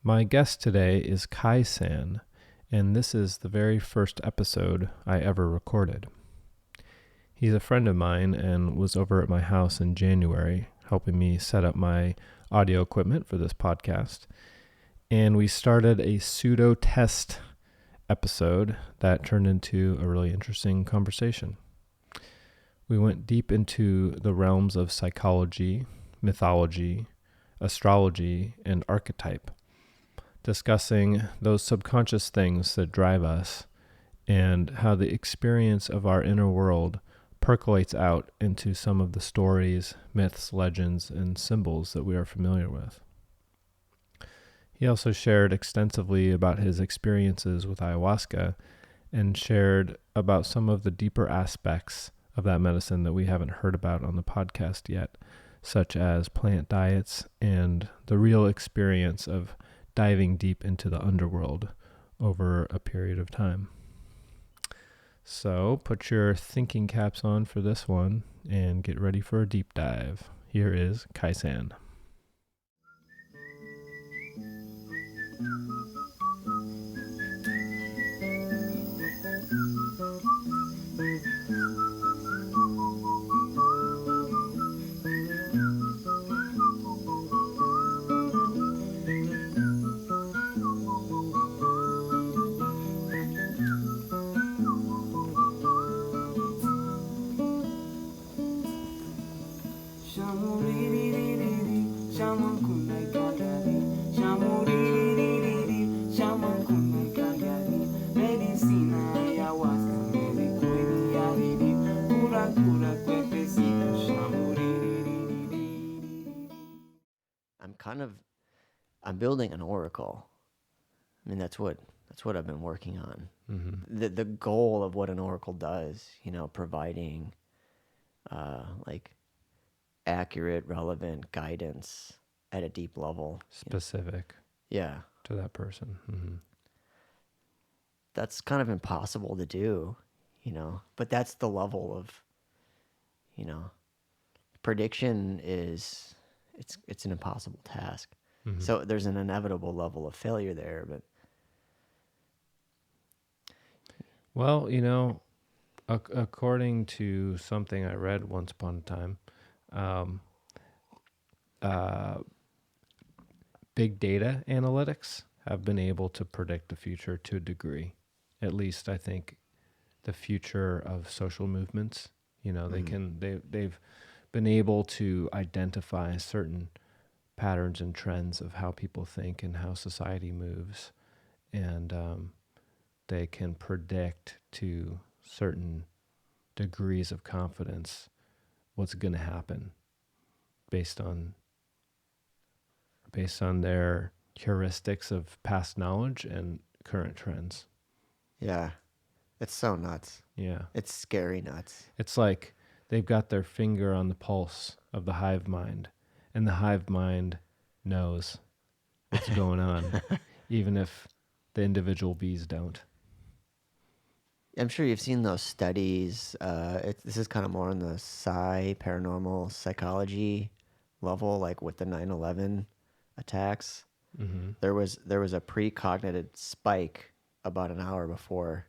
My guest today is Kai-san, and this is the very first episode I ever recorded. He's a friend of mine and was over at my house in January, helping me set up my audio equipment for this podcast. And we started a pseudo-test episode that turned into a really interesting conversation. We went deep into the realms of psychology, mythology, astrology, and archetype, discussing those subconscious things that drive us and how the experience of our inner world percolates out into some of the stories, myths, legends, and symbols that we are familiar with. He also shared extensively about his experiences with ayahuasca and shared about some of the deeper aspects of that medicine that we haven't heard about on the podcast yet, such as plant diets and the real experience of diving deep into the underworld over a period of time. So put your thinking caps on for this one and get ready for a deep dive. Here is Kai-san. I'm building an oracle. I mean, that's what I've been working on. Mm-hmm. The goal of what an oracle does, providing like accurate, relevant guidance at a deep level. Specific. Yeah. To that person. Mm-hmm. That's kind of impossible to do, but that's the level of, prediction is, it's an impossible task. Mm-hmm. So there's an inevitable level of failure there, but. Well, according to something I read once upon a time, big data analytics have been able to predict the future to a degree. At least I think the future of social movements, they've been able to identify certain patterns and trends of how people think and how society moves. And they can predict to certain degrees of confidence what's going to happen based on their heuristics of past knowledge and current trends. Yeah. It's so nuts. Yeah. It's scary nuts. It's like they've got their finger on the pulse of the hive mind, and the hive mind knows what's going on, even if the individual bees don't. I'm sure you've seen those studies. This is kind of more on the paranormal psychology level, like with the 9/11 attacks. Mm-hmm. There was a precognitive spike about an hour before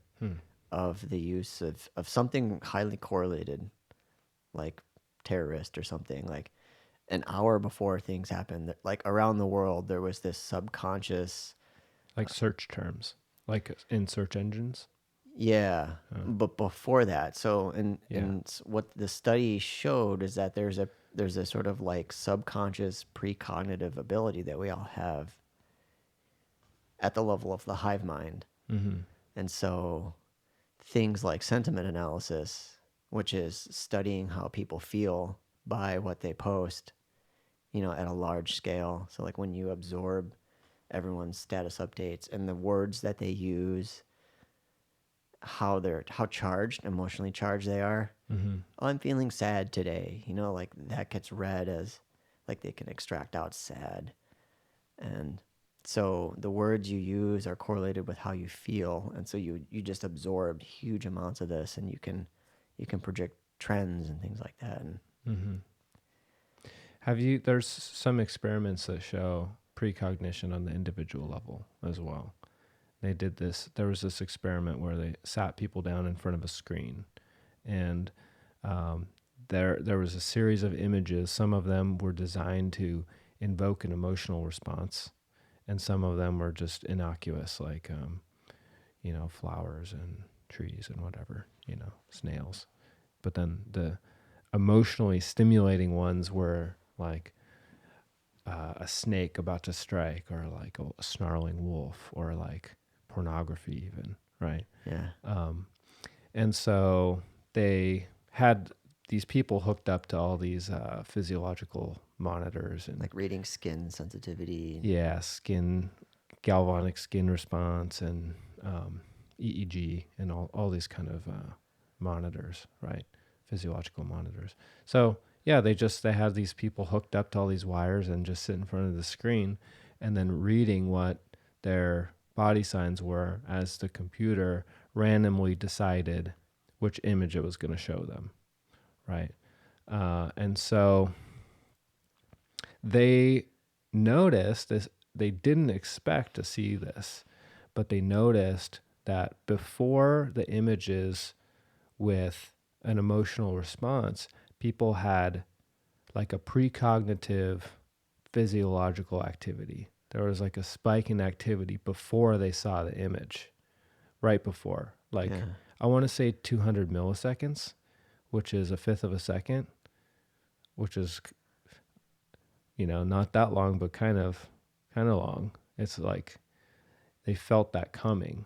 of the use of something highly correlated, like terrorist or something. Like an hour before things happened, like around the world, there was this subconscious, like search terms, like in search engines. Yeah, but before that, so and what the study showed is that there's a sort of like subconscious precognitive ability that we all have at the level of the hive mind. Mm-hmm. And so things like sentiment analysis, which is studying how people feel by what they post, at a large scale. So like when you absorb everyone's status updates and the words that they use, how emotionally charged they are. Mm-hmm. Oh, I'm feeling sad today. Like that gets read as like they can extract out sad. And so the words you use are correlated with how you feel. And so you just absorbed huge amounts of this, and you can predict trends and things like that. And mm-hmm. There's some experiments that show precognition on the individual level as well. They did this. There was this experiment where they sat people down in front of a screen, and there was a series of images. Some of them were designed to invoke an emotional response, and some of them were just innocuous, like flowers and trees and whatever, snails. But then the emotionally stimulating ones were like a snake about to strike, or like a snarling wolf, or like pornography even, right? Yeah. And so they had these people hooked up to all these physiological monitors, and Like reading skin sensitivity. yeah, galvanic skin response, and EEG, and all these kind of monitors, right? Physiological monitors. So yeah, they had these people hooked up to all these wires and just sit in front of the screen, and then reading what their body signs were as the computer randomly decided which image it was going to show them, right? And so they noticed this. They didn't expect to see this, but they noticed that before the images with an emotional response, people had like a precognitive physiological activity. There was like a spike in activity before they saw the image, right before. Like, Yeah. I want to say 200 milliseconds, which is a fifth of a second, which is, not that long, but kind of long. It's like they felt that coming.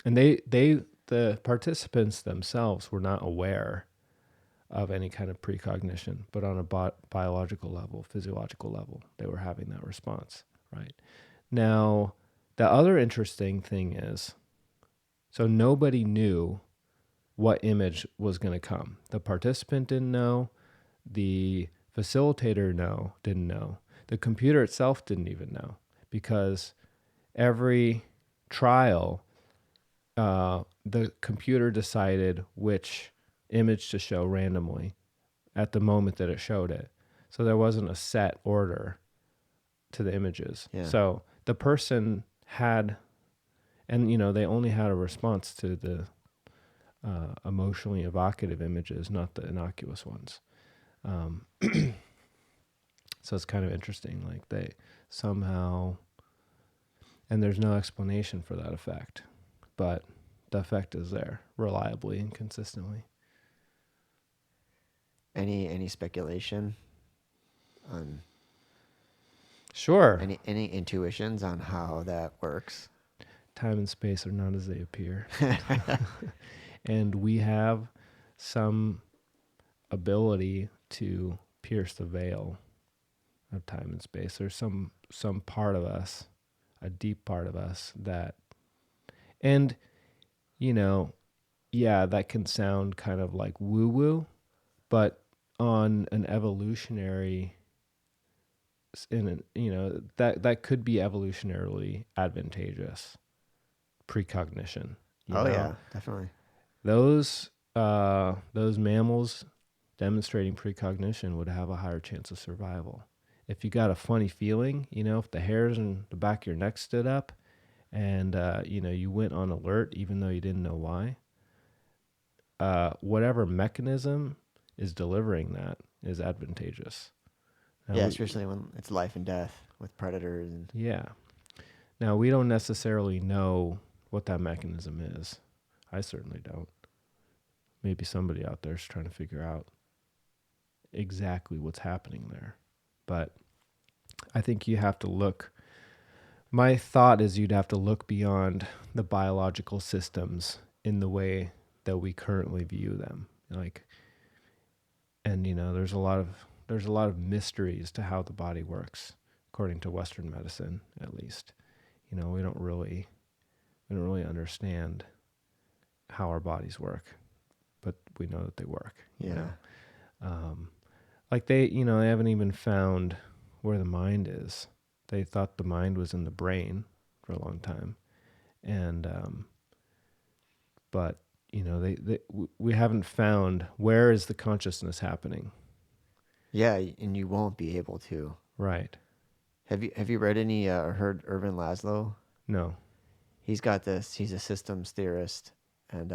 And the participants themselves were not aware of any kind of precognition, but on a biological level, physiological level, they were having that response, right? Now, the other interesting thing is, so nobody knew what image was going to come. The participant didn't know. The facilitator didn't know. The computer itself didn't even know, because every trial, the computer decided which image to show randomly at the moment that it showed it. So there wasn't a set order to the images. Yeah. So the person had, and they only had a response to the emotionally evocative images, not the innocuous ones. So it's kind of interesting, like they somehow, and there's no explanation for that effect, but the effect is there reliably and consistently. Any speculation on? Sure. Any intuitions on how that works? Time and space are not as they appear. And we have some ability to pierce the veil of time and space. There's some part of us, a deep part of us that, and that can sound kind of like woo-woo, but on an evolutionary, that could be evolutionarily advantageous. Precognition. Yeah, definitely. Those mammals demonstrating precognition would have a higher chance of survival. If you got a funny feeling, if the hairs in the back of your neck stood up, and you went on alert even though you didn't know why, whatever mechanism is delivering that is advantageous. Now especially when it's life and death with predators. Yeah. Now, we don't necessarily know what that mechanism is. I certainly don't. Maybe somebody out there is trying to figure out exactly what's happening there. But I think you have to look. My thought is you'd have to look beyond the biological systems in the way that we currently view them. And there's a lot of mysteries to how the body works, according to Western medicine, at least. We don't really understand how our bodies work, but we know that they work. Yeah. Like they haven't even found where the mind is. They thought the mind was in the brain for a long time, and but we haven't found where is the consciousness happening. Yeah, and you won't be able to. Right. Have you read any or heard Irvin Laszlo? No. He's got this. He's a systems theorist, and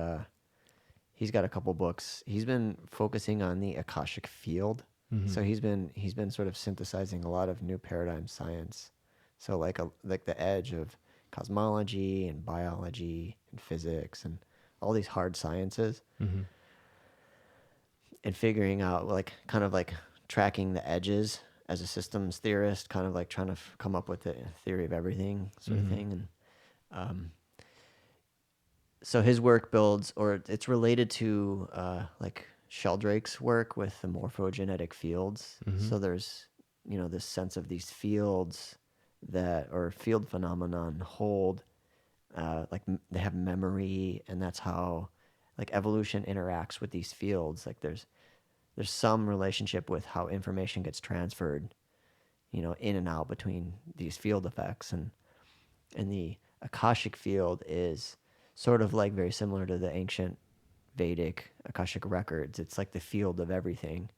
he's got a couple books. He's been focusing on the Akashic field. Mm-hmm. So he's been sort of synthesizing a lot of new paradigm science. So like the edge of cosmology and biology and physics and all these hard sciences, Mm-hmm. and figuring out like kind of like tracking the edges as a systems theorist, kind of like trying to come up with a theory of everything sort of thing. And um, so his work builds, or it's related to like Sheldrake's work with the morphogenetic fields. Mm-hmm. So there's, this sense of these fields that, or field phenomenon hold, like they have memory, and that's how like evolution interacts with these fields. Like there's some relationship with how information gets transferred, in and out between these field effects. And the Akashic field is sort of like very similar to the ancient Vedic Akashic records. It's like the field of everything,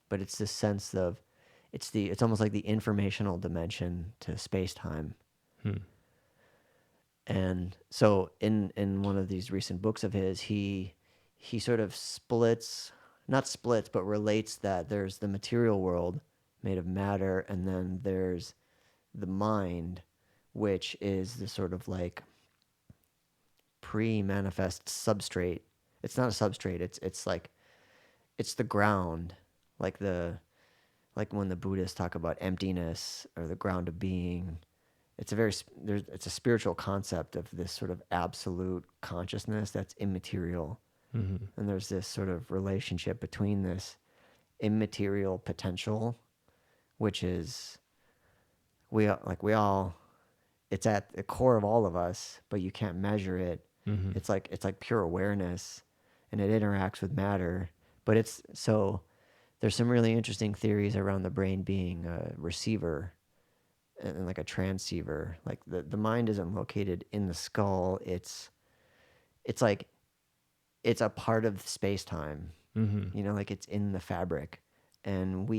but it's this sense of it's almost like the informational dimension to space time. Hmm. And so in one of these recent books of his, he sort of not splits, but relates that there's the material world made of matter, and then there's the mind, which is the sort of like pre-manifest substrate. It's not a substrate. It's like it's the ground, like when the Buddhists talk about emptiness or the ground of being. It's a spiritual concept of this sort of absolute consciousness that's immaterial. Mm-hmm. And there's this sort of relationship between this immaterial potential, which is we all it's at the core of all of us, but you can't measure it. Mm-hmm. It's like pure awareness, and it interacts with matter. But there's some really interesting theories around the brain being a receiver and like a transceiver. Like the mind isn't located in the skull. It's like it's a part of space time. Mm-hmm. Like it's in the fabric, and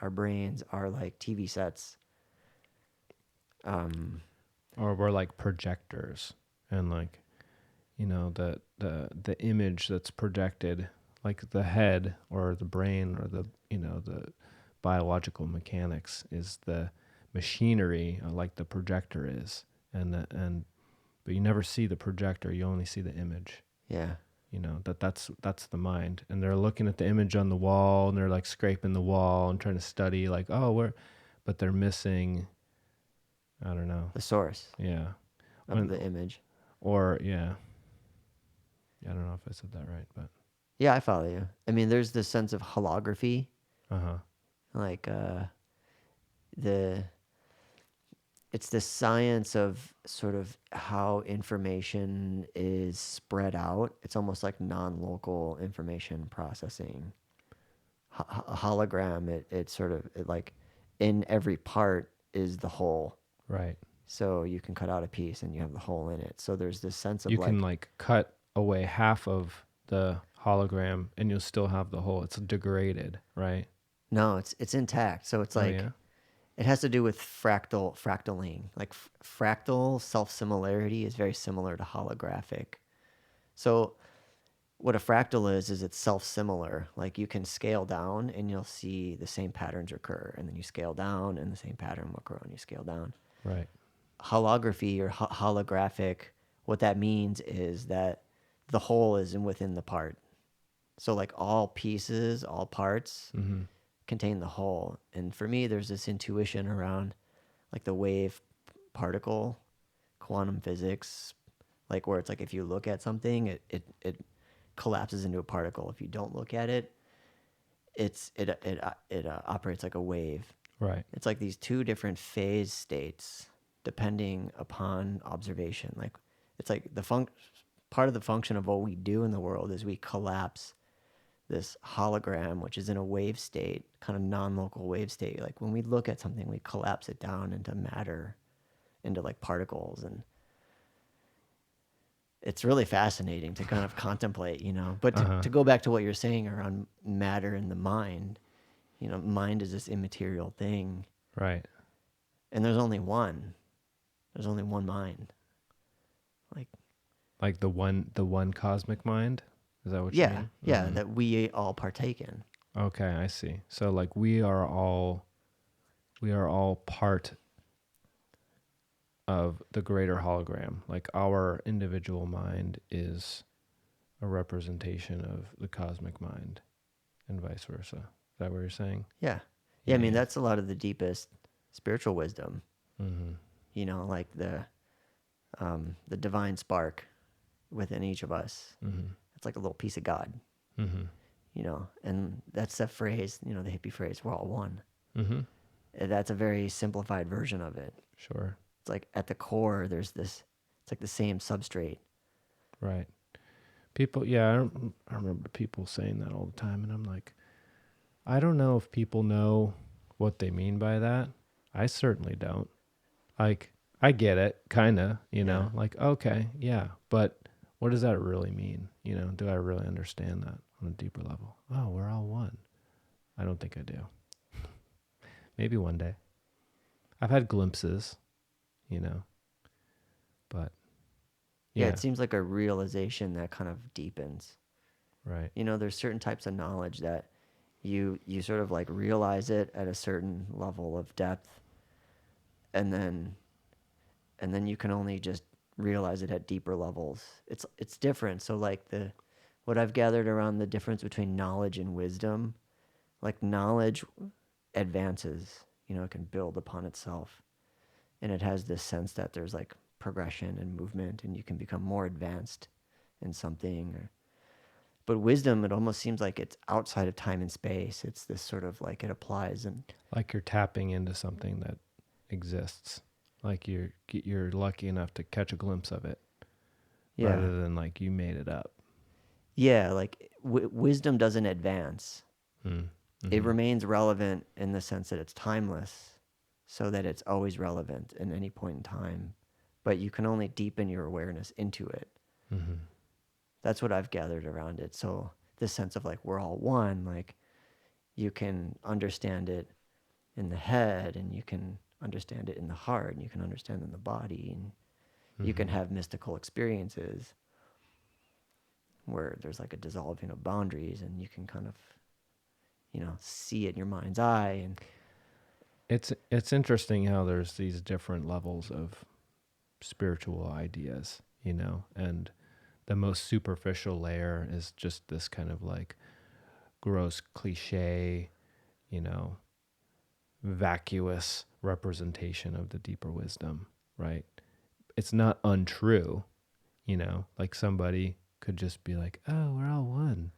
our brains are like TV sets. Or we're like projectors, and like, the image that's projected, like the head or the brain or the biological mechanics is the machinery, like the projector is, but you never see the projector, you only see the image. Yeah. That's the mind, and they're looking at the image on the wall, and they're like scraping the wall and trying to study like, but they're missing, I don't know. The source. Yeah. Of the image. Or yeah. I don't know if I said that right, but Yeah, I follow you. I mean, there's this sense of holography, uh-huh. like it's the science of sort of how information is spread out. It's almost like non-local information processing. A hologram, it like in every part is the whole. Right. So you can cut out a piece and you have the whole in it. So there's this sense of You can like cut away half of the hologram and you'll still have the whole. It's degraded, right? No, it's intact. So it's like, yeah? It has to do with fractaling. Like fractal self-similarity is very similar to holographic. So what a fractal is it's self-similar. Like you can scale down and you'll see the same patterns occur, and then you scale down and the same pattern will occur, and you scale down. Right. Holography or holographic, what that means is that the whole is within the part. So like all pieces, all parts contain the whole. And for me, there's this intuition around like the wave particle, quantum physics, like where it's like if you look at something, it collapses into a particle. If you don't look at it, it operates like a wave. Right. It's like these two different phase states depending upon observation. Like it's like part of the function of what we do in the world is we collapse this hologram, which is in a wave state, kind of non-local wave state. Like when we look at something, we collapse it down into matter, into like particles. And it's really fascinating to kind of contemplate, But to go back to what you're saying around matter and the mind, mind is this immaterial thing. Right. And there's only one. There's only one mind. Like the one cosmic mind? Is that what you mean? Yeah, that we all partake in. Okay, I see. So like we are all part of the greater hologram. Like our individual mind is a representation of the cosmic mind and vice versa. Is that what you're saying? Yeah. I mean, that's a lot of the deepest spiritual wisdom. You know, like the divine spark within each of us. It's like a little piece of God. You know, and that's the phrase, you know, the hippie phrase, we're all one. That's a very simplified version of it. Sure. It's like at the core, there's this, it's like the same substrate. Right. People, yeah, I remember people saying that all the time, and I'm like, I don't know if people know what they mean by that. I certainly don't. Like, I get it, kind of, you know, like, okay, yeah, but what does that really mean? You know, do I really understand that on a deeper level? Oh, we're all one. I don't think I do. Maybe one day. I've had glimpses, you know, but Yeah, it seems like a realization that kind of deepens. Right. You know, there's certain types of knowledge that you sort of like realize it at a certain level of depth, and then you can only just realize it at deeper levels. It's different. So like what I've gathered around the difference between knowledge and wisdom, like knowledge advances, you know, it can build upon itself, and it has this sense that there's like progression and movement, and you can become more advanced in something. But wisdom, it almost seems like it's outside of time and space. It's this sort of like it applies, and like you're tapping into something that exists. Like you're lucky enough to catch a glimpse of it, rather than like you made it up. Yeah, like wisdom doesn't advance. It remains relevant in the sense that it's timeless, so that it's always relevant in any point in time. But you can only deepen your awareness into it. That's what I've gathered around it. So this sense of like we're all one, like you can understand it in the head, and you can understand it in the heart, and you can understand it in the body, and you can have mystical experiences where there's like a dissolving of boundaries, and you can kind of, you know, see it in your mind's eye. And it's interesting how there's these different levels of spiritual ideas, you know, and the most superficial layer is just this kind of like gross cliche, you know, vacuous representation of the deeper wisdom, right? It's not untrue, you know, like somebody could just be like, oh, we're all one,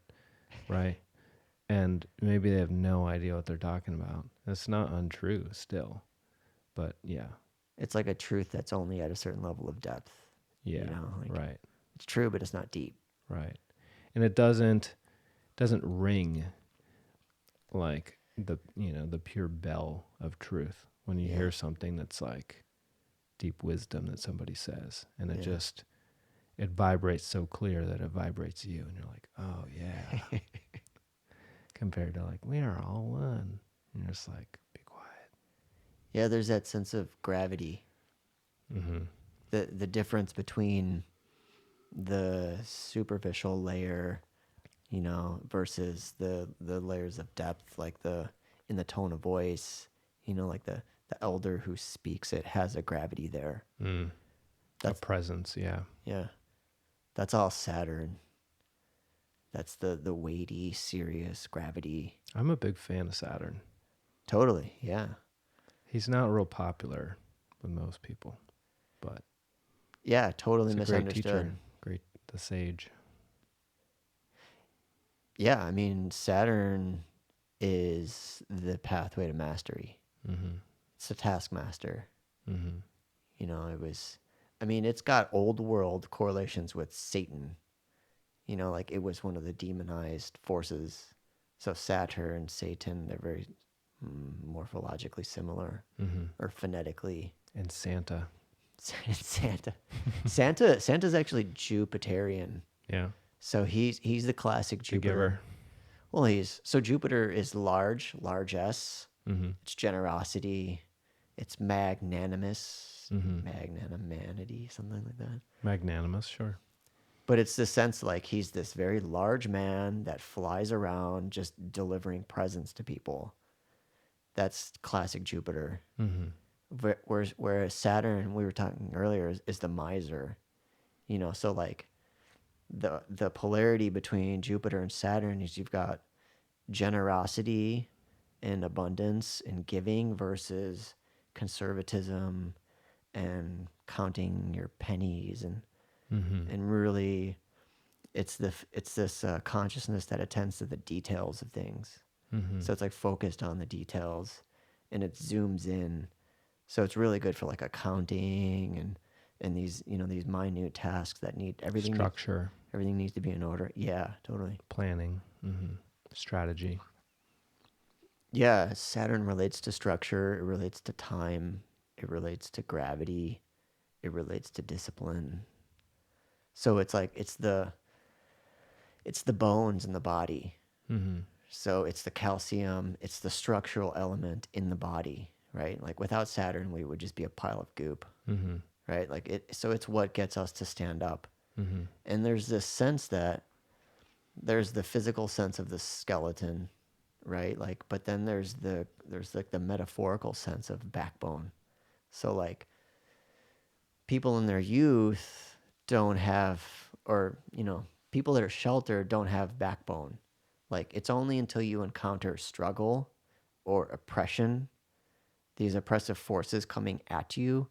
right? And maybe they have no idea what they're talking about. It's not untrue still, but yeah. it's like a truth that's only at a certain level of depth. Yeah, you know, like right. It's true, but it's not deep. Right. And it doesn't ring like the, you know, the pure bell of truth when you hear something that's like deep wisdom that somebody says, and it just, it vibrates so clear that it vibrates you, and you're like, oh yeah. Compared to like, we are all one. And you're just like, be quiet. Yeah, there's that sense of gravity. The difference between the superficial layer, you know, versus the layers of depth, like in the tone of voice, you know, like the elder who speaks it has a gravity there. That's a presence, yeah. Yeah. That's all Saturn. That's the weighty, serious gravity. I'm a big fan of Saturn. Totally, yeah. He's not real popular with most people, but yeah, totally he's a misunderstood. Great teacher, the sage. Yeah, I mean, Saturn is the pathway to mastery. It's a taskmaster. You know, it's got old world correlations with Satan. You know, like it was one of the demonized forces. So Saturn, Satan, they're very morphologically similar, or phonetically. And Santa. Santa's actually Jupiterian. Yeah. So he's the classic Jupiter. Well, Jupiter is large S. It's generosity. It's magnanimous, Mm-hmm. magnanimity, something like that. Magnanimous, sure. But it's the sense like he's this very large man that flies around just delivering presents to people. That's classic Jupiter. Mm-hmm. Whereas Saturn, we were talking earlier, is the miser. You know, so like the polarity between Jupiter and Saturn is you've got generosity and abundance and giving versus conservatism and counting your pennies Mm-hmm. and really it's this consciousness that attends to the details of things. Mm-hmm. So it's like focused on the details and it zooms in. So it's really good for like accounting and these, you know, these minute tasks that need Structure, everything needs to be in order. Yeah, totally. planning, mm-hmm. Strategy. Yeah, Saturn relates to structure, it relates to time, it relates to gravity, it relates to discipline. So it's like it's the bones in the body. Mm-hmm. So it's the calcium, it's the structural element in the body, right? Like without Saturn, we would just be a pile of goop, Mm-hmm. right? Like so it's what gets us to stand up. Mm-hmm. And there's this sense that there's the physical sense of the skeleton, right? Like, but then there's like the metaphorical sense of backbone. So like people in their youth don't have, or, you know, people that are sheltered don't have backbone. Like it's only until you encounter struggle or oppression, these oppressive forces coming at you,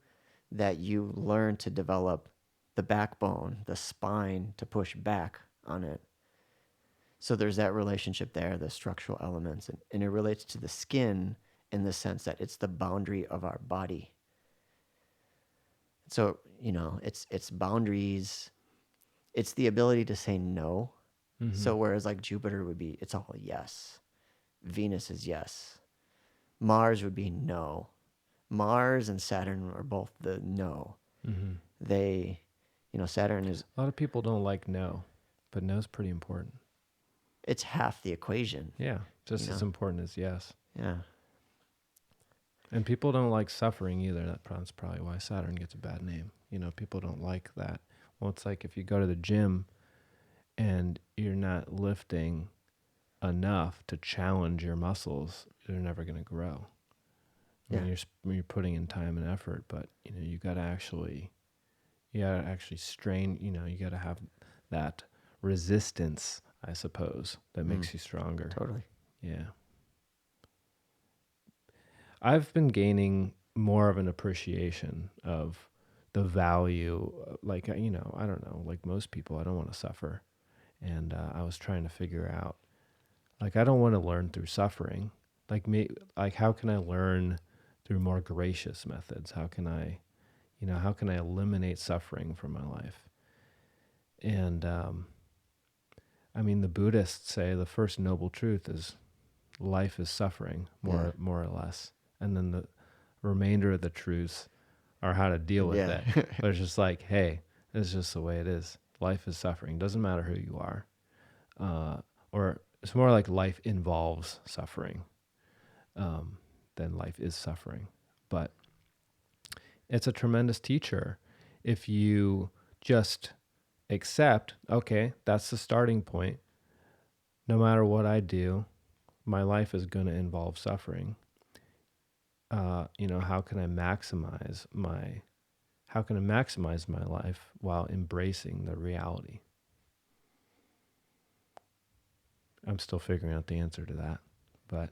that you learn to develop the backbone, the spine to push back on it. So there's that relationship there, the structural elements, and it relates to the skin in the sense that it's the boundary of our body. So, you know, it's boundaries, it's the ability to say no. Mm-hmm. So whereas like Jupiter would be, it's all yes. Venus is yes. Mars would be no. Mars and Saturn are both the no. Mm-hmm. They, you know, Saturn is, A lot of people don't like no, but no's pretty important. it's half the equation. Yeah, just You as know? important as yes. Yeah. And people don't like suffering either. That's probably why Saturn gets a bad name. You know, people don't like that. Well, it's like if you go to the gym and you're not lifting enough to challenge your muscles, you're never going to grow. I mean, Yeah. you're putting in time and effort, but you know, you got to actually strain. You know, you got to have that resistance, I suppose, that makes you stronger. Totally. Yeah. I've been gaining more of an appreciation of the value, like, you know, I don't know, like most people, I don't want to suffer. And I was trying to figure out, like, I don't want to learn through suffering. Like, how can I learn through more gracious methods? How can I eliminate suffering from my life? And, I mean, the Buddhists say the first noble truth is life is suffering, more or less. And then the remainder of the truths are how to deal with it. But it's just like, hey, it's just the way it is. Life is suffering. Doesn't matter who you are. Or it's more like life involves suffering than life is suffering. But it's a tremendous teacher if you just accept, okay, that's the starting point. No matter what I do, my life is going to involve suffering. You know, how can I maximize my life while embracing the reality? I'm still figuring out the answer to that, but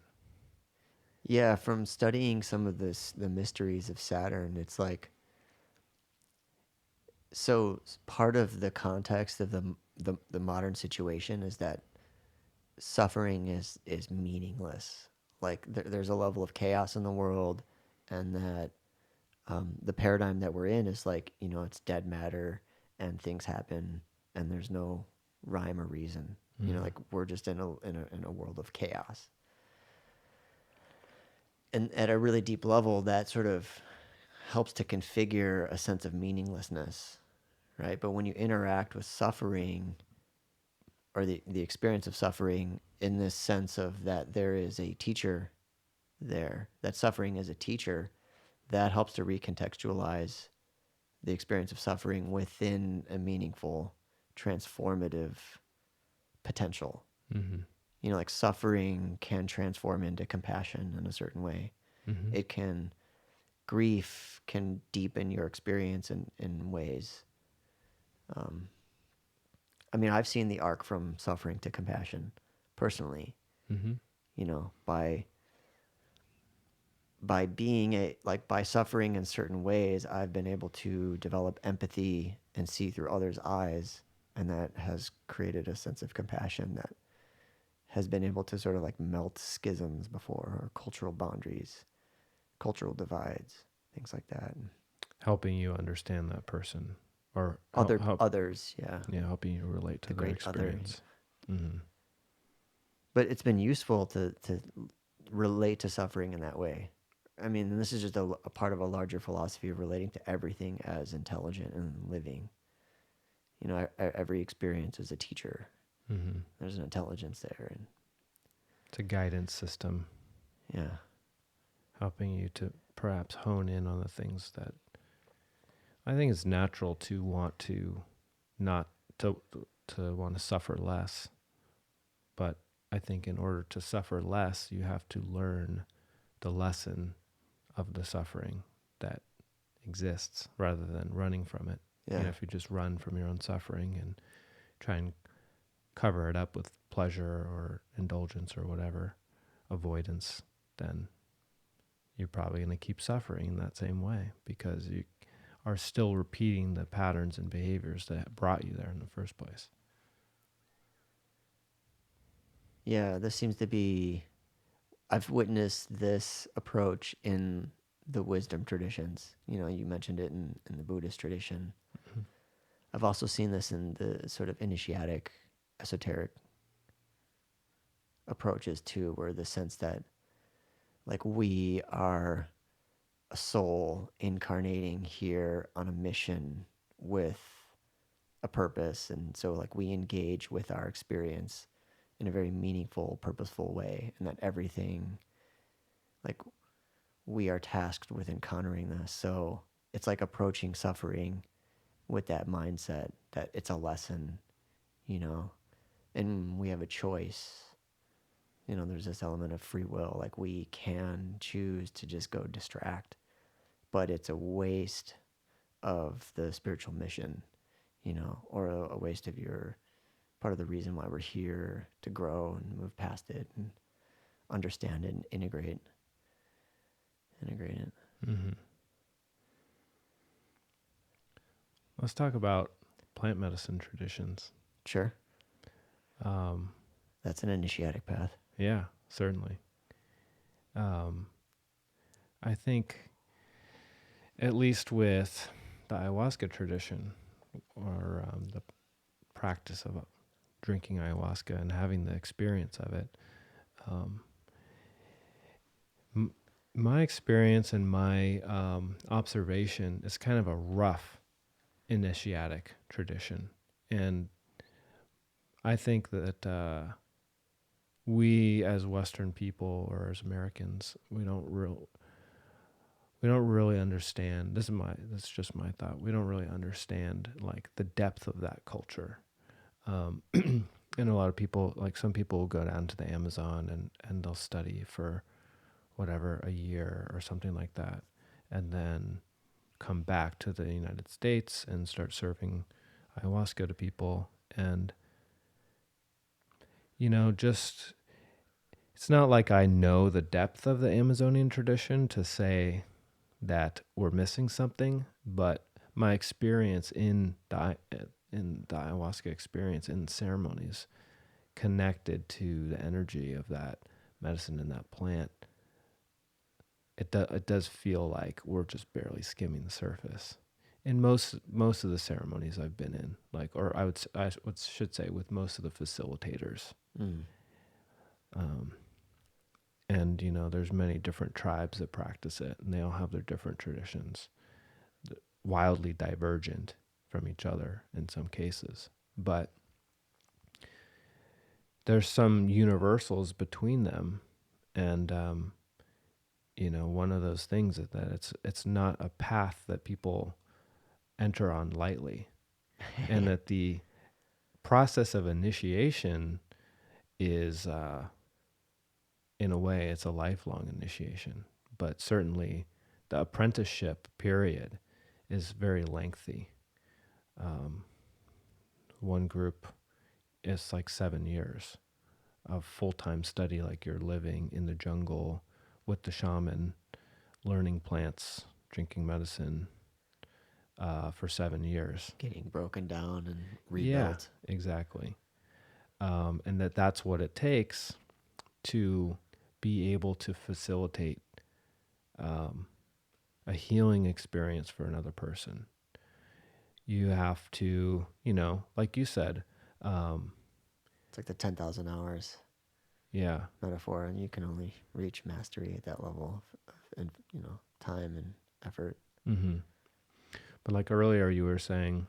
Yeah, from studying some of the mysteries of Saturn, it's like, so part of the context of the modern situation is that suffering is meaningless. Like there's a level of chaos in the world, and that the paradigm that we're in is like, you know, it's dead matter and things happen and there's no rhyme or reason. You know, like we're just in a world of chaos. And at a really deep level, that sort of helps to configure a sense of meaninglessness, right? But when you interact with suffering or the experience of suffering in this sense of that there is a teacher there, that suffering is a teacher, that helps to recontextualize the experience of suffering within a meaningful, transformative potential. Mm-hmm. You know, like suffering can transform into compassion in a certain way. Mm-hmm. It can, grief can deepen your experience in ways. Um, I mean, I've seen the arc from suffering to compassion personally, Mm-hmm. you know, by being by suffering in certain ways, I've been able to develop empathy and see through others' eyes. And that has created a sense of compassion that has been able to sort of like melt schisms before, or cultural boundaries, cultural divides, things like that. Helping you understand that person, or Others, yeah. yeah, helping you relate to The their great other. experience. Mm-hmm. But it's been useful to relate to suffering in that way. I mean, this is just a part of a larger philosophy of relating to everything as intelligent and living. You know, every experience is a teacher. Mm-hmm. There's an intelligence there, and It's a guidance system, yeah, helping you to perhaps hone in on the things that I think it's natural to want to not to want to suffer less. But I think in order to suffer less, you have to learn the lesson of the suffering that exists rather than running from it. yeah, You know, if you just run from your own suffering and try and cover it up with pleasure or indulgence or whatever, avoidance, then you're probably going to keep suffering in that same way because you are still repeating the patterns and behaviors that brought you there in the first place. yeah. This seems to be. I've witnessed this approach in the wisdom traditions. You know, you mentioned it in the Buddhist tradition. Mm-hmm. I've also seen this in the sort of initiatic, esoteric approaches too, where the sense that like we are a soul incarnating here on a mission with a purpose, and so like we engage with our experience in a very meaningful, purposeful way, and that everything, like, we are tasked with encountering this. So it's like approaching suffering with that mindset that it's a lesson, you know, and we have a choice. You know, there's this element of free will. Like we can choose to just go distract, but it's a waste of the spiritual mission, you know, or a waste of your part of the reason why we're here, to grow and move past it and understand it and integrate it. Mm-hmm. Let's talk about plant medicine traditions. Sure. Um, That's an initiatic path. yeah, certainly. I think, at least with the ayahuasca tradition, or the practice of drinking ayahuasca and having the experience of it, my experience and my observation is kind of a rough initiatic tradition. And I think that we as Western people, or as Americans, we don't really understand. That's just my thought. We don't really understand like the depth of that culture. And a lot of people, like some people will go down to the Amazon and they'll study for whatever, a year or something like that, and then come back to the United States and start serving ayahuasca to people. And, you know, just, it's not like I know the depth of the Amazonian tradition to say that we're missing something, but my experience in the ayahuasca experience in ceremonies connected to the energy of that medicine and that plant, it does feel like we're just barely skimming the surface. In most of the ceremonies I've been in, like, or I should say with most of the facilitators. Mm. And, you know, there's many different tribes that practice it, and they all have their different traditions, wildly divergent from each other in some cases. But there's some universals between them. And, one of those things is that it's not a path that people enter on lightly, and that the process of initiation is, in a way, it's a lifelong initiation. But certainly, the apprenticeship period is very lengthy. One group is like 7 years of full-time study, like you're living in the jungle with the shaman, learning plants, drinking medicine, for 7 years. Getting broken down and rebuilt. Yeah, exactly. And that's what it takes to be able to facilitate a healing experience for another person. You have to, like you said, It's like the 10,000 hours yeah, metaphor, and you can only reach mastery at that level of time and effort. mm-hmm. But like earlier, you were saying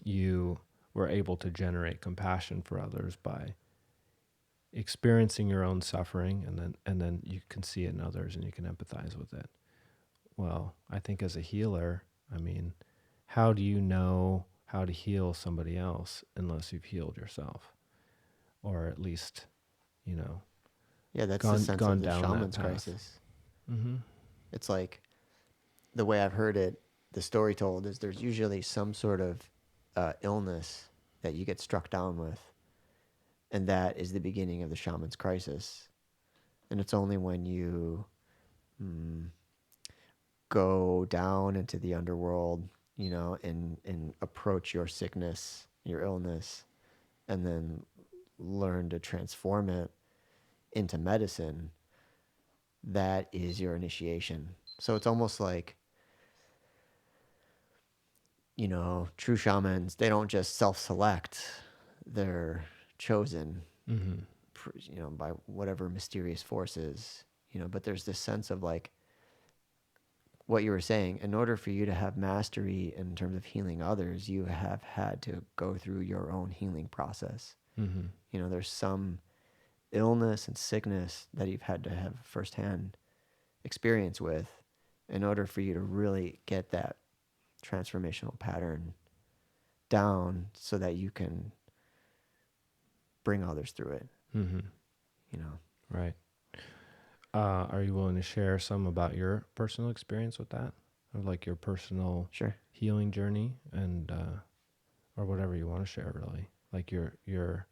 you were able to generate compassion for others by experiencing your own suffering, and then you can see it in others and you can empathize with it. Well, I think as a healer, I mean, how do you know how to heal somebody else unless you've healed yourself, or at least, Yeah, that's the sense gone of the down that shaman's path. crisis. Mm-hmm. It's like, the way I've heard it, the story told is there's usually some sort of illness that you get struck down with, and that is the beginning of the shaman's crisis. And it's only when you go down into the underworld, and approach your sickness, your illness, and then learn to transform it into medicine, that is your initiation. So it's almost like, true shamans, they don't just self-select, they're chosen, Mm-hmm. by whatever mysterious forces, but there's this sense of like what you were saying, in order for you to have mastery in terms of healing others, you have had to go through your own healing process. Mm-hmm. There's some illness and sickness that you've had to have firsthand experience with in order for you to really get that transformational pattern down so that you can bring others through it. Mm-hmm. Right. Are you willing to share some about your personal experience with that, of like your personal Sure. healing journey, and or whatever you want to share, really? Like your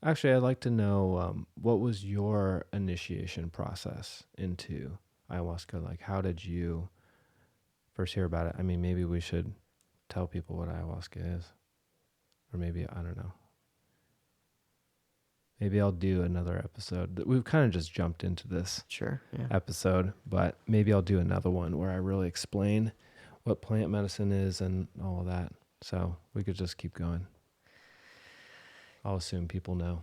actually, I'd like to know, what was your initiation process into ayahuasca? Like, how did you first hear about it? I mean, maybe we should tell people what ayahuasca is, or maybe, I don't know. Maybe I'll do another episode. We've kind of just jumped into this Sure. Yeah. episode, but maybe I'll do another one where I really explain what plant medicine is and all of that. So we could just keep going. I'll assume people know.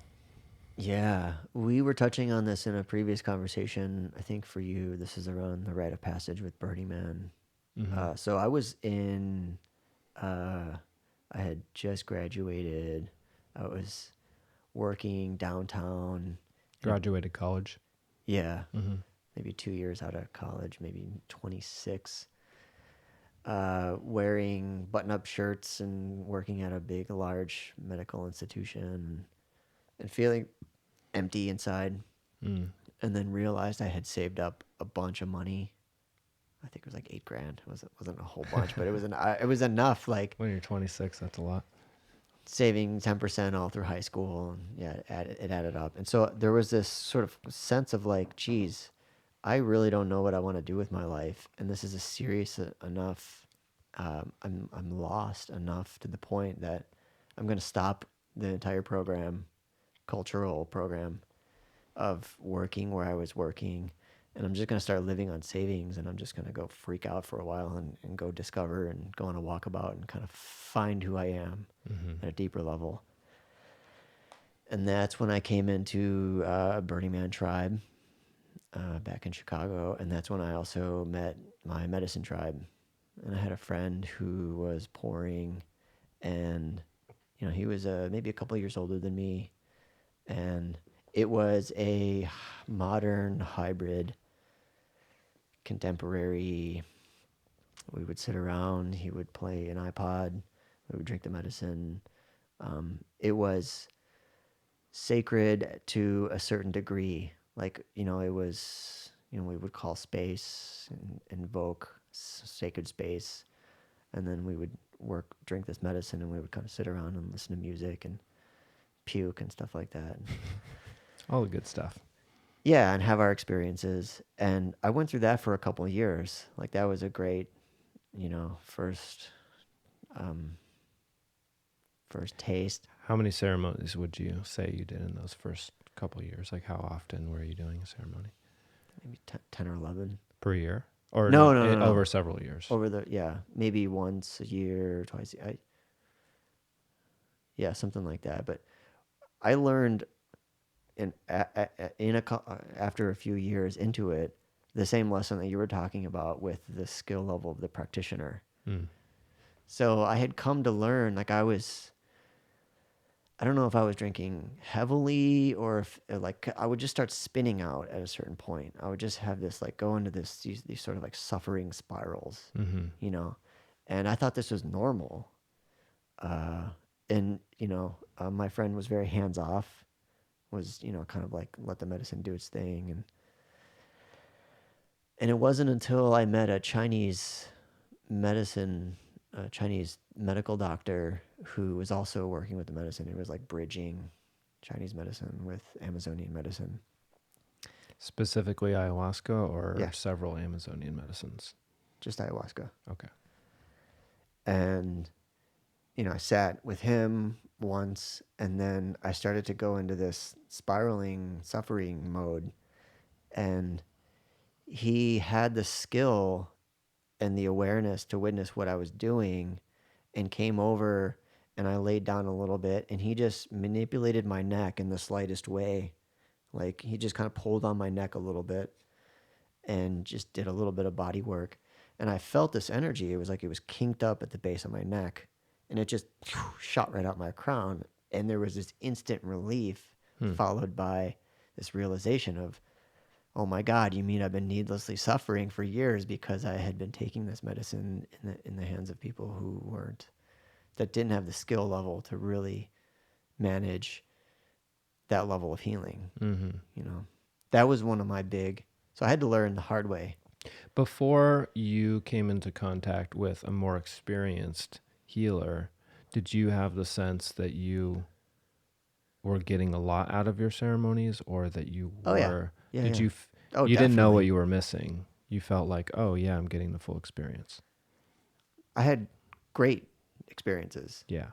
Yeah, we were touching on this in a previous conversation. I think for you, this is around the rite of passage with Burning Man. Mm-hmm. So I was I had just graduated. I was working downtown. Graduated college. Yeah, Mm-hmm. maybe 2 years out of college, maybe 26. Wearing button-up shirts and working at a big, large medical institution, and feeling empty inside. Mm. And then realized I had saved up a bunch of money. I think it was like $8,000. It wasn't a whole bunch, but it was enough. Like, When you're 26, that's a lot. saving 10% all through high school, and yeah, it added up. And so there was this sort of sense of like, geez, I really don't know what I want to do with my life, and this is a serious enough. I'm lost enough to the point that I'm going to stop the entire program, cultural program, of working where I was working, and I'm just going to start living on savings, and I'm just going to go freak out for a while and go discover and go on a walkabout and kind of find who I am at a deeper level. And that's when I came into Burning Man tribe back in Chicago, and that's when I also met my medicine tribe. And I had a friend who was pouring, and he was maybe a couple of years older than me, and it was a modern hybrid contemporary. We would sit around. He would play an iPod. We would drink the medicine. It was sacred to a certain degree. Like, it was, we would call space and invoke sacred space. And then we would drink this medicine, and we would kind of sit around and listen to music and puke and stuff like that. All the good stuff. Yeah, and have our experiences. And I went through that for a couple of years. Like, that was a great, first taste. How many ceremonies would you say you did in those first couple of years? Like, how often were you doing a ceremony? Maybe 10 or 11. Per year? Or no. Over several years? Maybe once a year, twice. Something like that. But I learned after a few years into it, the same lesson that you were talking about with the skill level of the practitioner. Mm. So I had come to learn, like, I don't know if I was drinking heavily or if, like, I would just start spinning out at a certain point. I would just have this, like, go into these sort of like suffering spirals, Mm-hmm. And I thought this was normal. And my friend was very hands off, was, kind of like, let the medicine do its thing. And it wasn't until I met a Chinese medical doctor who was also working with the medicine. It was like bridging Chinese medicine with Amazonian medicine. Specifically ayahuasca or Yeah. several Amazonian medicines? Just ayahuasca. Okay. And, I sat with him once, and then I started to go into this spiraling suffering mode. And he had the skill and the awareness to witness what I was doing, and came over, and I laid down a little bit, and he just manipulated my neck in the slightest way. Like, he just kind of pulled on my neck a little bit and just did a little bit of body work. And I felt this energy. It was like it was kinked up at the base of my neck, and it just shot right out my crown. And there was this instant relief followed by this realization of, oh my God, you mean I've been needlessly suffering for years because I had been taking this medicine in the hands of people that didn't have the skill level to really manage that level of healing. Mm-hmm. That was one of my so I had to learn the hard way. Before you came into contact with a more experienced healer, did you have the sense that you were getting a lot out of your ceremonies, or that you were... Yeah, did yeah. you... you didn't know what you were missing. You felt like, oh yeah, I'm getting the full experience. I had great experiences. Yeah.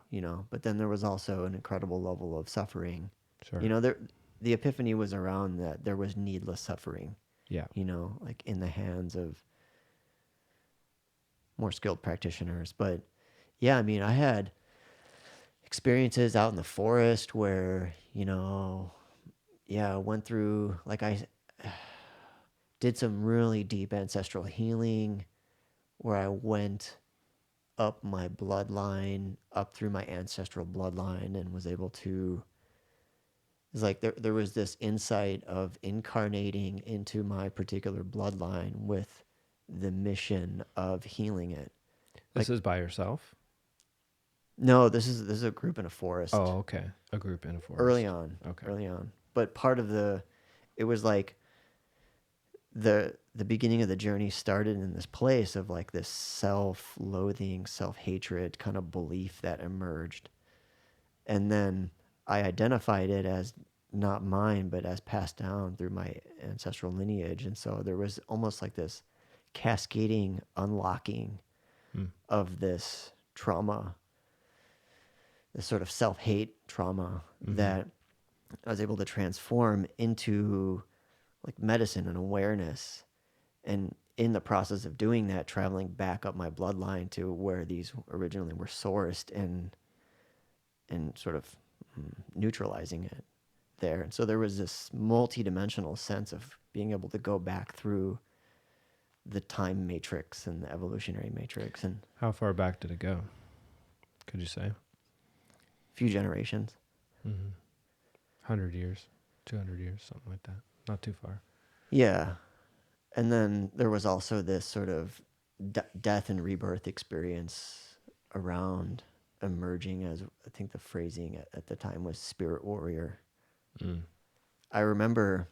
But then there was also an incredible level of suffering. Sure. The epiphany was around that there was needless suffering. Yeah. Like in the hands of more skilled practitioners. But yeah, I had experiences out in the forest where, I went through, like, I did some really deep ancestral healing where I went up my bloodline, up through my ancestral bloodline, and was able to... It's like there was this insight of incarnating into my particular bloodline with the mission of healing it. This is by yourself? No, this is a group in a forest. Oh, okay. A group in a forest. Early on. Okay. Early on. But part of it was like the beginning of the journey started in this place of like this self-loathing, self-hatred kind of belief that emerged. And then I identified it as not mine, but as passed down through my ancestral lineage. And so there was almost like this cascading unlocking of this trauma, this sort of self-hate trauma that I was able to transform into like medicine and awareness. And in the process of doing that, traveling back up my bloodline to where these originally were sourced, and sort of neutralizing it there. And so there was this multi-dimensional sense of being able to go back through the time matrix and the evolutionary matrix. And how far back did it go? Could you say? A few generations. 100 years, 200 years, something like that. Not too far. Yeah. And then there was also this sort of death and rebirth experience around emerging as, I think the phrasing at the time was spirit warrior. Mm. I remember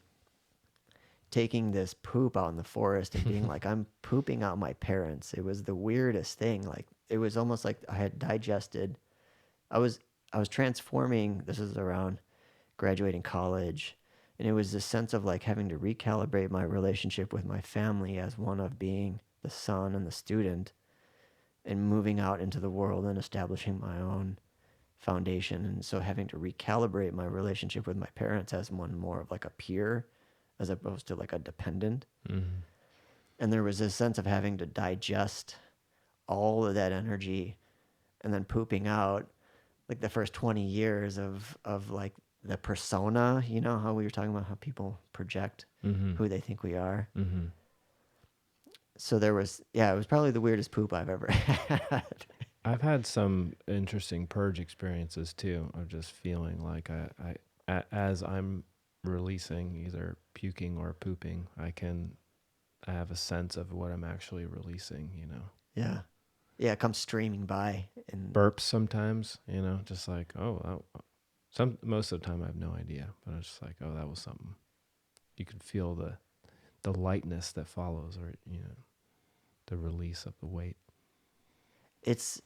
taking this poop out in the forest and being like, I'm pooping out my parents. It was the weirdest thing. Like, it was almost like I had digested. I was I was transforming. This is around graduating college, and it was this sense of like having to recalibrate my relationship with my family as one of being the son and the student, and moving out into the world and establishing my own foundation. And so having to recalibrate my relationship with my parents as one more of like a peer as opposed to like a dependent. Mm. And there was this sense of having to digest all of that energy and then pooping out like the first 20 years of like the persona, you know, how we were talking about how people project Mm-hmm. who they think we are. Mm-hmm. So there was, yeah, it was probably the weirdest poop I've ever had. I've had some interesting purge experiences too, of just feeling like as I'm releasing, either puking or pooping, I have a sense of what I'm actually releasing, you know. Yeah. Yeah, it comes streaming by. And Burps sometimes, you know, just like, oh, most of the time I have no idea, but it's just like, oh, that was something. You can feel the lightness that follows, or, you know, the release of the weight. it's,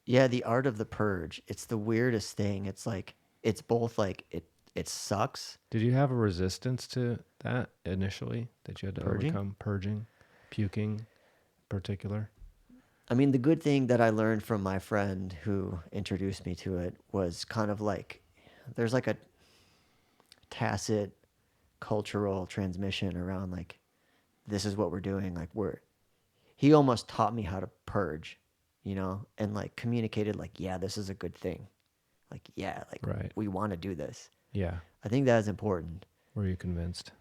yeah, the art of the purge. It's the weirdest thing. It's like, it's both like, it sucks Did you have a resistance to that initially that you had to purging. overcome? Purging, puking in particular? I mean, the good thing that I learned from my friend who introduced me to it was kind of like there's like a tacit cultural transmission around like this is what we're doing. Like he almost taught me how to purge, you know, and like communicated like, yeah, this is a good thing. Like, yeah, like Right. we want to do this. Yeah. I think that is important. Were you convinced?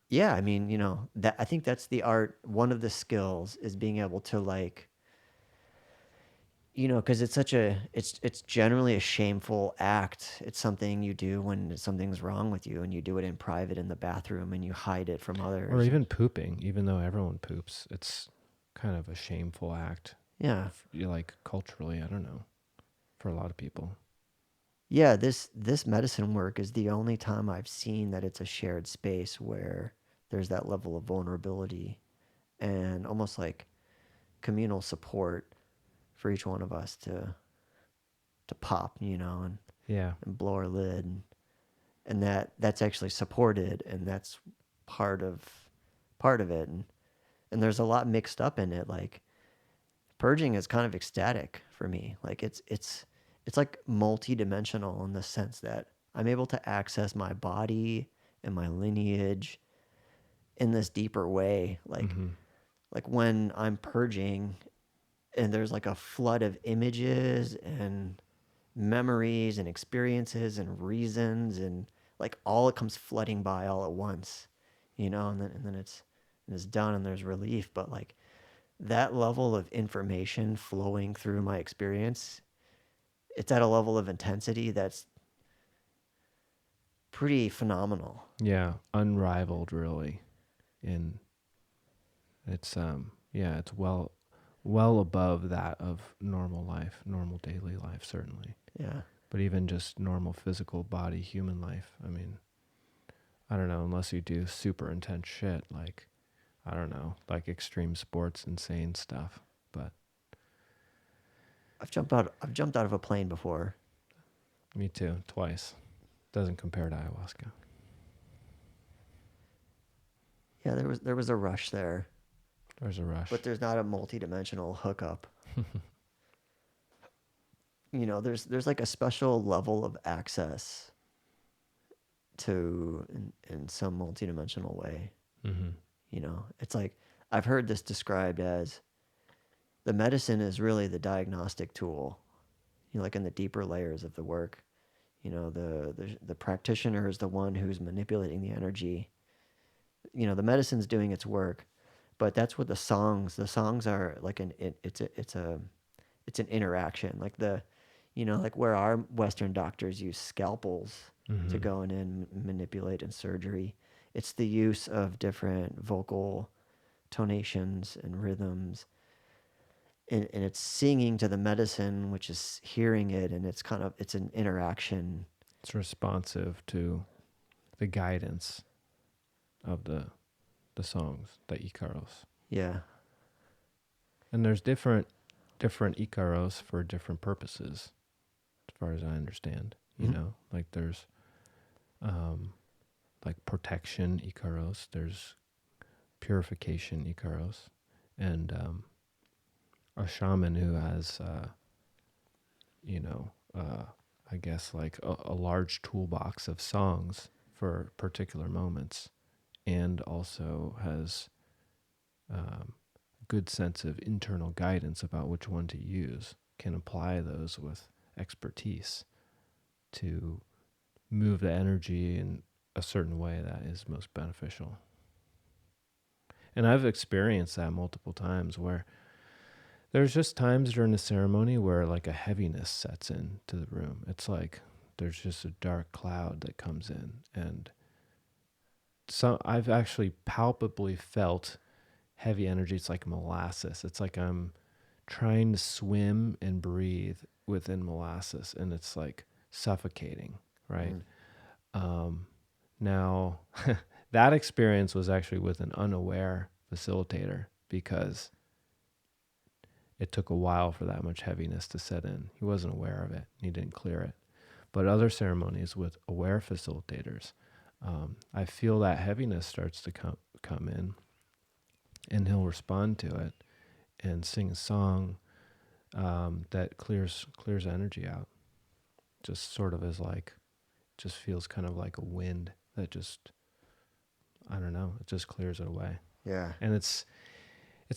Yeah, I mean, you know, that I think that's the art. One of the skills is being able to like, you know, because it's generally a shameful act. It's something you do when something's wrong with you, and you do it in private in the bathroom, and you hide it from Or others. even pooping, even though everyone poops, it's kind of a shameful act. Yeah, You like culturally, I don't know, for a lot of people. yeah. This medicine work is the only time I've seen that it's a shared space where there's that level of vulnerability and almost like communal support for each one of us to pop, you know, Yeah. and blow our lid, and that's actually supported, and that's part of part of it. And there's a lot mixed up in it. Like purging is kind of ecstatic for me. Like it's like multi-dimensional in the sense that I'm able to access my body and my lineage in this deeper way. Mm-hmm. Like when I'm purging and there's like a flood of images and memories and experiences and reasons, and like all it comes flooding by all at once, you know, and then it's done and there's relief. But like that level of information flowing through my experience, it's at a level of intensity that's pretty phenomenal. Yeah. Unrivaled, really. In it's yeah, it's well above that of normal life, normal daily life, certainly. Yeah. But even just normal physical body, human life. I mean, I don't know, unless you do super intense shit, like, I don't know, like extreme sports, insane stuff. But I've jumped out of a plane before. me too, twice. Doesn't compare to ayahuasca. Yeah, there was a rush there, There's a rush. but there's not a multi-dimensional hookup. You know, there's like a special level of access to in some multi-dimensional way. Mm-hmm. You know, it's like I've heard this described as the medicine is really the diagnostic tool. You know, like in the deeper layers of the work. You know, the practitioner is the one who's manipulating the energy. You know, the medicine's doing its work, but that's what the songs are like it's an interaction. Like you know, like where our Western doctors use scalpels to Mm-hmm. go in and manipulate in surgery. It's the use of different vocal tonations and rhythms. And it's singing to the medicine, which is hearing it, and it's an interaction. It's responsive to the guidance of the songs, the Icaros. Yeah. And there's different Icaros for different purposes, as far as I understand. You know, like there's like protection Icaros, there's purification Icaros, and a shaman who has, I guess like a large toolbox of songs for particular moments, and also has good sense of internal guidance about which one to use, can apply those with expertise to move the energy in a certain way that is most beneficial. And I've experienced that multiple times, where there's just times during the ceremony where like a heaviness sets in to the room. It's like there's just a dark cloud that comes in, and so I've actually palpably felt heavy energy. It's like molasses. It's like I'm trying to swim and breathe within molasses, and it's like suffocating, right? Now, that experience was actually with an unaware facilitator, because it took a while for that much heaviness to set in. He wasn't aware of it. He didn't clear it. But other ceremonies with aware facilitators, I feel that heaviness starts to come in, and he'll respond to it and sing a song that clears energy out. Just sort of as like, just feels kind of like a wind that just, I don't know, it just clears it away. Yeah. And it's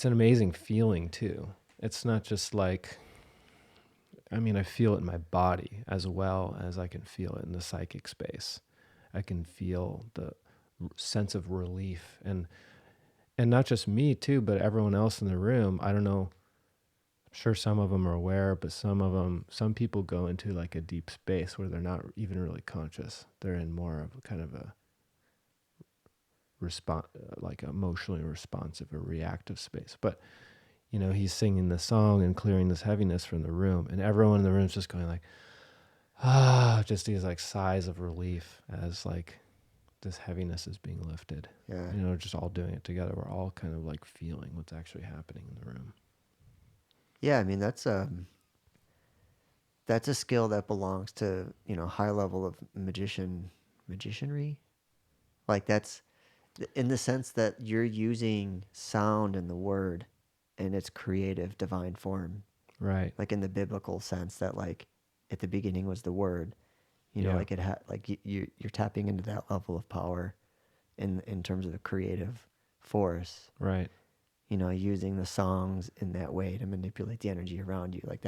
an amazing feeling too. It's not just like, I mean, I feel it in my body as well as I can feel it in the psychic space. I can feel the sense of relief, and not just me too, but everyone else in the room. I don't know, I'm sure some of them are aware, but some people go into like a deep space where they're not even really conscious. They're in more of a kind of a like emotionally responsive or reactive space. But you know, he's singing the song and clearing this heaviness from the room, and everyone in the room is just going like, just these like sighs of relief as like this heaviness is being lifted. Yeah. You know, just all doing it together. We're all kind of like feeling what's actually happening in the room. Yeah, I mean that's a skill that belongs to, high level of magicianry. Like that's in the sense that you're using sound and the word in its creative divine form. Right. Like in the biblical sense that like at the beginning was the word. Yeah. Like you're tapping into that level of power in terms of the creative force. Right. Using the songs in that way to manipulate the energy around you. Like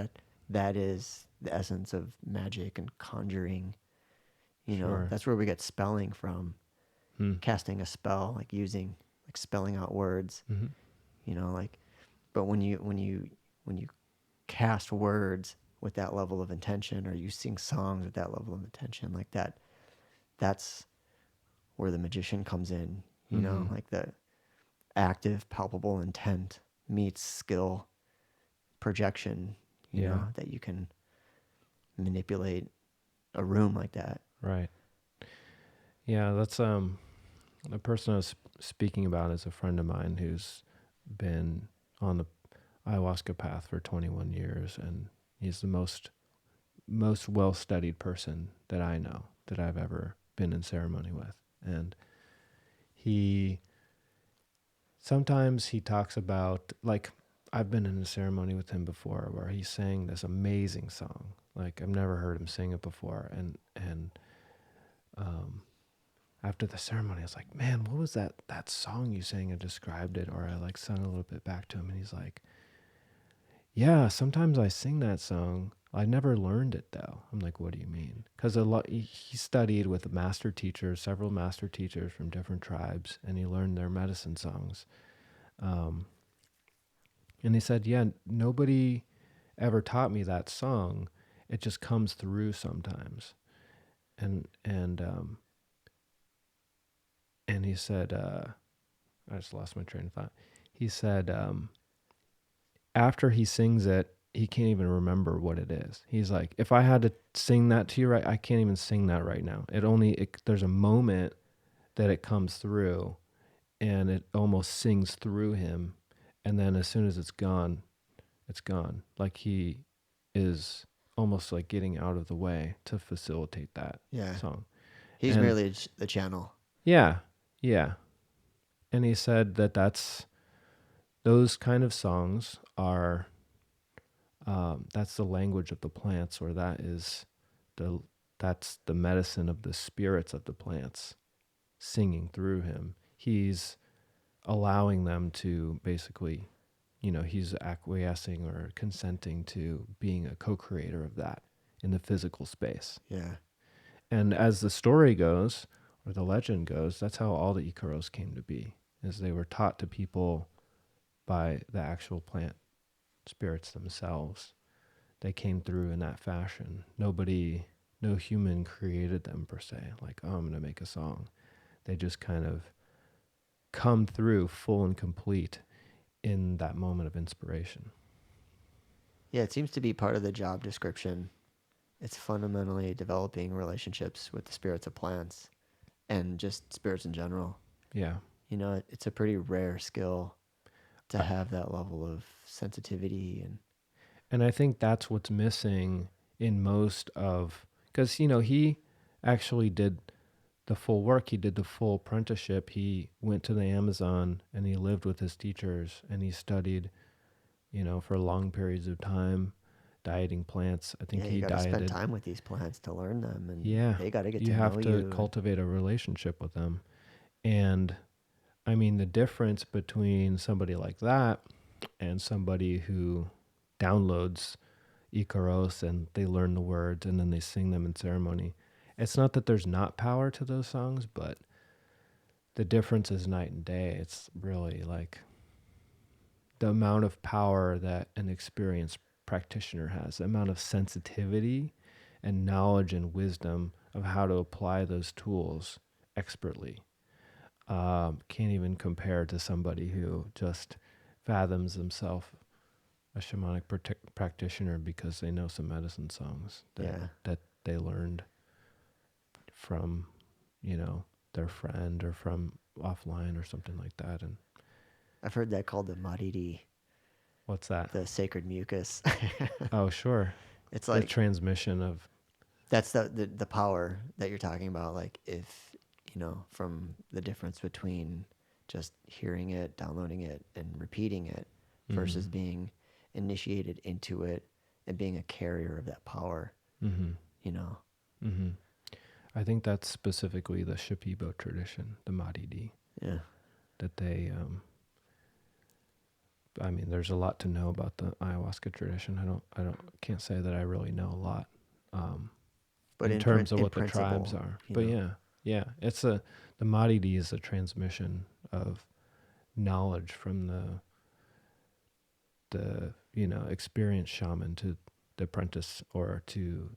that is the essence of magic and conjuring. Sure. That's where we get spelling from. Casting a spell, like using, like spelling out words. Like, but when you cast words with that level of intention, or you sing songs with that level of intention, like that's where the magician comes in. Like the active, palpable intent meets skill, projection. That you can manipulate a room like that. Right. Yeah, that's the person I was speaking about is a friend of mine who's been on the ayahuasca path for 21 years, and he's the most well-studied person that I know, that I've ever been in ceremony with. And sometimes he talks about, like, I've been in a ceremony with him before where he sang this amazing song. Like, I've never heard him sing it before. And after the ceremony, I was like, man, what was that song you sang? I described it, or I like sung a little bit back to him. And he's like, yeah, sometimes I sing that song. I never learned it though. I'm like, what do you mean? Because he studied with several master teachers from different tribes, and he learned their medicine songs. And he said, yeah, nobody ever taught me that song. It just comes through sometimes. And And he said, I just lost my train of thought. He said, after he sings it, he can't even remember what it is. He's like, if I had to sing that to you right, I can't even sing that right now. There's a moment that it comes through and it almost sings through him. And then as soon as it's gone, it's gone. Like he is almost like getting out of the way to facilitate that Yeah. song. He's And merely the channel. yeah, yeah. And he said those kind of songs are, that's the language of the plants, or the that's the medicine of the spirits of the plants singing through him. He's allowing them to basically, he's acquiescing or consenting to being a co-creator of that in the physical space. Yeah. And as the story goes, or the legend goes, that's how all the Icaros came to be, is they were taught to people by the actual plant spirits themselves. They came through in that fashion. No human created them per se, like, oh, I'm going to make a song. They just kind of come through full and complete in that moment of inspiration. Yeah, it seems to be part of the job description. It's fundamentally developing relationships with the spirits of plants and just spirits in general. Yeah. It's a pretty rare skill to I, have that level of sensitivity and I think that's what's missing in most of, because, he actually did the full work. He did the full apprenticeship. He went to the Amazon and he lived with his teachers and he studied, for long periods of time, dieting plants. I think yeah, you he got to spend dieted. time with these plants to learn them, and Yeah. they got to get You to know have to you. cultivate a relationship with them. And I mean, the difference between somebody like that and somebody who downloads Icaros and they learn the words and then they sing them in ceremony. It's not that there's not power to those songs, but the difference is night and day. It's really like the amount of power that an experienced practitioner has, the amount of sensitivity and knowledge and wisdom of how to apply those tools expertly. Can't even compare to somebody who just fathoms himself a shamanic practitioner because they know some medicine songs that they learned from, their friend or from offline or something like that. And I've heard that called the mariri, what's that? the sacred mucus. Oh, sure. It's The like transmission of, that's the power that you're talking about. Like if from the difference between just hearing it, downloading it, and repeating it versus being initiated into it and being a carrier of that power. I think that's specifically the Shipibo tradition, the Maridi. Yeah. That they, I mean, there's a lot to know about the ayahuasca tradition. Can't say that I really know a lot, But in terms of in what the tribes principle, are. But yeah, the Maridi is a transmission of knowledge from the experienced shaman to the apprentice, or to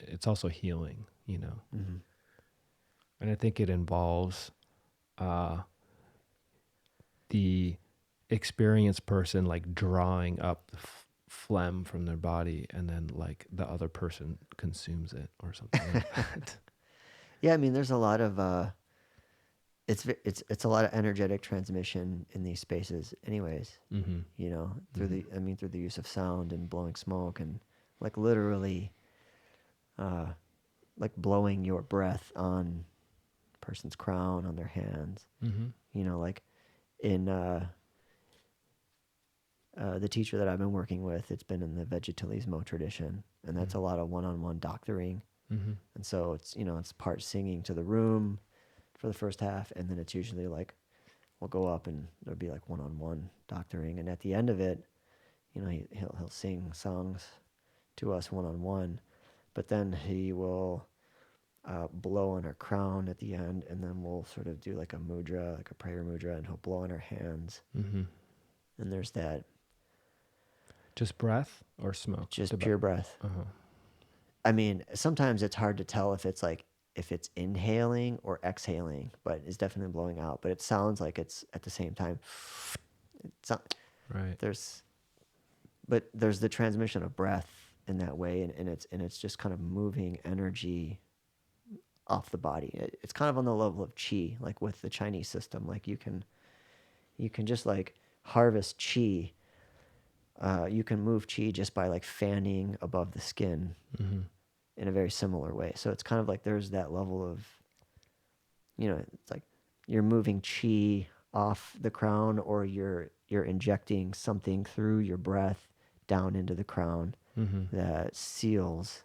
it's also healing, Mm-hmm. and I think it involves the experienced person like drawing up the phlegm from their body, and then like the other person consumes it or something like that. Yeah, I mean, there's a lot of it's a lot of energetic transmission in these spaces, anyways. Mm-hmm. Through the use of sound and blowing smoke and like literally, like blowing your breath on a person's crown, on their hands. Mm-hmm. Like in the teacher that I've been working with, it's been in the Vegetalismo tradition, and that's a lot of one-on-one doctoring. Mm-hmm. And so it's part singing to the room for the first half, and then it's usually like we'll go up and there'll be like one-on-one doctoring, and at the end of it, he'll sing songs to us one-on-one, but then he will blow on our crown at the end, and then we'll sort of do like a mudra, like a prayer mudra, and he'll blow on our hands. Mm-hmm. And there's that. Just breath or smoke? Just pure breath. Uh-huh. I mean, sometimes it's hard to tell if it's like if it's inhaling or exhaling, but it's definitely blowing out. But it sounds like it's at the same time. It's not, Right. there's the transmission of breath in that way, and it's just kind of moving energy off the body. It's kind of on the level of chi, like with the Chinese system. Like you can just like harvest chi. You can move chi just by like fanning above the skin Mm-hmm. in a very similar way. So it's kind of like there's that level of, it's like you're moving chi off the crown, or you're injecting something through your breath down into the crown Mm-hmm. that seals.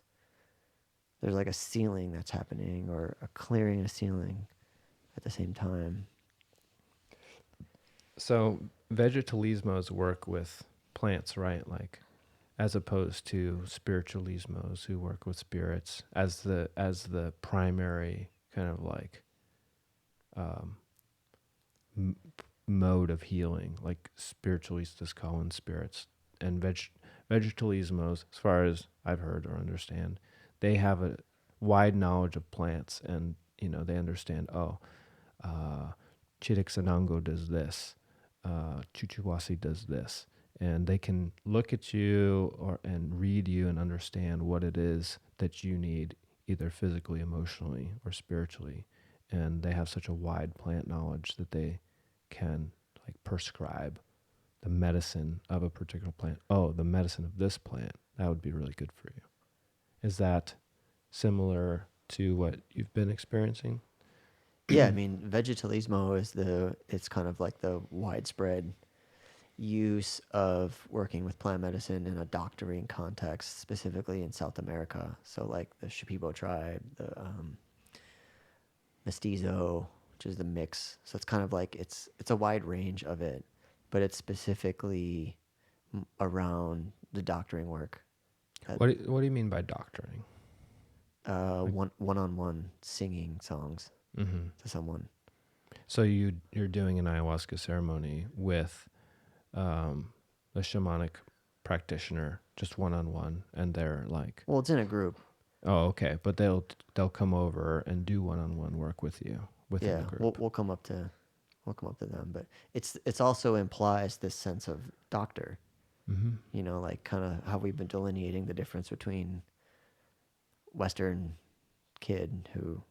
There's like a sealing that's happening, or a clearing and a sealing at the same time. So vegetalismos work with plants, right? Like, as opposed to spiritualismos who work with spirits as the primary kind of like um, m- mode of healing, like spiritualistas call in spirits, and vegetalismos, as far as I've heard or understand, they have a wide knowledge of plants, and they understand. Chiricsanango does this, Chuchuwasi does this, and they can look at you and read you and understand what it is that you need, either physically, emotionally, or spiritually. And they have such a wide plant knowledge that they can like prescribe the medicine of a particular plant. Oh, the medicine of this plant, that would be really good for you. Is that similar to what you've been experiencing? Yeah, I mean, vegetalismo it's kind of like the widespread use of working with plant medicine in a doctoring context, specifically in South America. So like the Shipibo tribe, the mestizo, which is the mix. So it's kind of like it's a wide range of it, but it's specifically around the doctoring work. What do you mean by doctoring? Like, One-on-one singing songs mm-hmm. to someone. So you're doing an ayahuasca ceremony with a shamanic practitioner, just one on one, and they're like, Well, it's in a group. oh, okay, but they'll come over and do one on one work with you within the Yeah, we'll group. we'll come up to them, but it's also implies this sense of doctor. Mm-hmm. Like kind of how we've been delineating the difference between Western kid who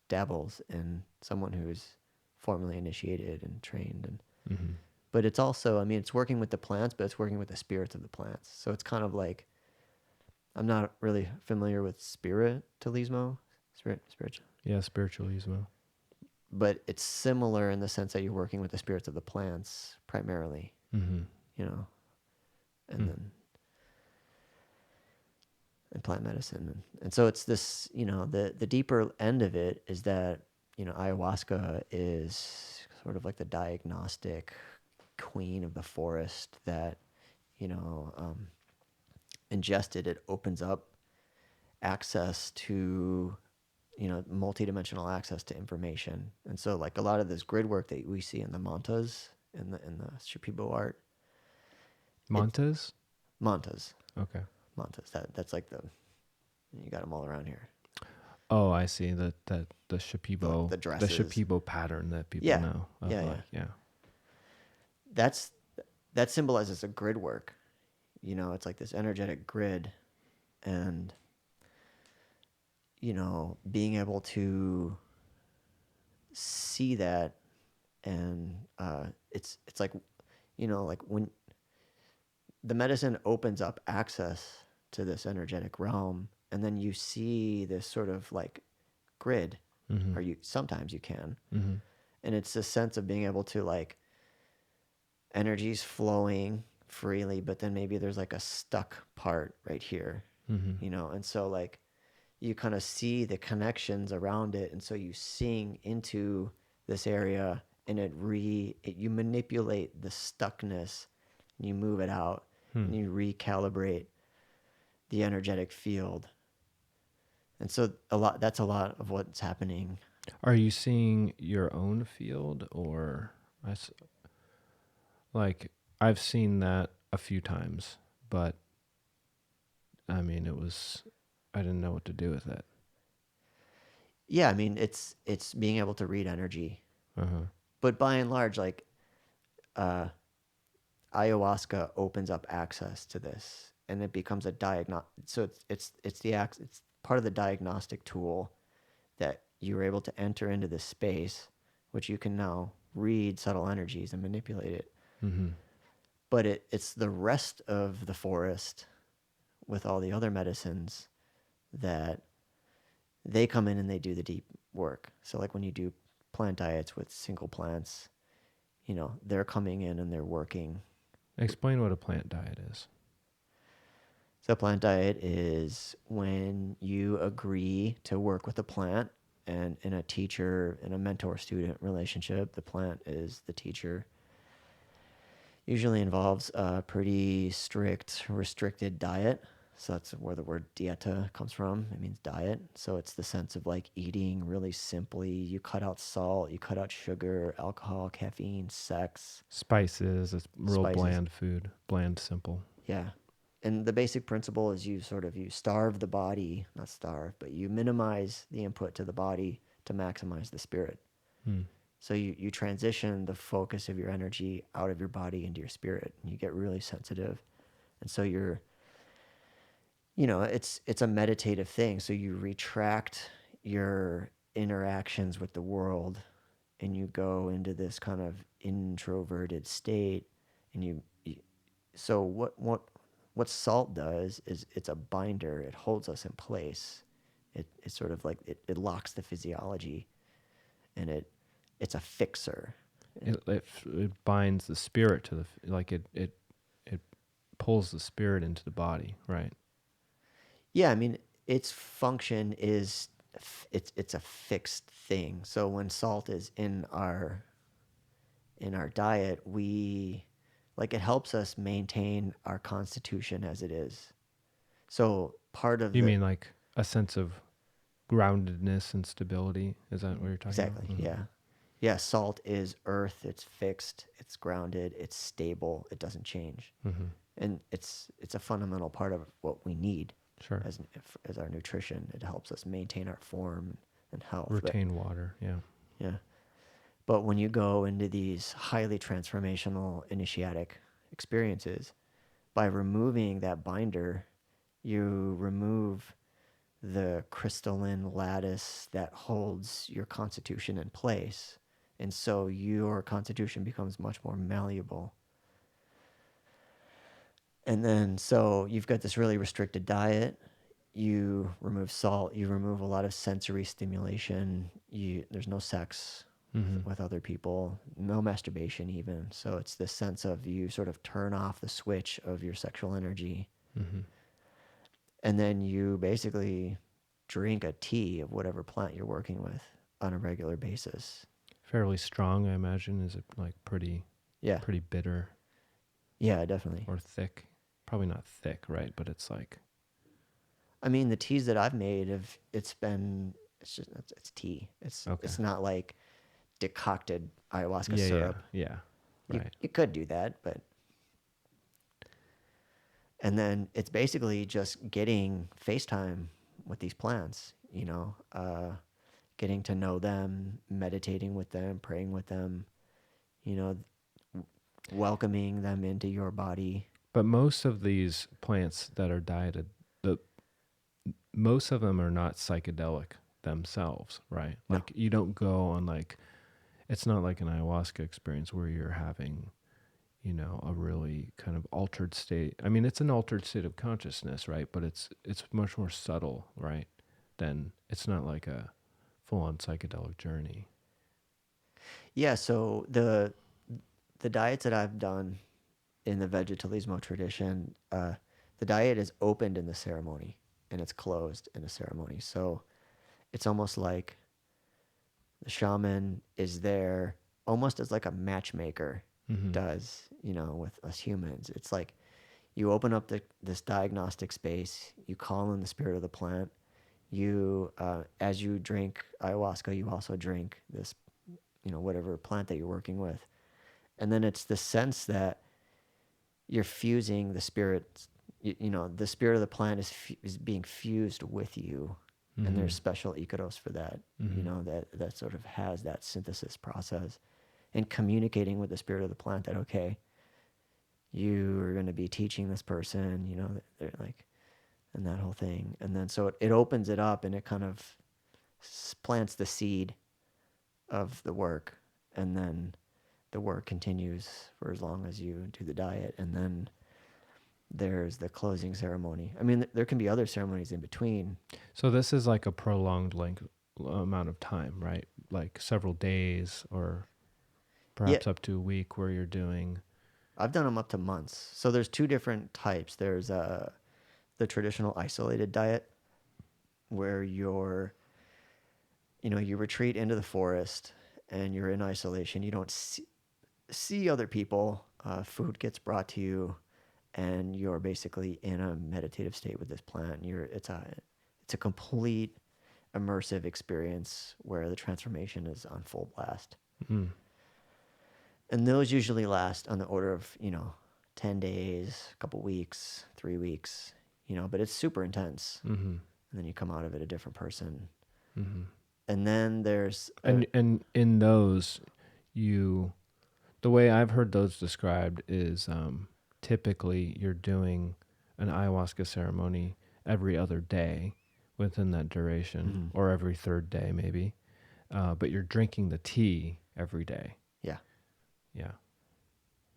dabbles and someone who's formally initiated and trained, and Mm-hmm. but it's also, I mean, it's working with the plants, but it's working with the spirits of the plants. So it's kind of like, I'm not really familiar with spiritualismo, spiritual, Yeah, spiritualism. but it's similar in the sense that you're working with the spirits of the plants primarily, Mm-hmm. you know, and Mm. then and plant medicine, and so it's this, the deeper end of it is that, ayahuasca is sort of like the diagnostic queen of the forest that, ingested, it opens up access to, multidimensional access to information. And so like a lot of this grid work that we see in the mantas, in the Shipibo art, it's Montes? mantas, Okay. that's like you got them all around here. Oh, I see. The Shipibo, The the dresses. Shipibo pattern that people Yeah. know. Of Yeah, like, yeah. That's that symbolizes a grid work. It's like this energetic grid, and being able to see that, and it's like, like when the medicine opens up access to this energetic realm, and then you see this sort of like grid, Mm-hmm. or you sometimes you can, Mm-hmm. and it's a sense of being able to like energy's flowing freely, but then maybe there's like a stuck part right here, Mm-hmm. and so like you kind of see the connections around it, and so you sing into this area, and you manipulate the stuckness, and you move it out, Hmm. and you recalibrate the energetic field. And so that's a lot of what's happening. Are you seeing your own field, or like I've seen that a few times, but I mean I didn't know what to do with it. Yeah, I mean, it's being able to read energy, Uh-huh. but by and large, like uh, ayahuasca opens up access to this, and it becomes a So it's part of the diagnostic tool that you're able to enter into this space, which you can now read subtle energies and manipulate it. Mm-hmm. But it's the rest of the forest with all the other medicines that they come in and they do the deep work. So like when you do plant diets with single plants, they're coming in and they're working. Explain what a plant diet is. So plant diet is when you agree to work with a plant, and in a teacher and a mentor student relationship, the plant is the teacher. Usually involves a pretty strict restricted diet. So that's where the word dieta comes from. It means diet. So it's the sense of like eating really simply. You cut out salt, you cut out sugar, alcohol, caffeine, sex, Spices, it's real spices. bland food, bland, simple. Yeah. And the basic principle is you starve the body, not starve, but you minimize the input to the body to maximize the spirit. Hmm. So you transition the focus of your energy out of your body into your spirit, and you get really sensitive. And so it's a meditative thing. So you retract your interactions with the world, and you go into this kind of introverted state. And so what salt does is it's a binder. It holds us in place. It's sort of like it locks the physiology, and it's a fixer. It binds the spirit to it pulls the spirit into the body, right? Yeah, I mean, its function is it's a fixed thing. So when salt is in our diet, it helps us maintain our constitution as it is. So part of You the mean like a sense of groundedness and stability? Is that what you're talking about? exactly, yeah. Yeah, salt is earth, it's fixed, it's grounded, it's stable, it doesn't change. Mm-hmm. And it's a fundamental part of what we need Sure. as our nutrition. It helps us maintain our form and health. But Retain water, yeah. yeah. But when you go into these highly transformational initiatic experiences, by removing that binder, you remove the crystalline lattice that holds your constitution in place. And so your constitution becomes much more malleable. And then, so you've got this really restricted diet. You remove salt. You remove a lot of sensory stimulation. There's no sex Mm-hmm. with other people, no masturbation even. So it's this sense of you sort of turn off the switch of your sexual energy, Mm-hmm. and then you basically drink a tea of whatever plant you're working with on a regular basis. Fairly strong, I imagine. Is it like pretty Yeah, bitter yeah, definitely. or thick? Probably not thick, right? But it's like, I mean, the teas that I've made it's tea. okay. It's not like decocted ayahuasca Yeah, syrup. yeah. Right. You could do that, but and then it's basically just getting FaceTime with these plants, getting to know them, meditating with them, praying with them, you know, welcoming them into your body. But most of these plants that are dieted, most of them are not psychedelic themselves, right? No. Like you don't go on like, it's not like an ayahuasca experience where you're having, a really kind of altered state. I mean, it's an altered state of consciousness, right? But it's much more subtle, right? Then it's not like a full-on psychedelic journey. Yeah, so the diets that I've done in the vegetalismo tradition, the diet is opened in the ceremony and it's closed in the ceremony. So it's almost like the shaman is there almost as like a matchmaker Mm-hmm. does, with us humans. It's like you open up this diagnostic space, you call in the spirit of the plant. As you drink ayahuasca, you also drink this, whatever plant that you're working with. And then it's the sense that you're fusing the spirit, the spirit of the plant is being fused with you. And there's special icaros for that, Mm-hmm. that sort of has that synthesis process and communicating with the spirit of the plant that, okay, you are going to be teaching this person, they're like, and that whole thing. And then so it opens it up and it kind of plants the seed of the work. And then the work continues for as long as you do the diet. And then there's the closing ceremony. I mean, there can be other ceremonies in between. So this is like a prolonged amount of time, right? Like several days or Yeah, perhaps up to a week where you're doing. I've done them up to months. So there's two different types. There's the traditional isolated diet where you retreat into the forest and you're in isolation. You don't see other people. Food gets brought to you, and you're basically in a meditative state with this plant. It's a complete immersive experience where the transformation is on full blast. Mm. And those usually last on the order of 10 days, a couple weeks, 3 weeks. But it's super intense. Mm-hmm. And then you come out of it a different person. Mm-hmm. And then there's And in those, the way I've heard those described is typically you're doing an ayahuasca ceremony every other day within that duration, or every third day maybe, but you're drinking the tea every day. yeah.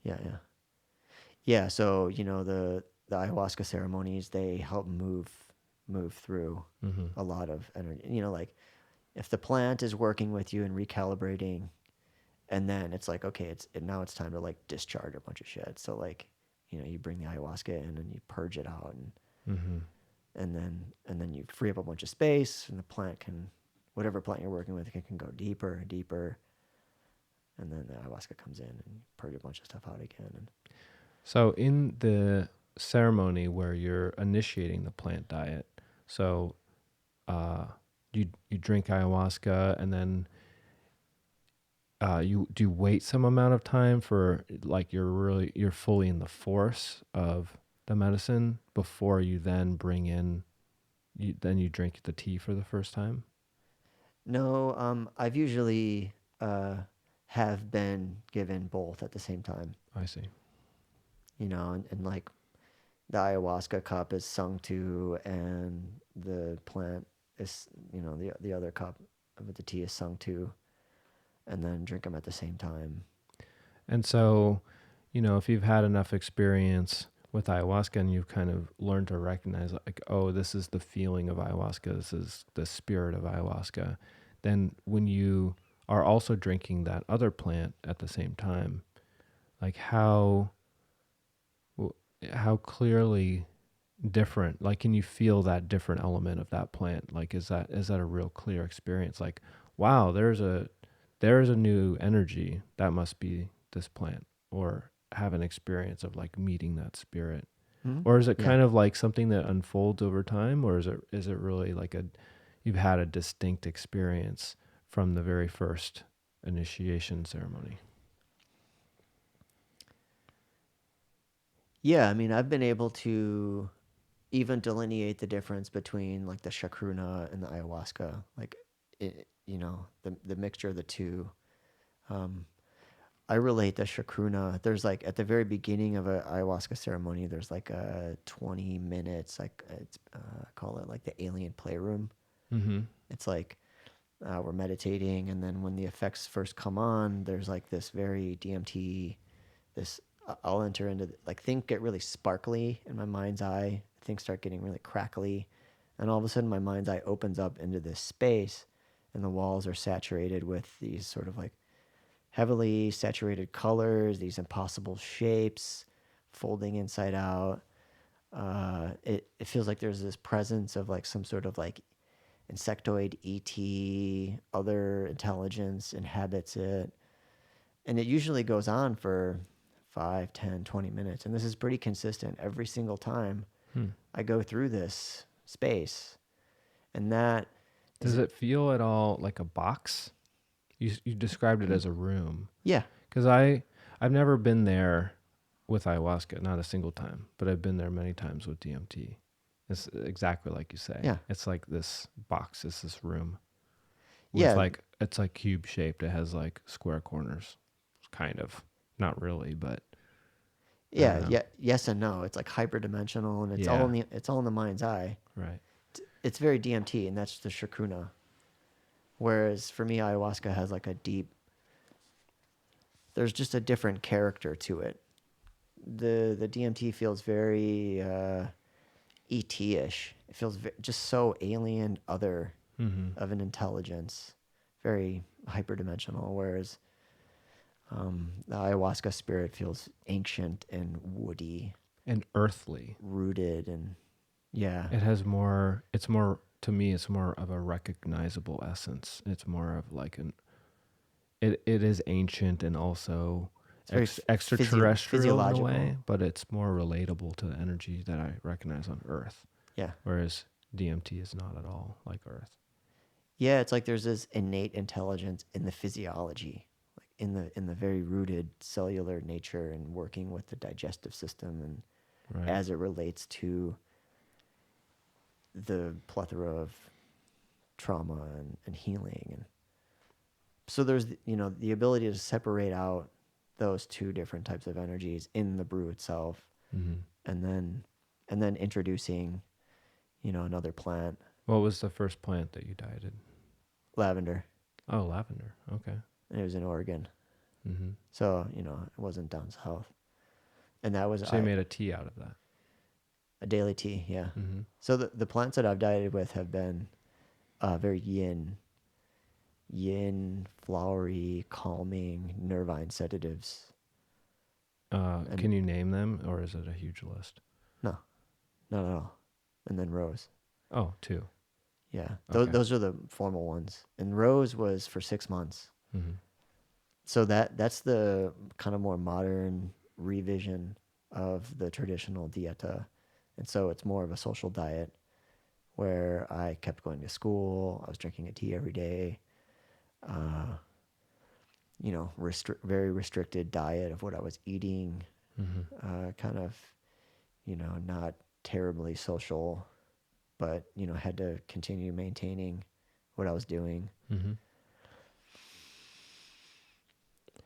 Yeah. Yeah, so the ayahuasca ceremonies, they help move through a lot of energy. Like if the plant is working with you and recalibrating, and then it's like, okay, now it's time to like discharge a bunch of shit. So like, you bring the ayahuasca in and you purge it out, Mm-hmm. and then you free up a bunch of space, and the plant can, whatever plant you're working with, can go deeper and deeper, and then the ayahuasca comes in and you purge a bunch of stuff out again. And So in the ceremony where you're initiating the plant diet, so you drink ayahuasca and then you do wait some amount of time for like you're fully in the force of the medicine before you then you drink the tea for the first time. No, I've usually have been given both at the same time. I see. And like the ayahuasca cup is sung to, and the plant is, the other cup with the tea is sung to, and then drink them at the same time. And so, if you've had enough experience with ayahuasca and you've kind of learned to recognize like, oh, this is the feeling of ayahuasca, this is the spirit of ayahuasca, then when you are also drinking that other plant at the same time, like how clearly different, like can you feel that different element of that plant? Like is that a real clear experience? Like, wow, there's a new energy that must be this plant, or have an experience of like meeting that spirit. Mm-hmm. Or is it Yeah. kind of like something that unfolds over time, or is it really like you've had a distinct experience from the very first initiation ceremony? Yeah, I mean, I've been able to even delineate the difference between like the chacruna and the ayahuasca, like the mixture of the two. I relate the chacruna. There's like at the very beginning of a ayahuasca ceremony, there's like a 20 minutes, like it's call it like the alien playroom. Mm-hmm. It's like we're meditating, and then when the effects first come on, there's like this very DMT. This I'll enter into like things get really sparkly in my mind's eye. Things start getting really crackly, and all of a sudden my mind's eye opens up into this space, and the walls are saturated with these sort of like heavily saturated colors, these impossible shapes, folding inside out. It feels like there's this presence of like some sort of like insectoid ET, other intelligence inhabits it. And it usually goes on for 5, 10, 20 minutes. And this is pretty consistent every single time I go through this space. And that Does it feel at all like a box? You described it as a room. Yeah. Because I've never been there with ayahuasca, not a single time, but I've been there many times with DMT. It's exactly like you say. Yeah. It's like this box, it's this room with Yeah. like, it's like cube shaped. It has like square corners, kind of. Not really, but I don't Yeah. know. Yeah. Yes and no. It's like hyperdimensional, and Yeah, it's all in the mind's eye. right. It's very DMT, and that's the Shakuna. Whereas for me, ayahuasca has like a deep. There's just a different character to it. The DMT feels very ET-ish. It feels just so alien, other Mm-hmm. of an intelligence, very hyperdimensional. Whereas the ayahuasca spirit feels ancient and woody, And earthly. rooted, and yeah, It has more, it's more, to me, it's more of a recognizable essence. It's more of like it is ancient and also it's very extraterrestrial in a physiological. way, but it's more relatable to the energy that I recognize on Earth. Yeah, Whereas DMT is not at all like Earth. yeah. It's like there's this innate intelligence in the physiology, like in the very rooted cellular nature and working with the digestive system, and Right. as it relates to the plethora of trauma and healing. And so there's the ability to separate out those two different types of energies in the brew itself, Mm-hmm. and then introducing another plant, What was the first plant that you dieted? lavender. Oh, lavender. Okay. And it was in Oregon, Mm-hmm. so it wasn't down south. And that was So you made a tea out of that. a daily tea. Yeah. Mm-hmm. So the plants that I've dieted with have been very yin, flowery, calming, nervine sedatives. And Can you name them, or is it a huge list? no, not at all. And then rose. Oh, two. Yeah, Okay. those are the formal ones. And rose was for 6 months. Mm-hmm. So that's the kind of more modern revision of the traditional dieta. And so it's more of a social diet where I kept going to school. I was drinking a tea every day. Very restricted diet of what I was eating. Mm-hmm. Kind of, not terribly social, but had to continue maintaining what I was doing. Mm-hmm.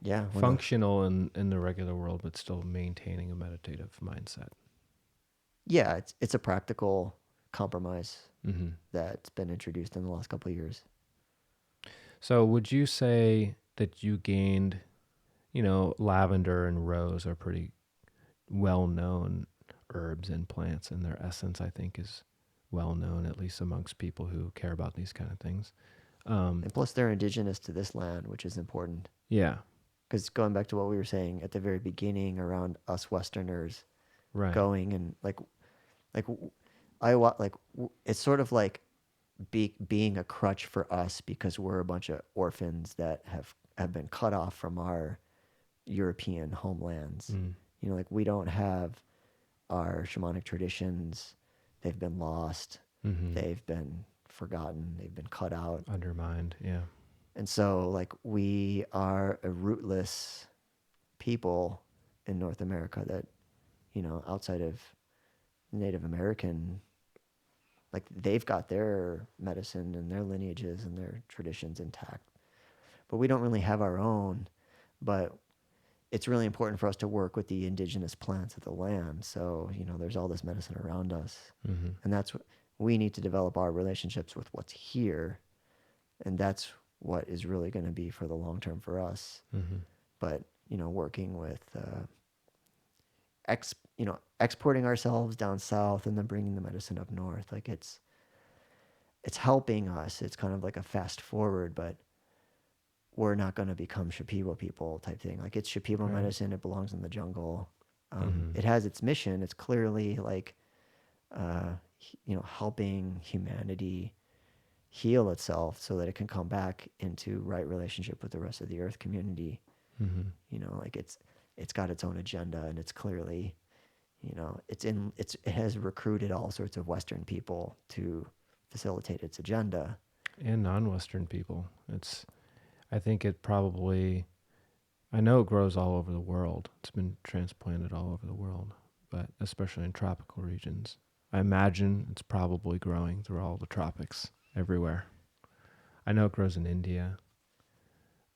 Yeah, Functional in the regular world, but still maintaining a meditative mindset. yeah, it's a practical compromise Mm-hmm. that's been introduced in the last couple of years. So would you say that you gained, lavender and rose are pretty well-known herbs and plants, and their essence, I think, is well-known, at least amongst people who care about these kind of things. And plus, they're indigenous to this land, which is important. Yeah, Because going back to what we were saying at the very beginning around us Westerners right. going and it's sort of like being a crutch for us because we're a bunch of orphans that have been cut off from our European homelands. Mm. We don't have our shamanic traditions. They've been lost. Mm-hmm. They've been forgotten. They've been cut out. Undermined, yeah. And so, we are a rootless people in North America that, outside of Native American, they've got their medicine and their lineages and their traditions intact. But we don't really have our own. But it's really important for us to work with the indigenous plants of the land. So, there's all this medicine around us. Mm-hmm. And that's what we need to develop our relationships with what's here. And that's what is really going to be for the long term for us. Mm-hmm. But, working with, exporting ourselves down south and then bringing the medicine up north. It's helping us. It's kind of like a fast forward, but we're not going to become Shipibo people type thing. It's Shipibo Right. medicine. It belongs in the jungle. Mm-hmm. It has its mission. It's clearly helping humanity heal itself so that it can come back into right relationship with the rest of the earth community. Mm-hmm. It's got its own agenda, and it's clearly, it has recruited all sorts of Western people to facilitate its agenda. And non-Western people. I think I know it grows all over the world. It's been transplanted all over the world, but especially in tropical regions. I imagine it's probably growing through all the tropics everywhere. I know it grows in India.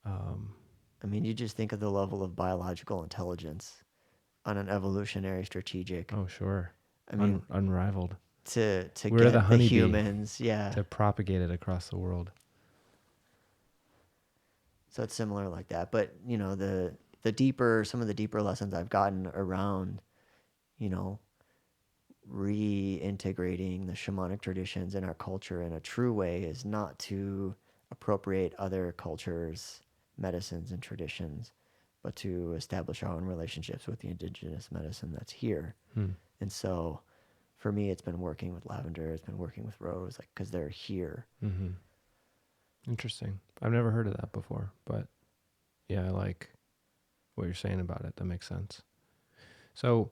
I mean, you just think of the level of biological intelligence on an evolutionary strategic. Oh, sure. I mean, Unrivaled. to We're the get the honeybee humans, yeah. to propagate it across the world. So it's similar like that. But, the deeper, some of the deeper lessons I've gotten around, you know, reintegrating the shamanic traditions in our culture in a true way is not to appropriate other cultures' medicines and traditions, but to establish our own relationships with the indigenous medicine that's here. And so for me, it's been working with lavender, it's been working with rose, like, because they're here. Mm-hmm. Interesting. I've never heard of that before, but yeah, I like what you're saying about it. That makes sense. So,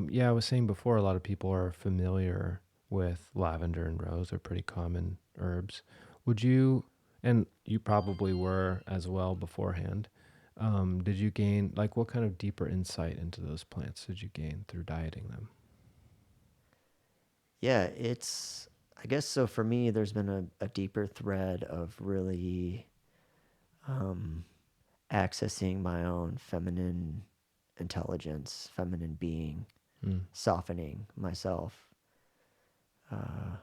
yeah, I was saying before, a lot of people are familiar with lavender and rose. They're pretty common herbs. Would you, and you probably were as well beforehand, did you gain, like, what kind of deeper insight into those plants did you gain through dieting them? Yeah, I guess so for me, there's been a deeper thread of really um, accessing my own feminine intelligence, feminine being, Mm. softening myself. Uh,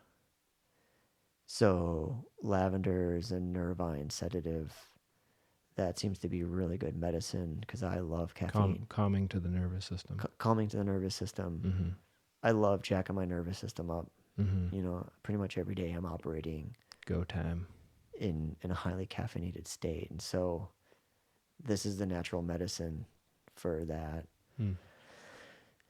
so lavender is a nervine sedative that seems to be really good medicine because I love caffeine. Calming to the nervous system. Calming to the nervous system. Mm-hmm. I love jacking my nervous system up. Mm-hmm. Pretty much every day I'm operating Go time. in a highly caffeinated state. And so this is the natural medicine for that. Mm.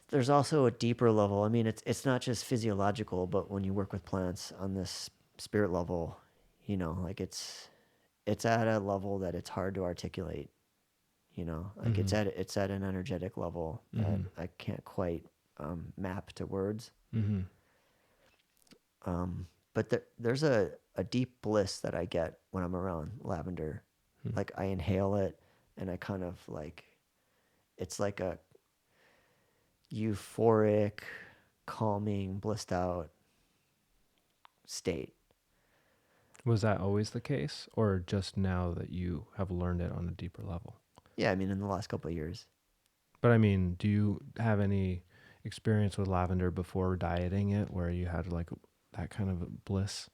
There's also a deeper level. I mean, it's not just physiological, but when you work with plants on this spirit level, like it's at a level that it's hard to articulate. Like Mm-hmm. it's at an energetic level that Mm-hmm. I can't quite map to words. Mm-hmm. But there's a deep bliss that I get when I'm around lavender. Mm. Like I inhale it and I kind of like, it's like a euphoric, calming, blissed out state. Was that always the case, or just now that you have learned it on a deeper level? Yeah, I mean, in the last couple of years. But I mean, do you have any experience with lavender before dieting it where you had like that kind of bliss?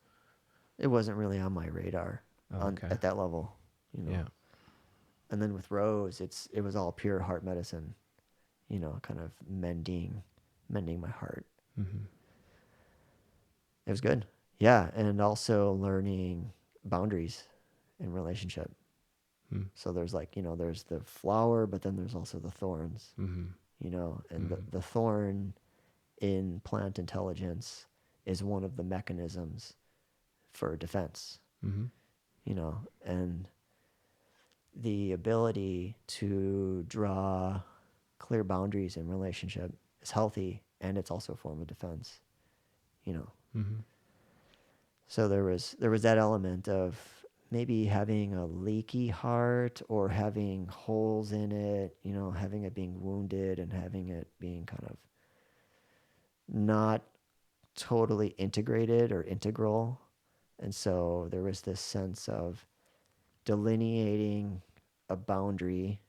It wasn't really on my radar Oh, okay. at that level. Yeah. And then with rose, it was all pure heart medicine, kind of mending my heart. Mm-hmm. It was good. Yeah, and also learning boundaries in relationship. Mm. So there's there's the flower, but then there's also the thorns, Mm-hmm. and Mm-hmm. the thorn in plant intelligence is one of the mechanisms for defense, Mm-hmm. and the ability to draw clear boundaries in relationship is healthy, and it's also a form of defense, Mm-hmm. So there was that element of maybe having a leaky heart or having holes in it, having it being wounded and having it being kind of not totally integrated or integral. And so there was this sense of delineating a boundary.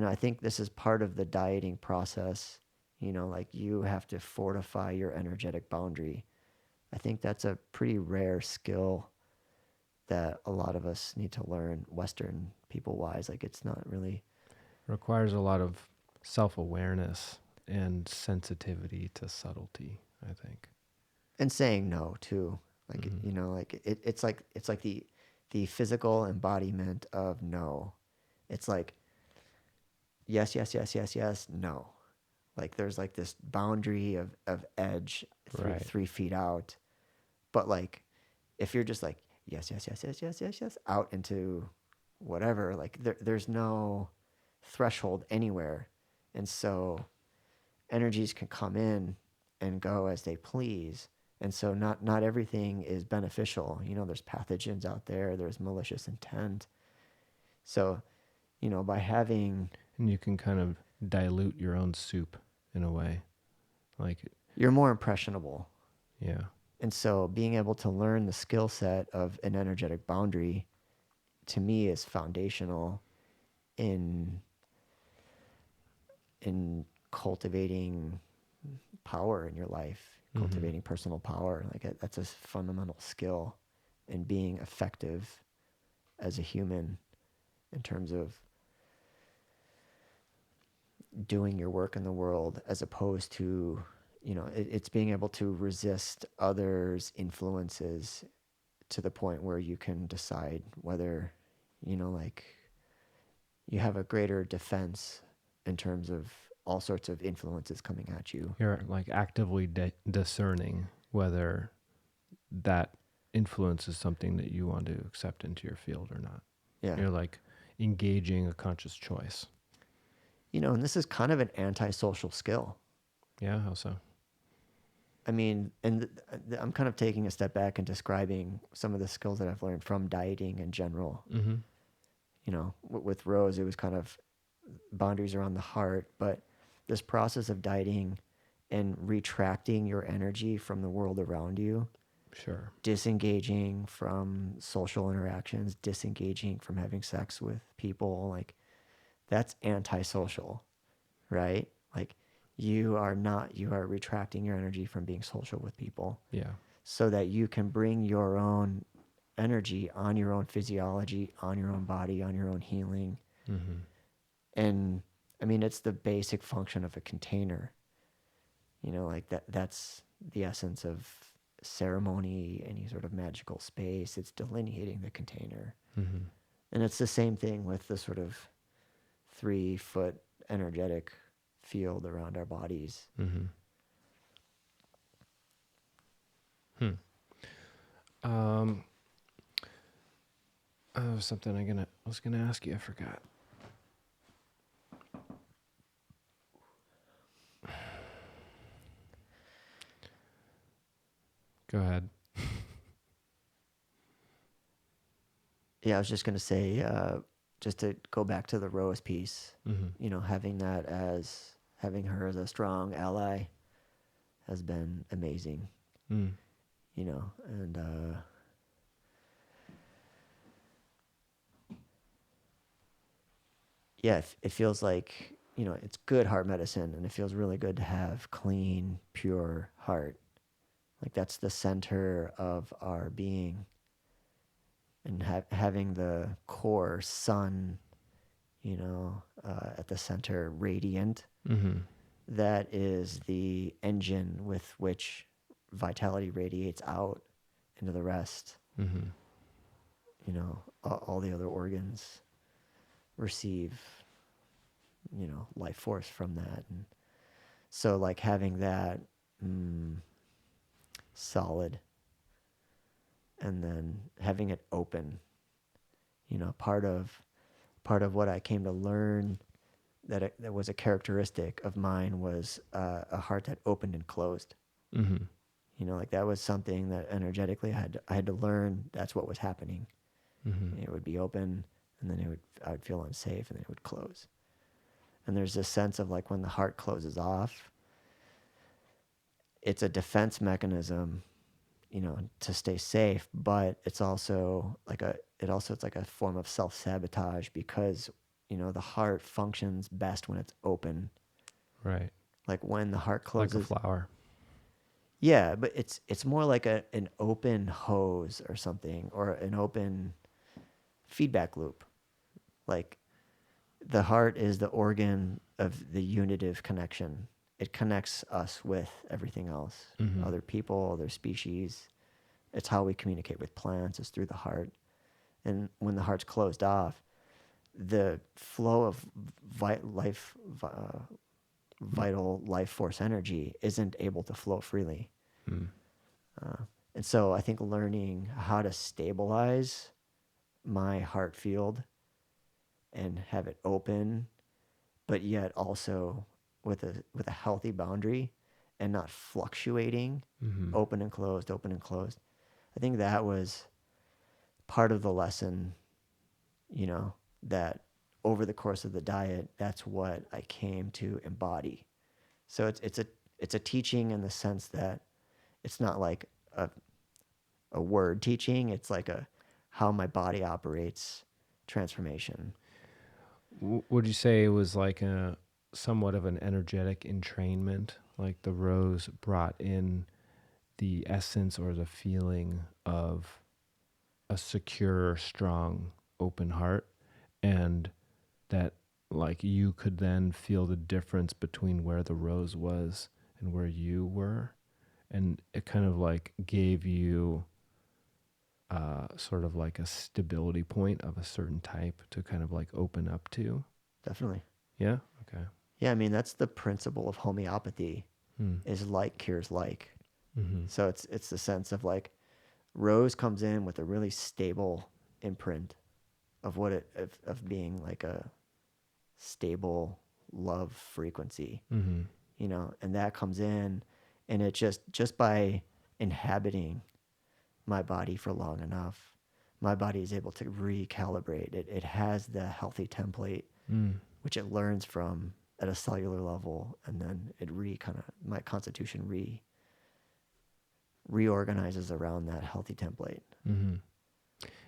I think this is part of the dieting process, like you have to fortify your energetic boundary. I think that's a pretty rare skill that a lot of us need to learn, Western people wise. Like it's not really. Requires a lot of self-awareness and sensitivity to subtlety, I think. And saying no too. Like, Mm-hmm. like it's like the physical embodiment of no. It's like, yes, yes, yes, yes, yes, no. Like there's like this boundary of edge Right. 3 feet out. But like, if you're just like, yes, yes, yes, yes, yes, yes, yes, out into whatever, like there's no threshold anywhere. And so energies can come in and go as they please. And so not everything is beneficial. There's pathogens out there, there's malicious intent. So, by having. And you can kind of dilute your own soup in a way. Like, You're more impressionable. yeah. And so being able to learn the skill set of an energetic boundary to me is foundational in cultivating power in your life, cultivating personal power. Like that's a fundamental skill in being effective as a human in terms of doing your work in the world, as opposed to, it's being able to resist others' influences to the point where you can decide whether, like you have a greater defense in terms of all sorts of influences coming at you. You're like actively discerning whether that influence is something that you want to accept into your field or not. Yeah. You're like engaging a conscious choice. And this is kind of an antisocial skill. Yeah, how so? I mean, and I'm kind of taking a step back and describing some of the skills that I've learned from dieting in general. Mm-hmm. With Rose, it was kind of boundaries around the heart, but this process of dieting and retracting your energy from the world around you, Sure. disengaging from social interactions, disengaging from having sex with people, like that's antisocial, right? Like you are retracting your energy from being social with people. Yeah. So that you can bring your own energy on your own physiology, on your own body, on your own healing. Mm-hmm. And I mean, it's the basic function of a container. Like that's the essence of ceremony, any sort of magical space. It's delineating the container. Mm-hmm. And it's the same thing with the sort of 3-foot energetic field around our bodies. Mm-hmm. Something I was gonna ask you, I forgot. Go ahead. Yeah, I was just going to say, just to go back to the Rose piece, Mm-hmm. having her as a strong ally has been amazing, Mm. and yeah, it feels like, it's good heart medicine, and it feels really good to have clean, pure heart. Like that's the center of our being, and having the core sun, at the center, radiant. Mm-hmm. That is the engine with which vitality radiates out into the rest. Mm-hmm. All the other organs receive, life force from that. And so like having that solid, and then having it open, part of what I came to learn that was a characteristic of mine was a heart that opened and closed. Mm-hmm. Like that was something that energetically I had to learn. That's what was happening. Mm-hmm. It would be open, and then I would feel unsafe, and then it would close. And there's this sense of like when the heart closes off, it's a defense mechanism, to stay safe, but it's also it's like a form of self-sabotage, because the heart functions best when it's open. Right. Like when the heart closes, Like a flower. yeah, but it's more like an open hose or something, or an open feedback loop. Like the heart is the organ of the unitive connection. It connects us with everything else, Mm-hmm. other people, other species. It's how we communicate with plants, is through the heart. And when the heart's closed off, the flow of vital life force energy isn't able to flow freely. Mm. And so I think learning how to stabilize my heart field and have it open, but yet also with a healthy boundary, and not fluctuating, Mm-hmm. open and closed, open and closed. I think that was part of the lesson, that over the course of the diet, that's what I came to embody. So it's a teaching in the sense that it's not like a word teaching. It's like a how my body operates transformation. Would you say it was like a somewhat of an energetic entrainment? Like the rose brought in the essence or the feeling of a secure, strong, open heart, and that like you could then feel the difference between where the rose was and where you were, and it kind of like gave you sort of like a stability point of a certain type to kind of like open up to. Definitely. Yeah. Okay. Yeah, I mean that's the principle of homeopathy Hmm. is like cures like. Mm-hmm. So it's the sense of like rose comes in with a really stable imprint of what it of being like a stable love frequency, Mm-hmm. you know, and that comes in and it just by inhabiting my body for long enough, my body is able to recalibrate. It has the healthy template Mm. which it learns from at a cellular level, and then it kind of my constitution reorganizes around that healthy template. Mm-hmm.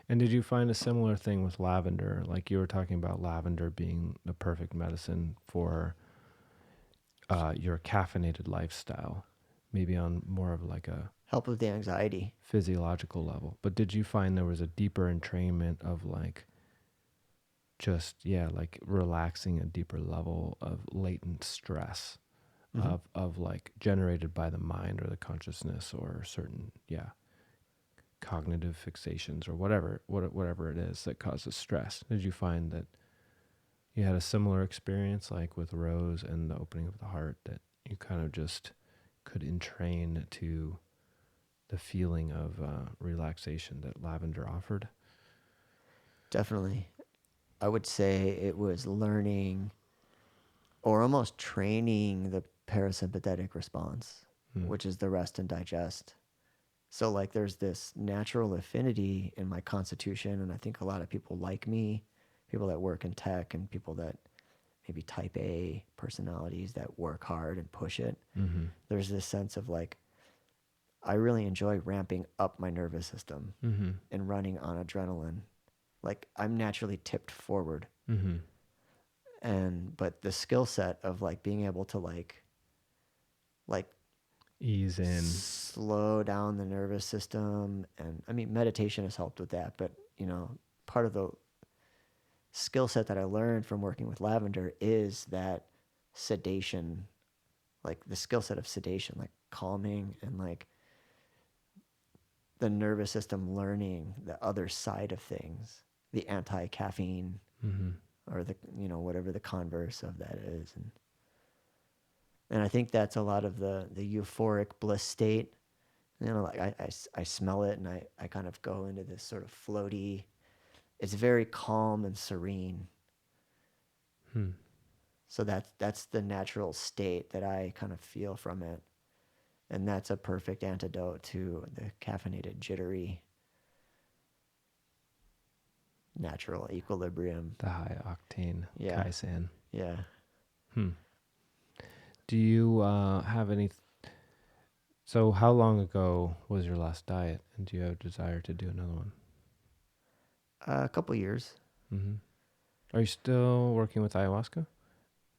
And did you find a similar thing with lavender? Like you were talking about lavender being the perfect medicine for your caffeinated lifestyle, maybe on more of like a Help with the anxiety. physiological level. But did you find there was a deeper entrainment of like just, yeah, like relaxing a deeper level of latent stress Mm-hmm. of like generated by the mind or the consciousness or certain, yeah, cognitive fixations or whatever it is that causes stress? Did you find that you had a similar experience like with Rose and the opening of the heart, that you kind of just could entrain to the feeling of relaxation that lavender offered? Definitely. I would say it was learning or almost training the parasympathetic response, Hmm. which is the rest and digest. So, like, there's this natural affinity in my constitution, and I think a lot of people like me, people that work in tech, and people that maybe type A personalities that work hard and push it. Mm-hmm. There's this sense of like, I really enjoy ramping up my nervous system Mm-hmm. and running on adrenaline. Like, I'm naturally tipped forward. Mm-hmm. But the skill set of like being able to like Ease in. slow down the nervous system, and I mean meditation has helped with that, but you know, part of the skill set that I learned from working with lavender is that sedation, like the skill set of sedation, like calming and like the nervous system learning the other side of things, the anti-caffeine Mm-hmm. or the, you know, whatever the converse of that is. And I think that's a lot of the euphoric bliss state. You know, like I smell it and I kind of go into this sort of floaty, it's very calm and serene. Hmm. So that's the natural state that I kind of feel from it. And that's a perfect antidote to the caffeinated, jittery, natural equilibrium. The high octane Yeah. kaisan. Yeah. Hmm. Do you have any? So, how long ago was your last diet, and do you have a desire to do another one? A couple years. Mm-hmm. Are you still working with ayahuasca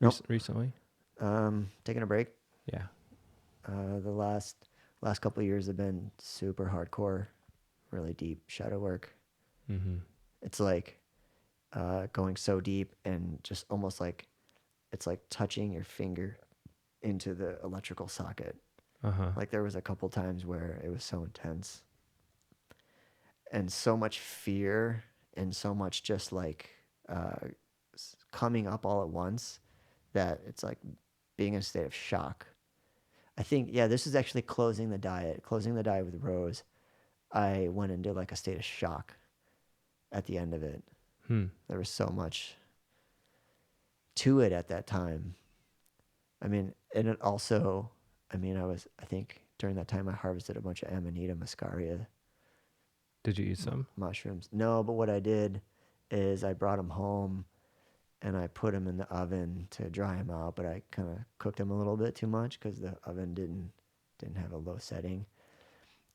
Nope. recently? Taking a break. Yeah. The last couple of years have been super hardcore, really deep shadow work. Mm-hmm. It's like going so deep and just almost like it's like touching your finger into the electrical socket. Uh-huh. Like there was a couple times where it was so intense and so much fear and so much just like uh, coming up all at once that it's like being in a state of shock. I think, yeah, this is actually closing the diet. Closing the diet with Rose, I went into like a state of shock at the end of it. Hmm. There was so much to it at that time. I mean, and it also, I mean, I think during that time I harvested a bunch of Amanita muscaria Did you eat some? mushrooms. No, but what I did is I brought them home and I put them in the oven to dry them out, but I kind of cooked them a little bit too much because the oven didn't have a low setting.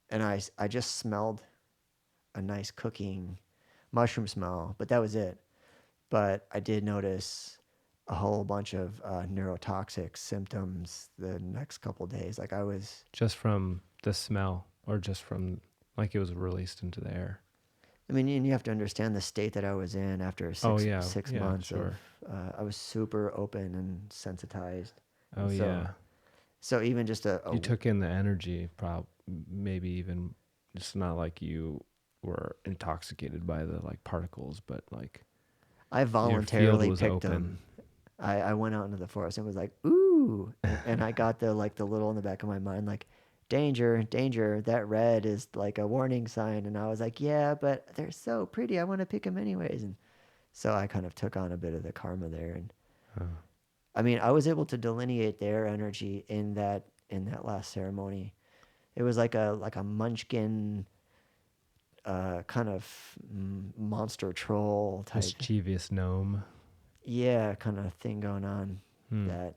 And I just smelled a nice cooking mushroom smell, but that was it. But I did notice a whole bunch of neurotoxic symptoms the next couple days. Like I was Just from the smell, or just from like it was released into the air? I mean, and you have to understand the state that I was in after Oh, six yeah. six Yeah, months of. sure. I was super open and sensitized, Oh, and yeah. so even just You took in the energy, maybe even, it's not like you were intoxicated by the like particles, but like I your field voluntarily was picked open. them. I went out into the forest and was like, ooh, and I got the like the little in the back of my mind like, danger, danger. That red is like a warning sign, and I was like, yeah, but they're so pretty. I want to pick them anyways, and so I kind of took on a bit of the karma there, and Oh, I mean, I was able to delineate their energy in that last ceremony. It was like a munchkin kind of monster troll type, mischievous gnome. yeah, kind of thing going on Hmm. that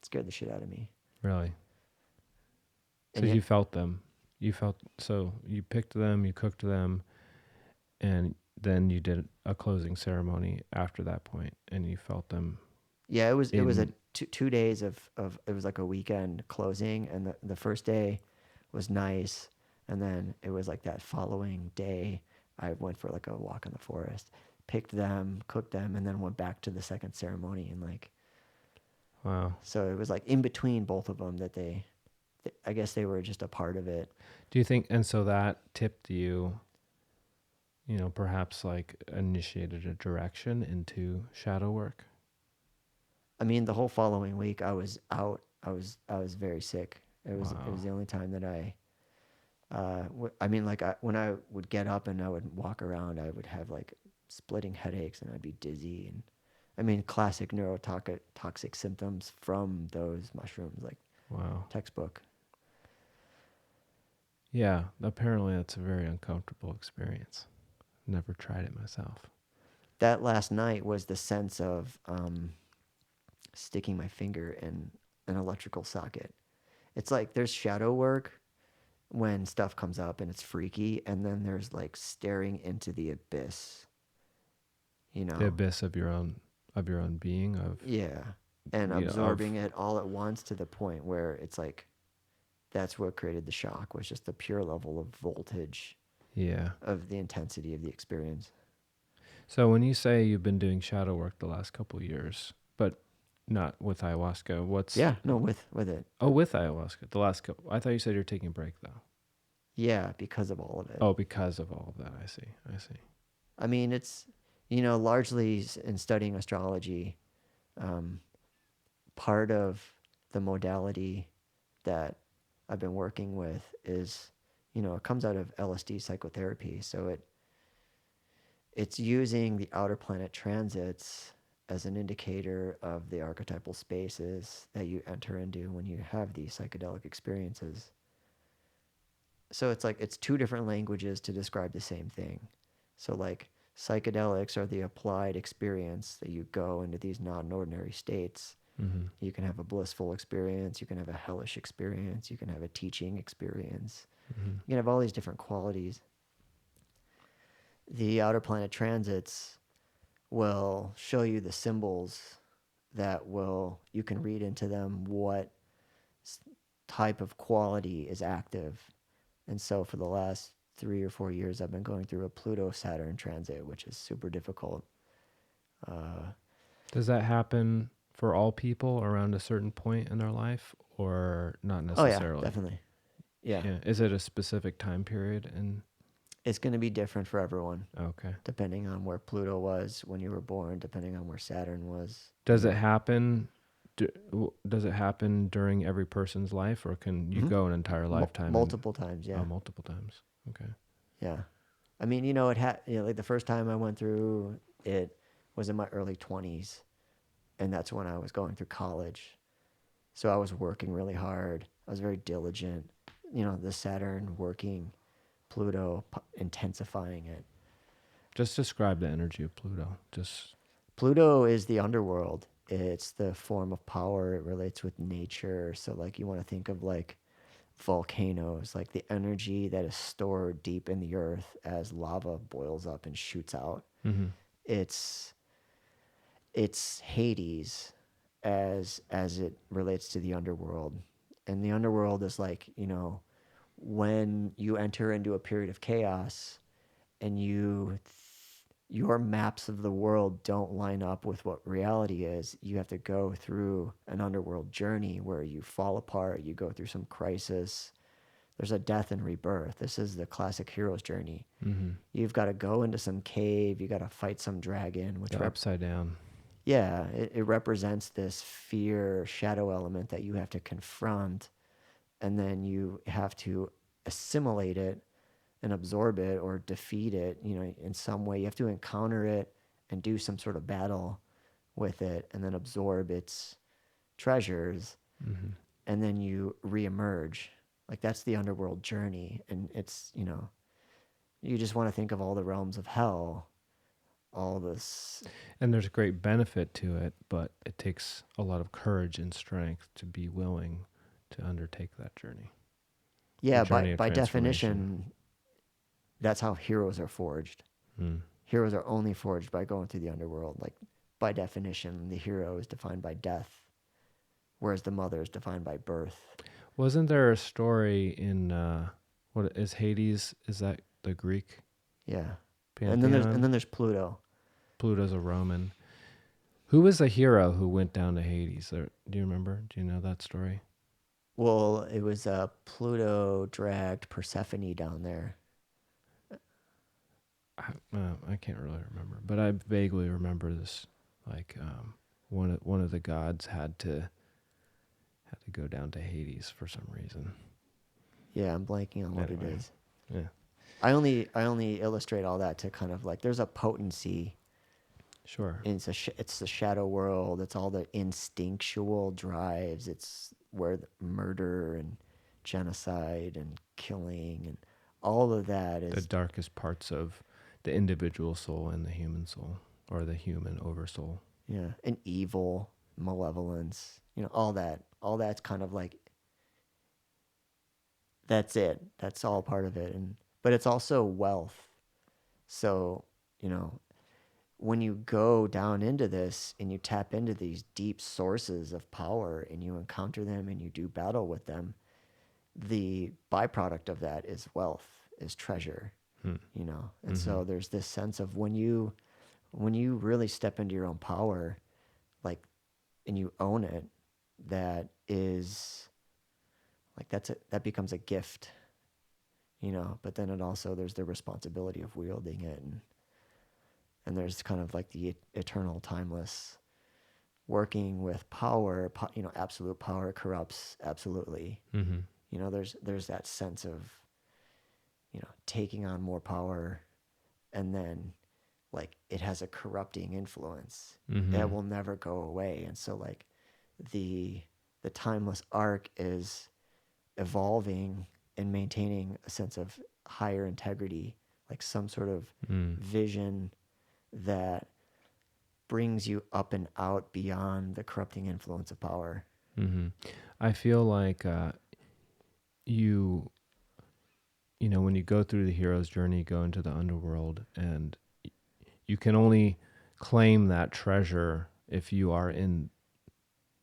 scared the shit out of me. Really? So And yet, you felt them. So you picked them, you cooked them, and then you did a closing ceremony after that point, and you felt them yeah, it was a in. 2 days of it was like a weekend closing, and the first day was nice, and then it was like that following day I went for like a walk in the forest, picked them, cooked them, and then went back to the second ceremony, and like Wow. so it was like in between both of them that I guess they were just a part of it. Do you think, and so that tipped you, perhaps like initiated a direction into shadow work? I mean, the whole following week I was out. I was very sick. It Wow. was the only time that I mean, like when I would get up and I would walk around, I would have like splitting headaches and I'd be dizzy, and I mean, classic neurotoxic symptoms from those mushrooms, like Wow. textbook. Yeah, apparently that's a very uncomfortable experience. Never tried it myself. That last night was the sense of sticking my finger in an electrical socket. It's like there's shadow work when stuff comes up and it's freaky, and then there's like staring into the abyss, you The know? abyss of your own being, of Yeah. And of absorbing it all at once to the point where it's like that's what created the shock, was just the pure level of voltage yeah. of the intensity of the experience. So when you say you've been doing shadow work the last couple of years, but not with ayahuasca, Yeah, no, with it. with ayahuasca, the last couple, I thought you said you're taking a break though. Yeah, because of all of it. Oh, because of all of that. I see. I see. I mean, it's, largely in studying astrology, um, part of the modality that I've been working with is, it comes out of LSD psychotherapy. So it's using the outer planet transits as an indicator of the archetypal spaces that you enter into when you have these psychedelic experiences. So it's like it's two different languages to describe the same thing. So like psychedelics are the applied experience that you go into these non-ordinary states. Mm-hmm. You can have a blissful experience, you can have a hellish experience, you can have a teaching experience. Mm-hmm. You can have all these different qualities. The outer planet transits will show you the symbols that will, you can read into them what type of quality is active. And so for the last 3 or 4 years, I've been going through a Pluto Saturn transit, which is super difficult. Does that happen for all people around a certain point in their life, or not Oh yeah, necessarily? definitely. Yeah. Yeah. Is it a specific time period? And It's going to be different for everyone, okay. depending on where Pluto was when you were born, depending on where Saturn was. Does it happen? Does it happen during every person's life, or can you go an entire lifetime and Multiple times, yeah. multiple times? Okay. Yeah. I mean, like the first time I went through it was in my early 20s, and that's when I was going through college. So I was working really hard. I was very diligent. The Saturn working, Pluto intensifying it. Just describe the energy of Pluto. Just Pluto is the underworld. It's the form of power. It relates with nature. So like you want to think of like volcanoes, like the energy that is stored deep in the earth as lava boils up and shoots out. Mm-hmm. It's it's Hades as it relates to the underworld. And the underworld is like, when you enter into a period of chaos and your maps of the world don't line up with what reality is, you have to go through an underworld journey where you fall apart, you go through some crisis. There's a death and rebirth. This is the classic hero's journey. Mm-hmm. You've got to go into some cave, you got to fight some dragon, The upside down. yeah, it represents this fear shadow element that you have to confront, and then you have to assimilate it and absorb it or defeat it, in some way. You have to encounter it and do some sort of battle with it and then absorb its treasures, Mm-hmm. and then you reemerge. Like that's the underworld journey. And it's, you just want to think of all the realms of hell, all this. And there's great benefit to it, but it takes a lot of courage and strength to be willing to undertake that journey. Yeah, journey of by transformation. definition, that's how heroes are forged. Mm. Heroes are only forged by going through the underworld. Like by definition, the hero is defined by death, whereas the mother is defined by birth. Wasn't there a story in what is Hades? Is that the Greek Yeah. pantheon? And then there's Pluto. Pluto's a Roman. Who was the hero who went down to Hades? Do you remember? Do you know that story? Well, it was Pluto dragged Persephone down there. I can't really remember, but I vaguely remember this. Like one of the gods had to go down to Hades for some reason. Yeah, I'm blanking on what it is. Yeah. I only illustrate all that to kind of like there's a potency. Sure. It's the shadow world. It's all the instinctual drives. It's where the murder and genocide and killing and all of that is the darkest parts of the individual soul and the human soul, or the human oversoul. Yeah, and evil, malevolence, all that. All that's kind of like that's it. That's all part of it. But it's also wealth. So, when you go down into this and you tap into these deep sources of power and you encounter them and you do battle with them, the byproduct of that is wealth, is treasure, And so there's this sense of when you really step into your own power, like, and you own it, that is like that becomes a gift, but then there's the responsibility of wielding it, and there's kind of like the eternal timeless working with power. Absolute power corrupts absolutely. Mm-hmm. There's that sense of taking on more power, and then like it has a corrupting influence that will never go away. And so like the timeless arc is evolving and maintaining a sense of higher integrity, like some sort of vision that brings you up and out beyond the corrupting influence of power. Mm-hmm. I feel like when you go through the hero's journey, you go into the underworld, and you can only claim that treasure if you are in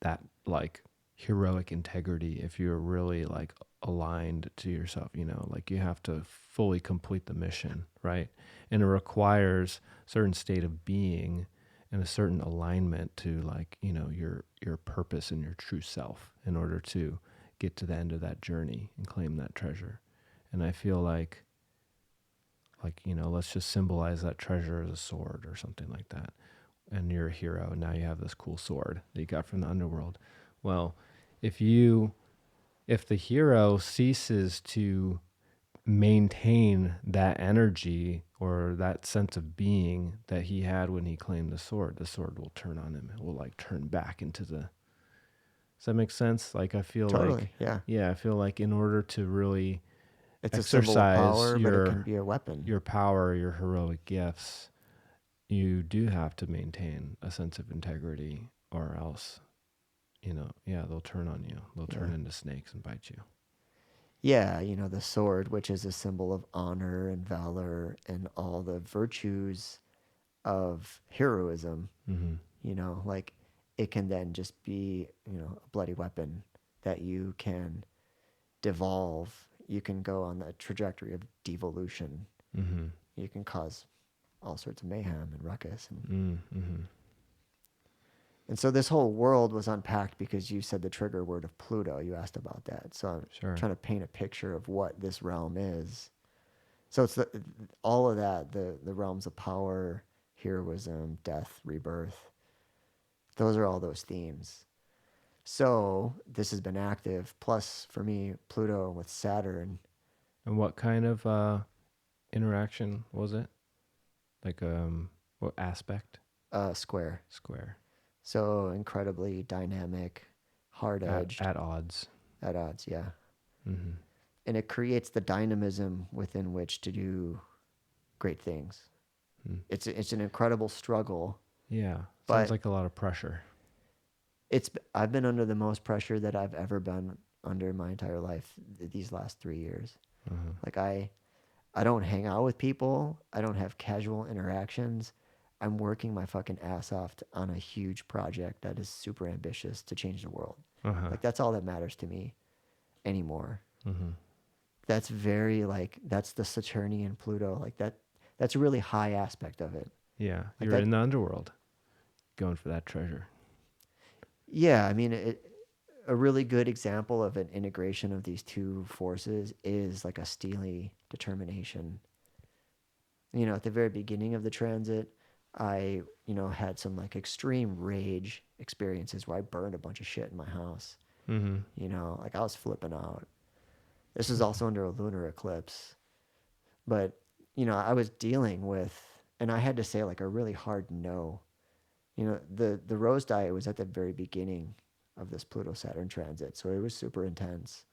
that like heroic integrity, if you're really like aligned to yourself, like you have to fully complete the mission, right? And it requires a certain state of being and a certain alignment to like, your purpose and your true self in order to get to the end of that journey and claim that treasure. And I feel like, let's just symbolize that treasure as a sword or something like that. And you're a hero, and now you have this cool sword that you got from the underworld. Well, if the hero ceases to maintain that energy or that sense of being that he had when he claimed the sword will turn on him. It will like turn back into the... Does that make sense? Like I feel Totally, like, yeah. I feel like in order to really It's a symbol of exercise power, but it can be a weapon. your power, your heroic gifts, you do have to maintain a sense of integrity, or else, they'll turn on you. They'll turn into snakes and bite you. Yeah, the sword, which is a symbol of honor and valor and all the virtues of heroism, like it can then just be, a bloody weapon that you can devolve. You can go on the trajectory of devolution. You can cause all sorts of mayhem and ruckus. And so this whole world was unpacked because you said the trigger word of Pluto. You asked about that. So I'm trying to paint a picture of what this realm is. So it's all of that, the realms of power, heroism, death, rebirth. Those are all those themes. So this has been active. Plus, for me, Pluto with Saturn. And what kind of interaction was it? Like, what aspect? Square. Square. So incredibly dynamic, hard-edged. At odds. At odds, yeah. And it creates the dynamism within which to do great things. It's an incredible struggle. Yeah, sounds like a lot of pressure. I've been under the most pressure that I've ever been under my entire life these last 3 years. Like I don't hang out with people. I don't have casual interactions. I'm working my fucking ass off on a huge project that is super ambitious to change the world. Like that's all that matters to me anymore. That's very that's the Saturnian Pluto. Like that's a really high aspect of it. Yeah, you're in the underworld going for that treasure. Yeah, I mean, a really good example of an integration of these two forces is like a steely determination. At the very beginning of the transit, I, had some like extreme rage experiences where I burned a bunch of shit in my house. Like I was flipping out. This is also under a lunar eclipse. But, I was dealing with, and I had to say like a really hard no. The rose diet was at the very beginning of this Pluto-Saturn transit, so it was super intense.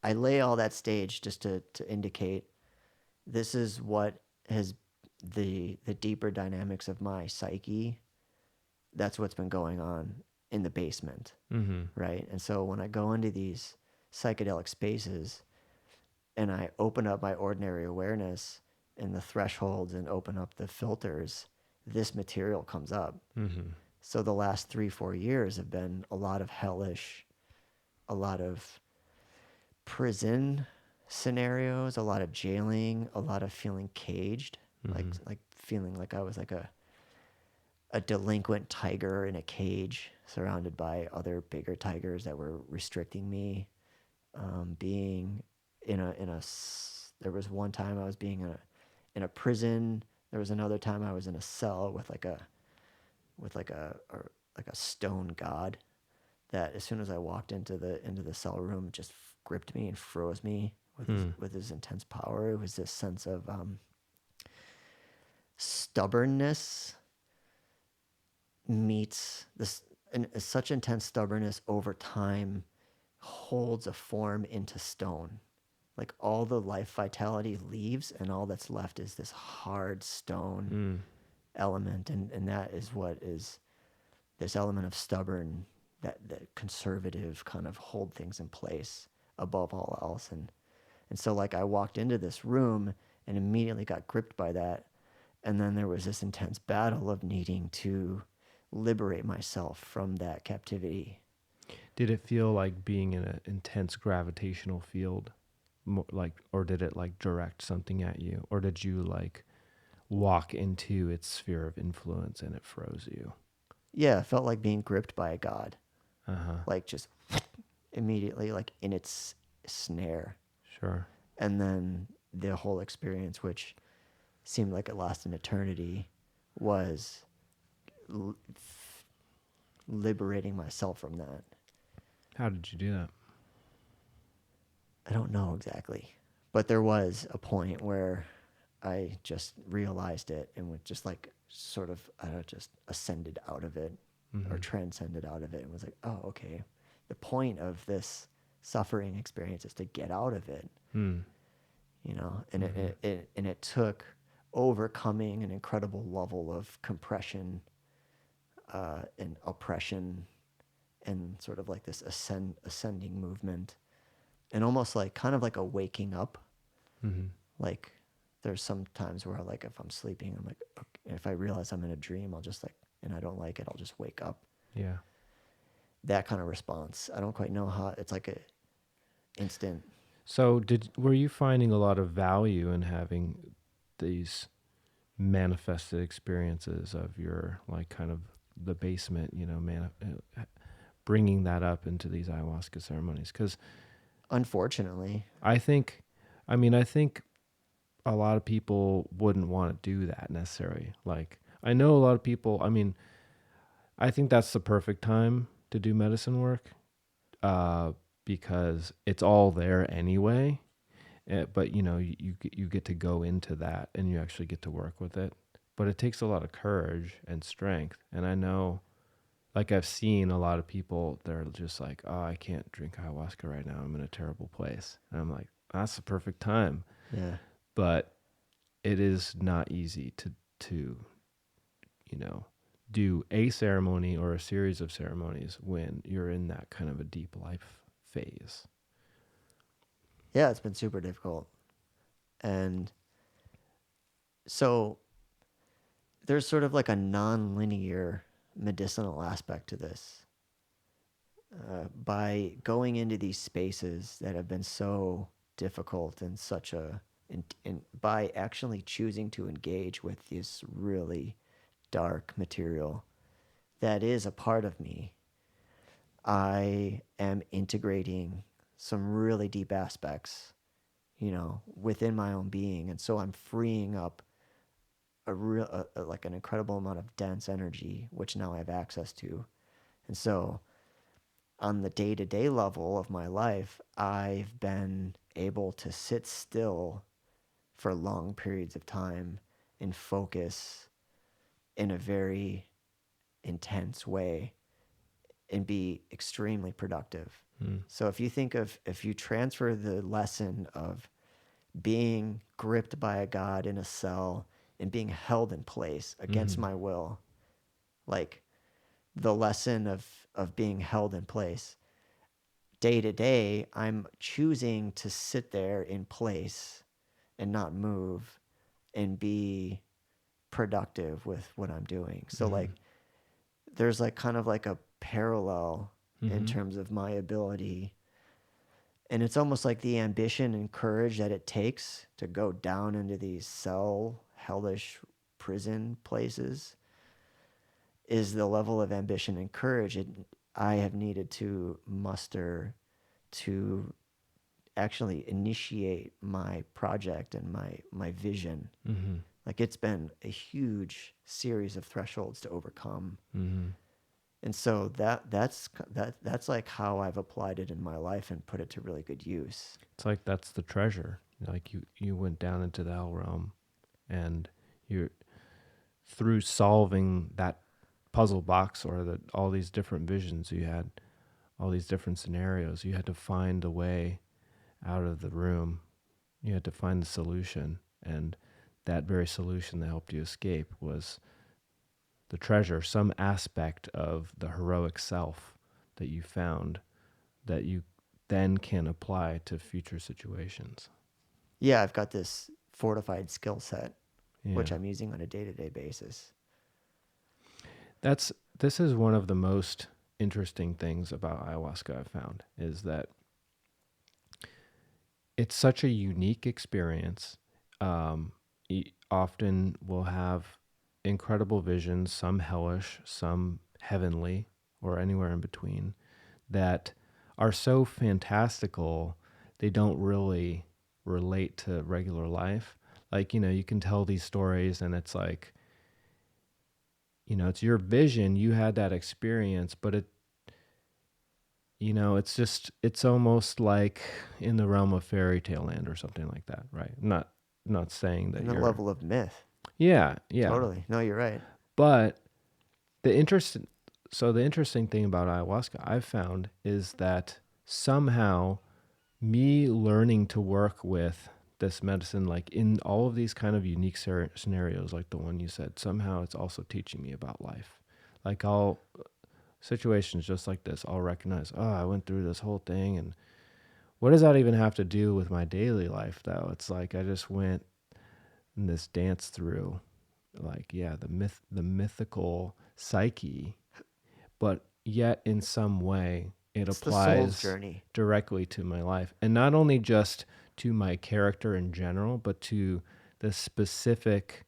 I lay all that stage just to indicate this is what has the deeper dynamics of my psyche. That's what's been going on in the basement, right? And so when I go into these psychedelic spaces and I open up my ordinary awareness and the thresholds and open up the filters, this material comes up. So the last 3-4 years have been a lot of hellish, a lot of prison scenarios, a lot of jailing, a lot of feeling caged, like feeling like I was like a delinquent tiger in a cage surrounded by other bigger tigers that were restricting me. Being there was one time I was being in a prison. There was another time I was in a cell with like a stone god that as soon as I walked into the cell room, just gripped me and froze me with his intense power. It was this sense of stubbornness meets this, and such intense stubbornness over time holds a form into stone. Like all the life vitality leaves and all that's left is this hard stone element. And that is what is this element of stubborn, that conservative kind of hold things in place above all else. And so like I walked into this room and immediately got gripped by that. And then there was this intense battle of needing to liberate myself from that captivity. Did it feel like being in an intense gravitational field, or did it like direct something at you, or did you like walk into its sphere of influence and it froze you? Yeah, it felt like being gripped by a god. Like just immediately like in its snare. Sure. And then the whole experience, which seemed like it lasted an eternity, was liberating myself from that. How did you do that? I don't know exactly, but there was a point where I just realized it and was just like sort of just ascended out of it or transcended out of it and was like, oh, okay. The point of this suffering experience is to get out of it, and it took overcoming an incredible level of compression and oppression and sort of like this ascending movement and almost like kind of like a waking up. Mm-hmm. Like there's some times where like if I'm sleeping, I'm like, okay, if I realize I'm in a dream, I'll just like, and I don't like it, I'll just wake up. Yeah. That kind of response. I don't quite know how. It's like a instant. So were you finding a lot of value in having these manifested experiences of your like kind of the basement, bringing that up into these ayahuasca ceremonies? Because Unfortunately, I think, I think a lot of people wouldn't want to do that necessarily. Like, I know a lot of people, I think that's the perfect time to do medicine work because it's all there anyway. But, you get to go into that and you actually get to work with it. But it takes a lot of courage and strength. And I know, like, I've seen a lot of people, they're just like, oh, I can't drink ayahuasca right now. I'm in a terrible place. And I'm like, that's the perfect time. yeah. But it is not easy to do a ceremony or a series of ceremonies when you're in that kind of a deep life phase. Yeah, it's been super difficult. And so there's sort of like a non-linear medicinal aspect to this. By going into these spaces that have been so difficult and such a, and by actually choosing to engage with this really dark material that is a part of me, I am integrating some really deep aspects, within my own being. And so I'm freeing up like an incredible amount of dense energy, which now I have access to. And so on the day-to-day level of my life, I've been able to sit still for long periods of time and focus in a very intense way and be extremely productive. Mm. So if you transfer the lesson of being gripped by a god in a cell and being held in place against my will, like the lesson of being held in place, day to day, I'm choosing to sit there in place and not move and be productive with what I'm doing. So like there's like kind of like a parallel in terms of my ability. And it's almost like the ambition and courage that it takes to go down into these cell hellish prison places is the level of ambition and courage I have needed to muster to actually initiate my project and my vision. Mm-hmm. Like it's been a huge series of thresholds to overcome. Mm-hmm. And so that's like how I've applied it in my life and put it to really good use. It's like that's the treasure. Like you went down into the hell realm, and you through solving that puzzle box or all these different visions you had, all these different scenarios, you had to find a way out of the room. You had to find the solution, and that very solution that helped you escape was the treasure, some aspect of the heroic self that you found that you then can apply to future situations. Yeah, I've got this fortified skill set, Yeah. which I'm using on a day-to-day basis. This is one of the most interesting things about ayahuasca I've found is that it's such a unique experience. Often will have incredible visions, some hellish, some heavenly, or anywhere in between, that are so fantastical they don't really relate to regular life. Like, you can tell these stories and it's like, it's your vision, you had that experience, but it's almost like in the realm of fairy tale land or something like that, right? Not saying that And the you're level of myth. yeah. Totally. No, you're right. But the interesting thing about ayahuasca I've found is that somehow me learning to work with this medicine, like in all of these kind of unique scenarios, like the one you said, somehow it's also teaching me about life. Like situations just like this, I'll recognize, oh, I went through this whole thing, and what does that even have to do with my daily life, though? It's like I just went in this dance through, like, yeah, the mythical psyche, but yet in some way it It's the soul's applies journey. directly to my life, and not only just to my character in general, but to the specific,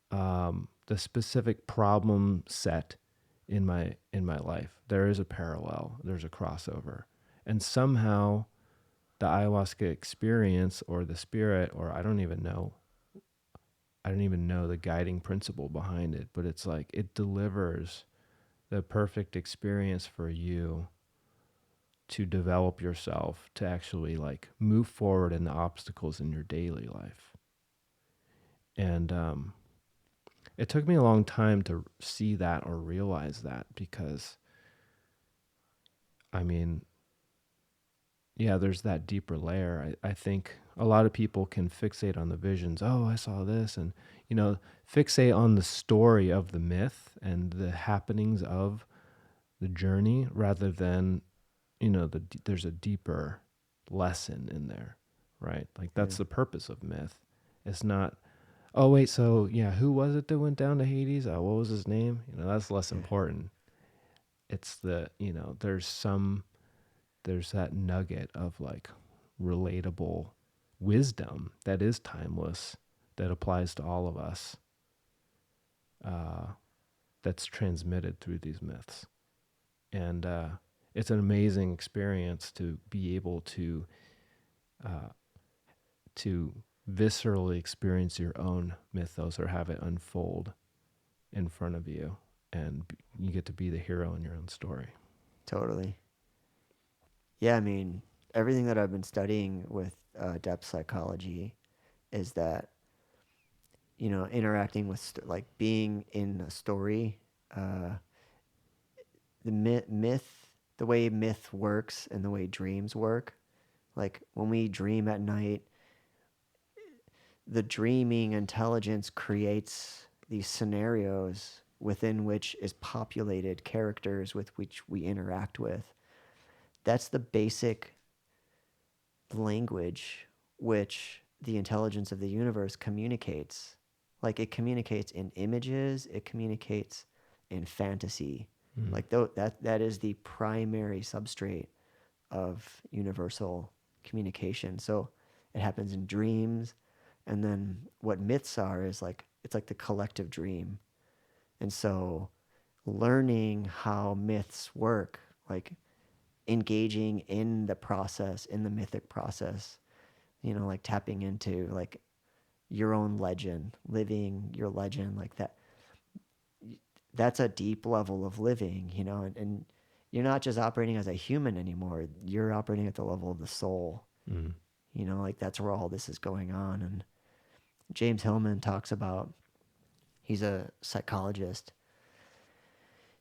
the specific problem set in my life. There is a parallel. There's a crossover, and somehow the ayahuasca experience, or the spirit, or I don't even know the guiding principle behind it, but it's like it delivers the perfect experience for you to develop yourself, to actually like move forward in the obstacles in your daily life. And it took me a long time to see that or realize that, because I mean, yeah, there's that deeper layer. I think a lot of people can fixate on the visions. Oh, I saw this, and fixate on the story of the myth and the happenings of the journey, rather than there's a deeper lesson in there, right? Like that's the purpose of myth. It's not, oh wait, so yeah, who was it that went down to Hades? What was his name? That's less important. It's there's that nugget of like relatable wisdom that is timeless, that applies to all of us, that's transmitted through these myths. And it's an amazing experience to be able to viscerally experience your own mythos, or have it unfold in front of you, and you get to be the hero in your own story. Totally. Yeah, I mean, everything that I've been studying with depth psychology is that, interacting with, like being in a story, the myth, the way myth works and the way dreams work. Like when we dream at night, the dreaming intelligence creates these scenarios within which is populated characters with which we interact with. That's the basic language which the intelligence of the universe communicates. Like it communicates in images, it communicates in fantasy. Like that is the primary substrate of universal communication. So it happens in dreams, and then what myths are is like it's like the collective dream. And so learning how myths work, like engaging in the process, in the mythic process, like tapping into like your own legend, living your legend, like that's a deep level of living, and you're not just operating as a human anymore. You're operating at the level of the soul. Like that's where all this is going on. And James Hillman talks about, he's a psychologist.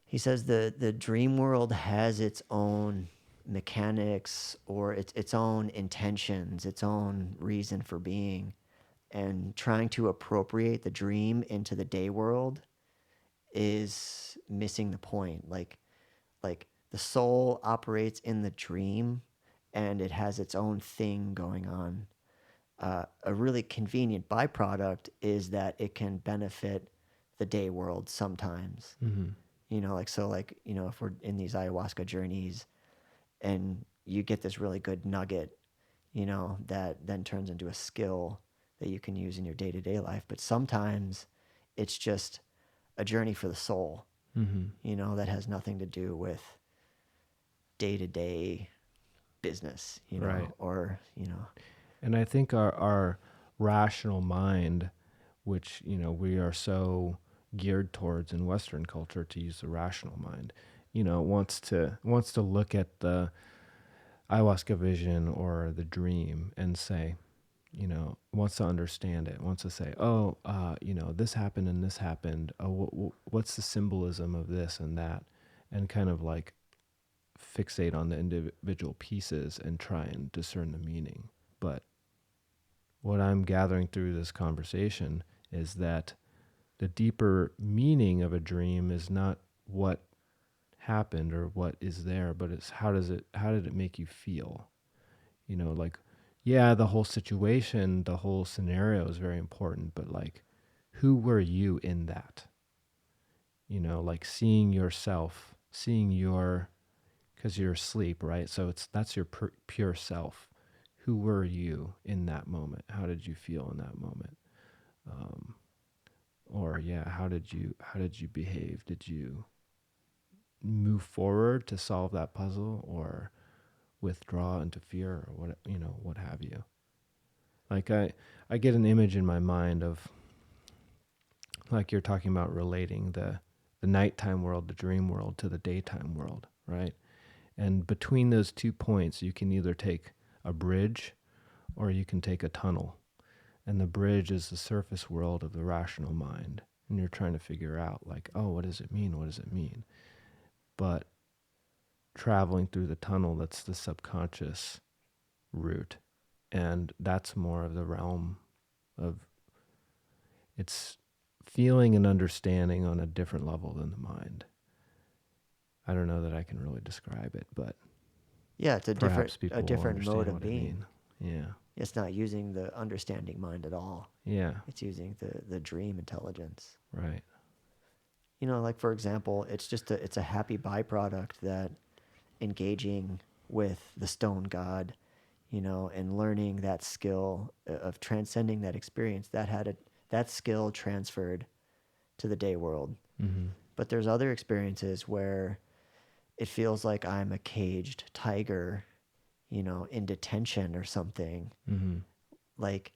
He says the dream world has its own mechanics, or its own intentions, its own reason for being. And trying to appropriate the dream into the day world is missing the point. Like the soul operates in the dream, and it has its own thing going on. A really convenient byproduct is that it can benefit the day world sometimes. If we're in these ayahuasca journeys and you get this really good nugget, that then turns into a skill that you can use in your day-to-day life. But sometimes it's just a journey for the soul, that has nothing to do with day-to-day business, Right. or. And I think our rational mind, which, we are so geared towards in Western culture to use the rational mind, wants to look at the ayahuasca vision or the dream and say, wants to understand it, wants to say, oh, this happened and this happened. Oh, what's the symbolism of this and that? And kind of like fixate on the individual pieces and try and discern the meaning. But what I'm gathering through this conversation is that the deeper meaning of a dream is not what happened or what is there, but it's how did it make you feel? You know, like, yeah, the whole situation, the whole scenario is very important, but like, who were you in that? You know, like seeing yourself, because you're asleep, right? So that's your pure self. Who were you in that moment? How did you feel in that moment? Um, or yeah, how did you behave? Did you move forward to solve that puzzle, or withdraw into fear, or what have you? Like I get an image in my mind of, like you're talking about, relating the nighttime world, the dream world, to the daytime world, right? And between those 2 points, you can either take a bridge or you can take a tunnel. And the bridge is the surface world of the rational mind. And you're trying to figure out, like, oh, what does it mean? What does it mean? But traveling through the tunnel, that's the subconscious route. And that's more of the realm of, it's feeling and understanding on a different level than the mind. I don't know that I can really describe it, but Yeah, it's perhaps a people will different mode understand of what I being. mean. Yeah. It's not using the understanding mind at all. Yeah. It's using the dream intelligence. Right. You know, like for example, it's a happy byproduct that engaging with the stone god, you know, and learning that skill of transcending that experience, that skill transferred to the day world. Mm-hmm. But there's other experiences where it feels like I'm a caged tiger, you know, in detention or something. Mm-hmm. Like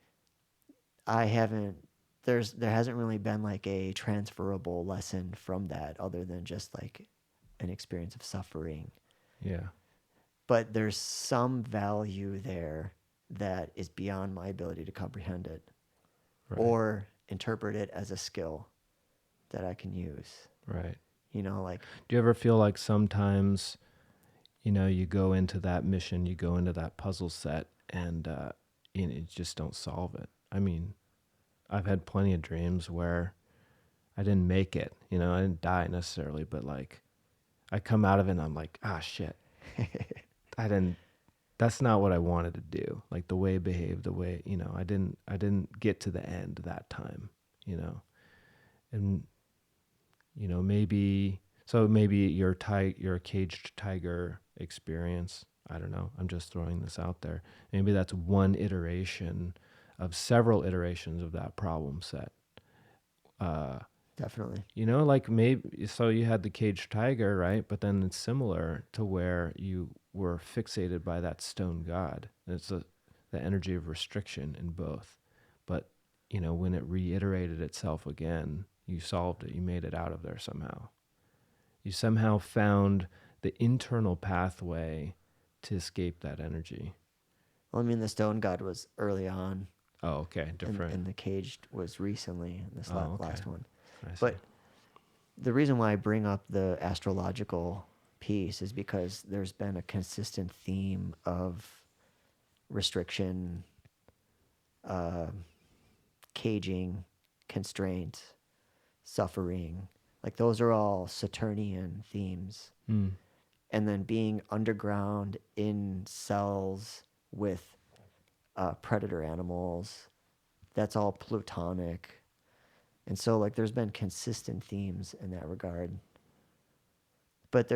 I haven't there hasn't really been like a transferable lesson from that other than just like an experience of suffering. Yeah. But there's some value there that is beyond my ability to comprehend it Right. or interpret it as a skill that I can use. Right. You know, like, Do you ever feel like sometimes, you go into that mission, you go into that puzzle set, and you just don't solve it? I mean, I've had plenty of dreams where I didn't make it. I didn't die necessarily, but like I come out of it and I'm like, ah, shit, I didn't. That's not what I wanted to do. Like the way it behaved, the way I didn't get to the end that time. And maybe your caged tiger experience. I don't know. I'm just throwing this out there. Maybe that's one iteration of several iterations of that problem set. definitely. Like maybe so you had the caged tiger, right? But then it's similar to where you were fixated by that stone god. It's the energy of restriction in both. But when it reiterated itself again, you solved it. You made it out of there somehow. You somehow found the internal pathway to escape that energy. Well, I mean, the stone god was early on, Oh, okay, different. and the caged was recently in this Oh, okay. last one. I see. But the reason why I bring up the astrological piece is because there's been a consistent theme of restriction, uh, caging, constraint, suffering. Like those are all Saturnian themes. Mm. And then being underground in cells with predator animals, that's all Plutonic. And so, like, there's been consistent themes in that regard. But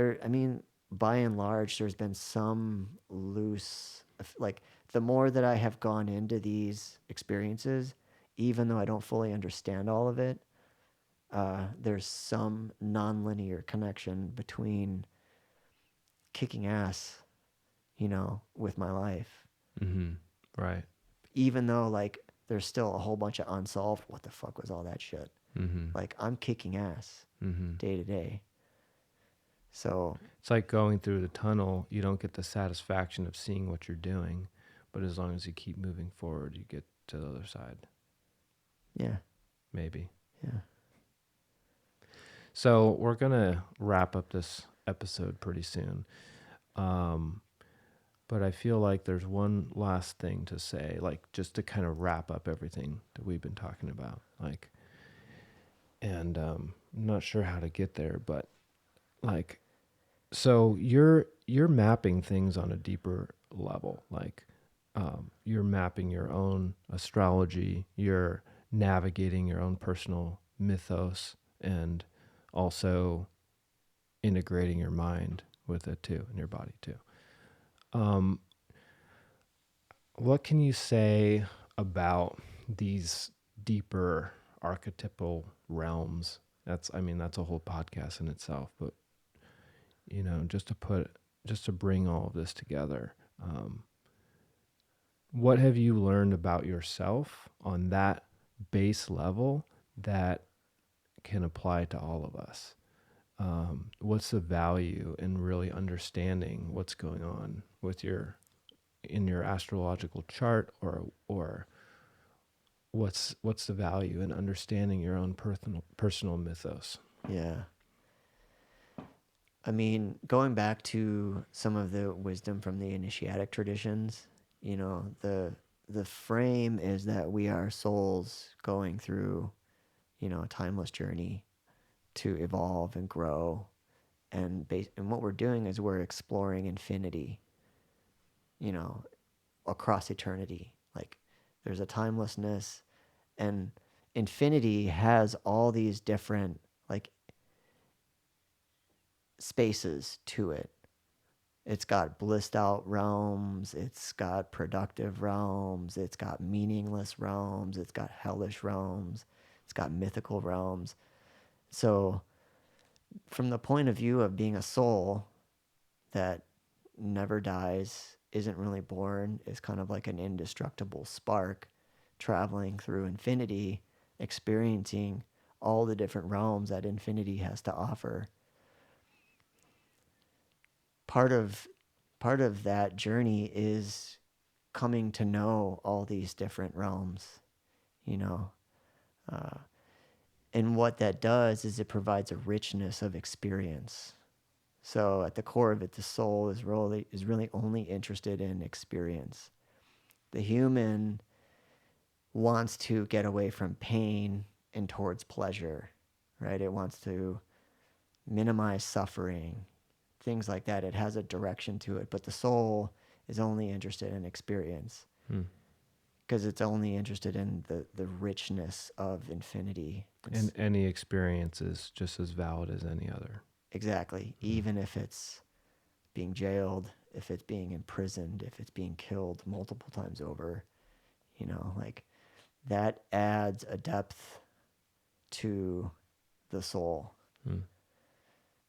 by and large, there's been some loose, like, the more that I have gone into these experiences, even though I don't fully understand all of it, there's some nonlinear connection between kicking ass, you know, with my life. Mm-hmm. Right. Even though, like, there's still a whole bunch of unsolved, what the fuck was all that shit? Mm-hmm. Like, I'm kicking ass Mm-hmm. day to day. So, It's like going through the tunnel. You don't get the satisfaction of seeing what you're doing, but as long as you keep moving forward, you get to the other side. yeah. Maybe. Yeah. So we're going to wrap up this episode pretty soon. But I feel like there's one last thing to say, like just to kind of wrap up everything that we've been talking about. Like, and I'm not sure how to get there, but like, so you're mapping things on a deeper level. Like, you're mapping your own astrology. You're navigating your own personal mythos, and also integrating your mind with it too, and your body too. Um, what can you say about these deeper archetypal realms? I mean, that's a whole podcast in itself, but just to bring all of this together, what have you learned about yourself on that base level that can apply to all of us? What's the value in really understanding what's going on with in your astrological chart, or what's the value in understanding your own personal mythos? Yeah. I mean, going back to some of the wisdom from the initiatic traditions, the frame is that we are souls going through, a timeless journey to evolve and grow. And what we're doing is we're exploring infinity, you know, across eternity. Like there's a timelessness, and infinity has all these different like spaces to it. It's got blissed out realms, it's got productive realms, it's got meaningless realms, it's got hellish realms, it's got mythical realms. So, from the point of view of being a soul that never dies, isn't really born, is kind of like an indestructible spark traveling through infinity, experiencing all the different realms that infinity has to offer. Part of that journey is coming to know all these different realms, you know. Uh, and what that does is it provides a richness of experience. So at the core of it, the soul is really only interested in experience. The human wants to get away from pain and towards pleasure, right? It wants to minimize suffering, things like that. It has a direction to it, but the soul is only interested in experience because it's only interested in the richness of infinity. And any experience is just as valid as any other. Exactly. Even if it's being jailed, if it's being imprisoned, if it's being killed multiple times over, like that adds a depth to the soul.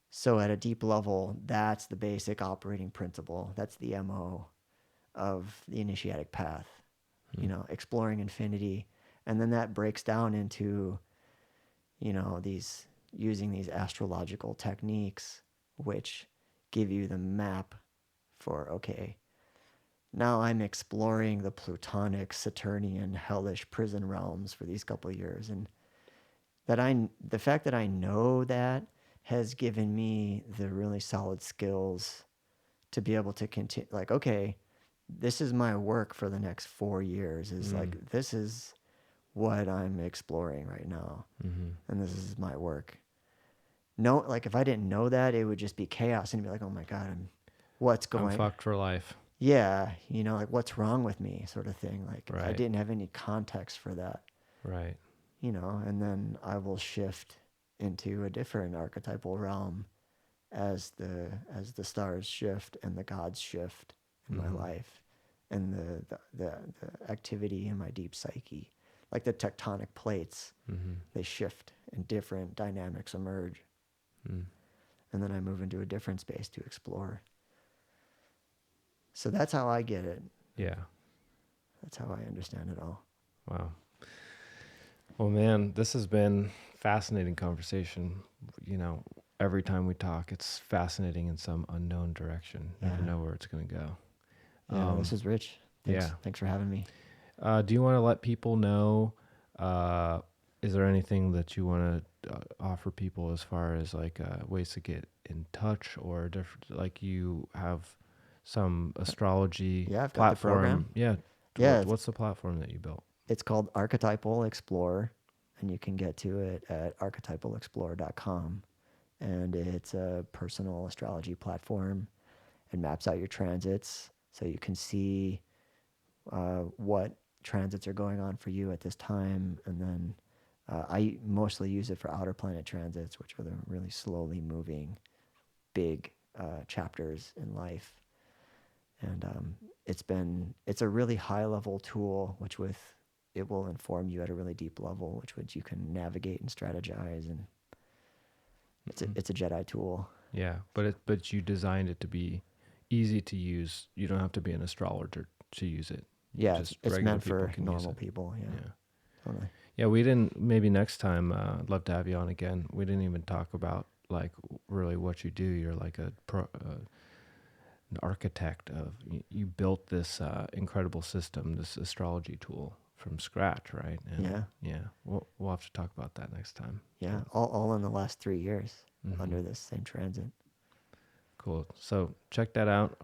So at a deep level, that's the basic operating principle. That's the MO of the initiatic path, exploring infinity. And then that breaks down into, using these astrological techniques, which give you the map for, okay, now I'm exploring the Plutonic, Saturnian, hellish prison realms for these couple of years. And the fact that I know that has given me the really solid skills to be able to continue. Like, okay, this is my work for the next 4 years. Like, this is what I'm exploring right now, and this is my work. No, like if I didn't know that, it would just be chaos and be like, oh my god, I'm fucked for life. Yeah, like what's wrong with me, sort of thing. Like Right. I didn't have any context for that. Right. And then I will shift into a different archetypal realm as the stars shift and the gods shift in my life, and the activity in my deep psyche, like the tectonic plates, they shift and different dynamics emerge, and then I move into a different space to explore. So that's how I get it. Yeah. That's how I understand it all. Wow. Well, man, this has been fascinating conversation. Every time we talk, it's fascinating in some unknown direction. Never know where it's going to go. Yeah, this is Rich. Thanks for having me. Do you want to let people know, is there anything that you want to offer people as far as like ways to get in touch, or like you have some astrology Yeah, I've got the platform. program. Yeah. Yeah, What's the platform that you built? it's called Archetypal Explorer, and you can get to it at archetypalexplorer.com. And it's a personal astrology platform. It maps out your transits so you can see what transits are going on for you at this time. And then I mostly use it for outer planet transits, which are the really slowly moving big chapters in life. And it's a really high level tool, it will inform you at a really deep level, which you can navigate and strategize, and it's a Jedi tool. Yeah, but you designed it to be easy to use. You don't have to be an astrologer to use it. Yeah, Just it's regular meant people for can use normal it. people. Yeah, Yeah. totally. Yeah, we didn't. Maybe next time, I'd love to have you on again. We didn't even talk about like really what you do. You're like an architect of. You built this incredible system, this astrology tool from scratch, right? And Yeah, we'll have to talk about that next time. yeah. All in the last 3 years Mhm. under this same transit. Cool. So check that out.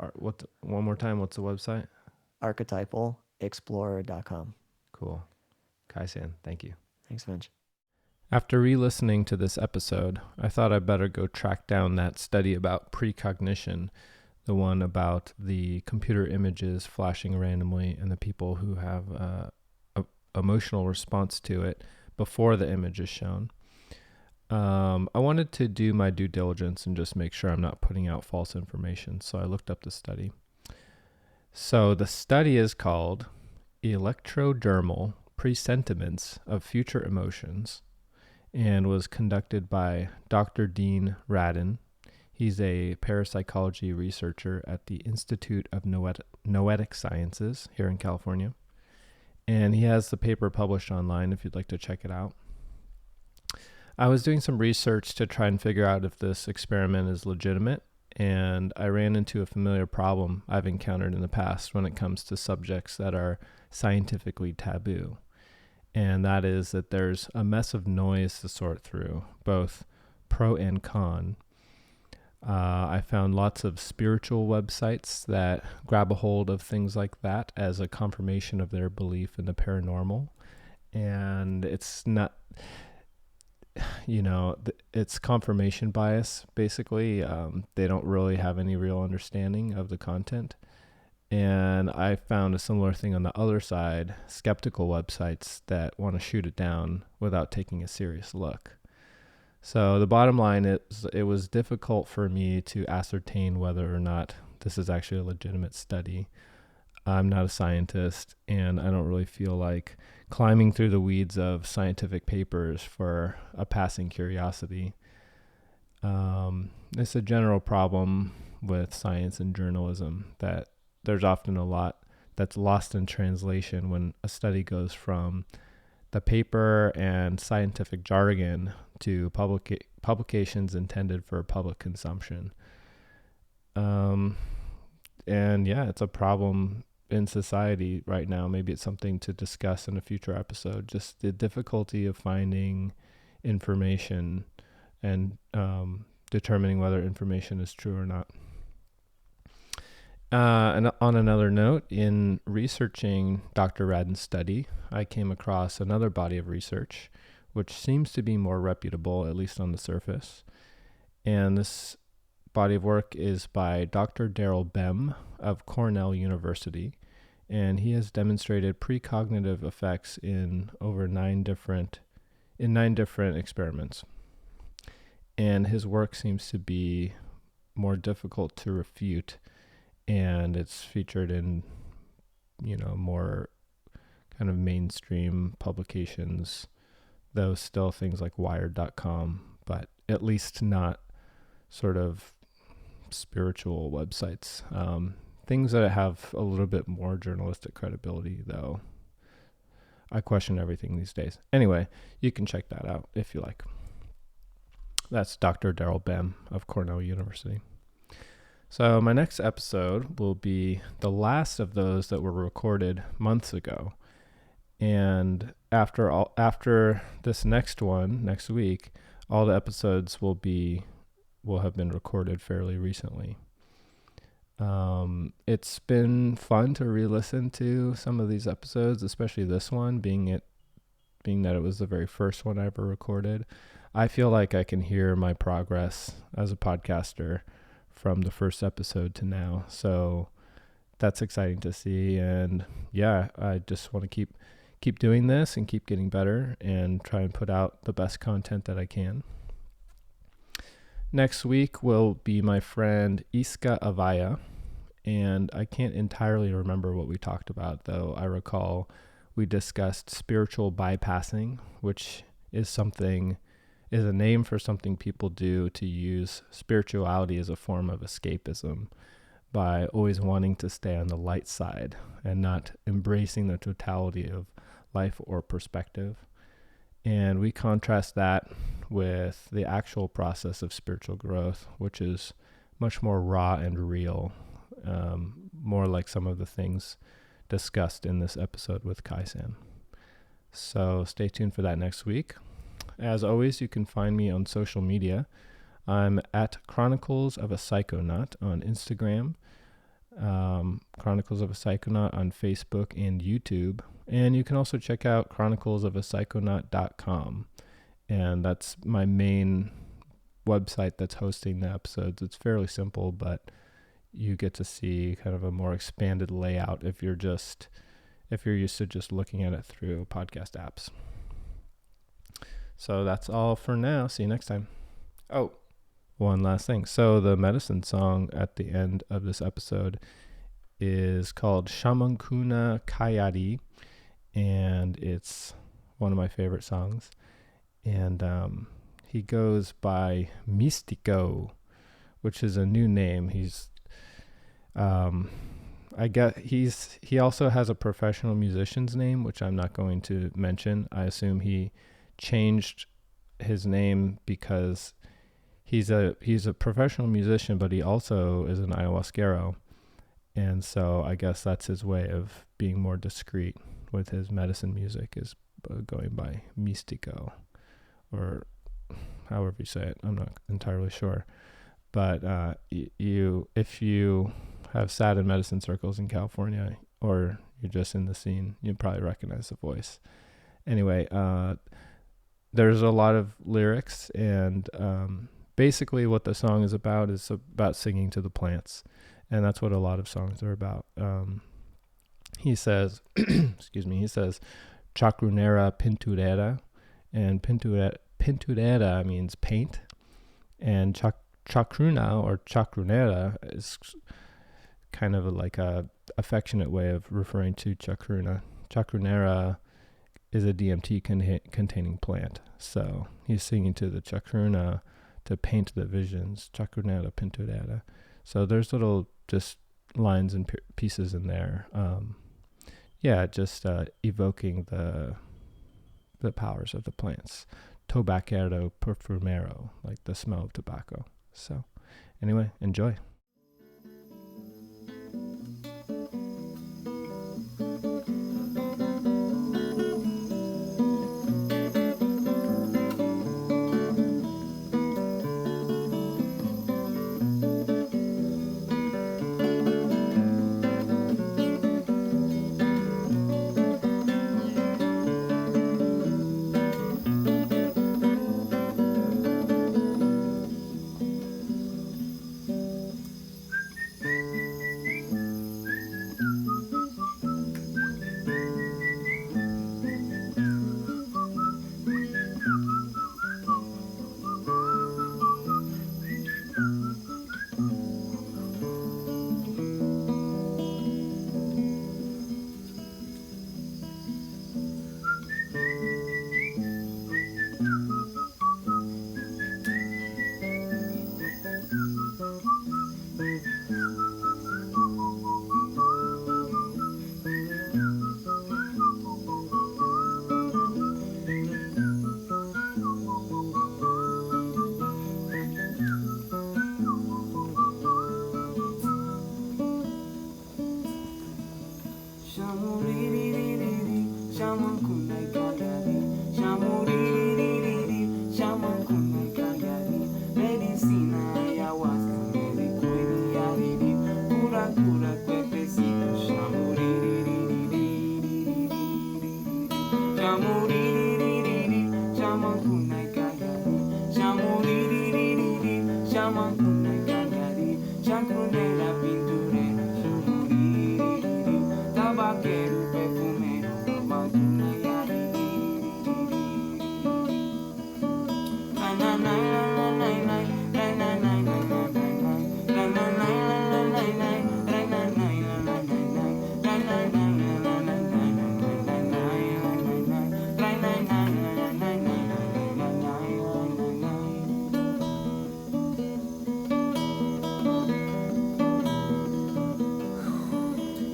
One more time? What's the website? Archetypalexplorer.com. Cool. Kai-san, thank you. Thanks, Vince. After re-listening to this episode, I thought I'd better go track down that study about precognition, the one about the computer images flashing randomly and the people who have a emotional response to it before the image is shown. I wanted to do my due diligence and just make sure I'm not putting out false information, so I looked up the study. So the study is called Electrodermal Presentiments of Future Emotions and was conducted by Dr. Dean Radin. He's a parapsychology researcher at the Institute of Noetic Sciences here in California. And he has the paper published online if you'd like to check it out. I was doing some research to try and figure out if this experiment is legitimate, and I ran into a familiar problem I've encountered in the past when it comes to subjects that are scientifically taboo. And that is that there's a mess of noise to sort through, both pro and con. I found lots of spiritual websites that grab a hold of things like that as a confirmation of their belief in the paranormal. And it's not, it's confirmation bias, basically. They don't really have any real understanding of the content. And I found a similar thing on the other side, skeptical websites that want to shoot it down without taking a serious look. So the bottom line is it was difficult for me to ascertain whether or not this is actually a legitimate study. I'm not a scientist, and I don't really feel like climbing through the weeds of scientific papers for a passing curiosity. It's a general problem with science and journalism that there's often a lot that's lost in translation when a study goes from the paper and scientific jargon to publications intended for public consumption. And yeah, it's a problem in society right now. Maybe it's something to discuss in a future episode, just the difficulty of finding information and determining whether information is true or not. And on another note, in researching Dr. Radin's study, I came across another body of research, which seems to be more reputable, at least on the surface. And this body of work is by Dr. Daryl Bem of Cornell University. And he has demonstrated precognitive effects in over 9 different experiments. And his work seems to be more difficult to refute, and it's featured in, more kind of mainstream publications, though still things like Wired.com, but at least not sort of spiritual websites. Things that have a little bit more journalistic credibility, though. I question everything these days. Anyway, you can check that out if you like. That's Dr. Daryl Bem of Cornell University. So my next episode will be the last of those that were recorded months ago. And after this next one, next week, all the episodes will have been recorded fairly recently. It's been fun to re-listen to some of these episodes, especially this one, being that it was the very first one I ever recorded. I feel like I can hear my progress as a podcaster from the first episode to now. So that's exciting to see. And yeah, I just want to keep doing this and keep getting better and try and put out the best content that I can. Next week will be my friend Iska Avaya, and I can't entirely remember what we talked about, though I recall we discussed spiritual bypassing, which is a name for something people do to use spirituality as a form of escapism by always wanting to stay on the light side and not embracing the totality of life or perspective. And we contrast that with the actual process of spiritual growth, which is much more raw and real, more like some of the things discussed in this episode with Kai-san. So stay tuned for that next week. As always, you can find me on social media. I'm at Chronicles of a Psychonaut on Instagram, Chronicles of a Psychonaut on Facebook and YouTube. And you can also check out chroniclesofapsychonaut.com. And that's my main website that's hosting the episodes. It's fairly simple, but you get to see kind of a more expanded layout if you're used to just looking at it through podcast apps. So that's all for now. See you next time. Oh, one last thing. So the medicine song at the end of this episode is called Shamankuna Kayari, and it's one of my favorite songs. And he goes by Mystico, which is a new name. He's he also has a professional musician's name, which I'm not going to mention. I assume he changed his name because he's a professional musician, but he also is an ayahuasquero. And so I guess that's his way of being more discreet with his medicine music, is going by Mystico, or however you say it. I'm not entirely sure. But if you have sat in medicine circles in California, or you're just in the scene, you'd probably recognize the voice. Anyway, there's a lot of lyrics, and basically what the song is about singing to the plants. And that's what a lot of songs are about. He says, he says, Chacrunera pinturera, and pinturera means paint, and chacruna or chacrunera is kind of like a affectionate way of referring to chacruna. Chacrunera is a DMT containing plant. So he's singing to the chacruna to paint the visions, chacrunera pinturera. So there's little just lines and pieces in there. Evoking the powers of the plants. Tobaquero perfumero, like the smell of tobacco. So anyway, enjoy. Shamuririri, shamankunai kayari. Shamuririri, shamankunai kayari. Chacrunera, pinturera, shamuririri. Tabaquero, perfumero, mamankunai yari. Na na na na na na na na na na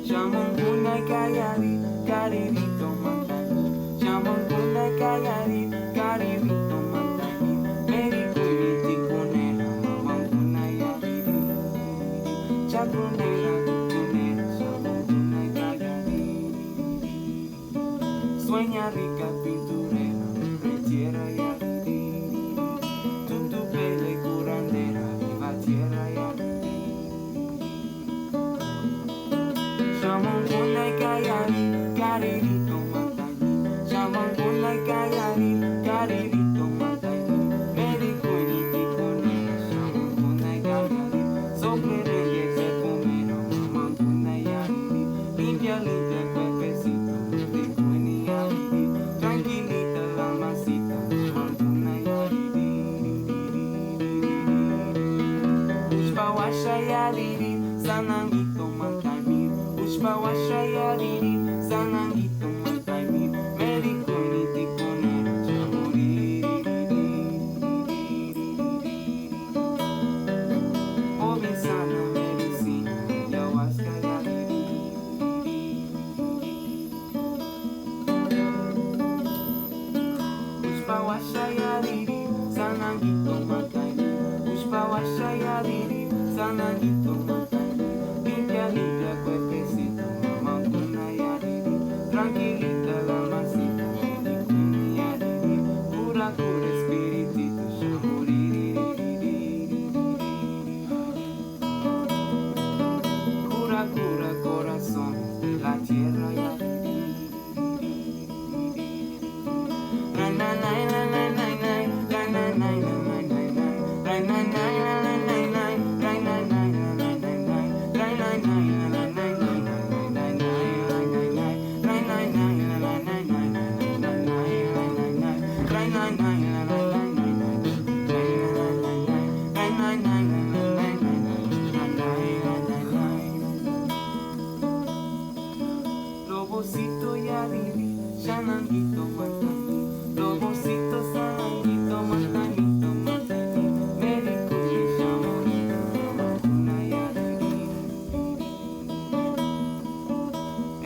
Shamankunai kayari, karirito mantani. Shamankunai kayari, karirito mantani. Merikuni tikunera, mamankunai yari. Chacrunera, tikunera, shamankunai kayari. Sueña rica, pinturera, retiera yari. Tutupele curandera, viva tierra yari. Shamankunai kayari, karirito mantani. Shamankunai kayari, karirito mantani. Merikuni tikunera, shamankunai kayari. Soplereye perfumero, mamankunai yari. Limpia, limpia el cuerpecito, tikuni yari. Tranquilita la masita, mamankunai yari. Pushpa washa yariri, sanangito mantani. Pushpa washa yariri, sanangito mantani. Merikuni tikunera, shamuririri. Joven sana, medicina, ayahuasca yariri. Pushpa washa yariri, sanangito mantani. Pushpa washa yariri, sanangito mantani. Limpia, limpia cuerpecito, mamankunai yariri. Tranquilita la masita, tikuni yariri. Cura, cura espiritito, shamuririri. Cura, cura corazón de la tierra yariri. Na na na na na na na na na na na na na. Na na na na na na na na na na na na na. Na na na na na na na na na na. Na na na na na na na na na na. Na na na na na na na na na na. Na na na na na na na na na na. Na na na na na na na na na na. Lobocito yariri, shananguito mantani. Lobocito sananguito mantanito mantani. Merikuni shamanito, mamankunai yariri.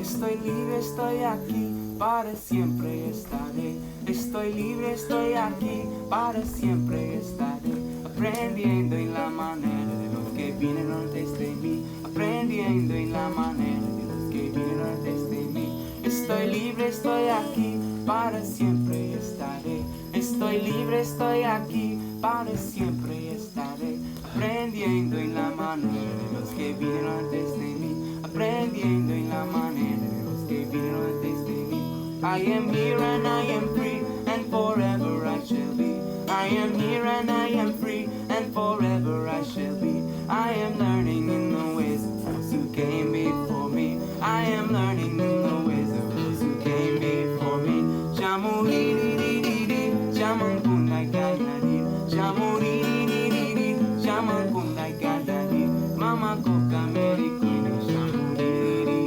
Estoy libre, estoy aquí, para siempre estaré. Estoy libre, estoy aquí, para siempre estaré. Aprendiendo en la manera de los que vienen antes de mí. Aprendiendo en la manera de los que vienen antes de mí. Estoy libre, estoy aquí, para siempre estaré. Estoy libre, estoy aquí, para siempre estaré. Aprendiendo en la manera de los que vinieron antes de mí. Aprendiendo en la manera de los que vinieron antes de mí. I am here and I am free, and forever I shall be. I am here and I am free, and forever I shall be. I am learning in the ways of those who came before me. I am learning in the ways of those who came before me. Shamuririri, shamankunai kayari. Shamuririri, shamankunai kayari. Mama coca merikuni, shamuririri.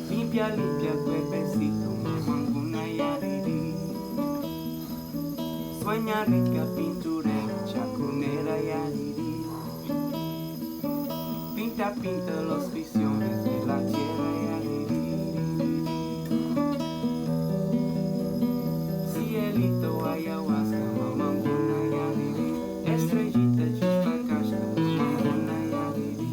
Limpia, limpia cuerpecito, mamankunai yariri. Sueña rica, pinturera, chacrunera yariri. Pinta, pinta las visiones de la tierra yariri. Cielito, ayahuasca, mamankunai yariri. Estrellita, chispa, casca, mamankunai yariri.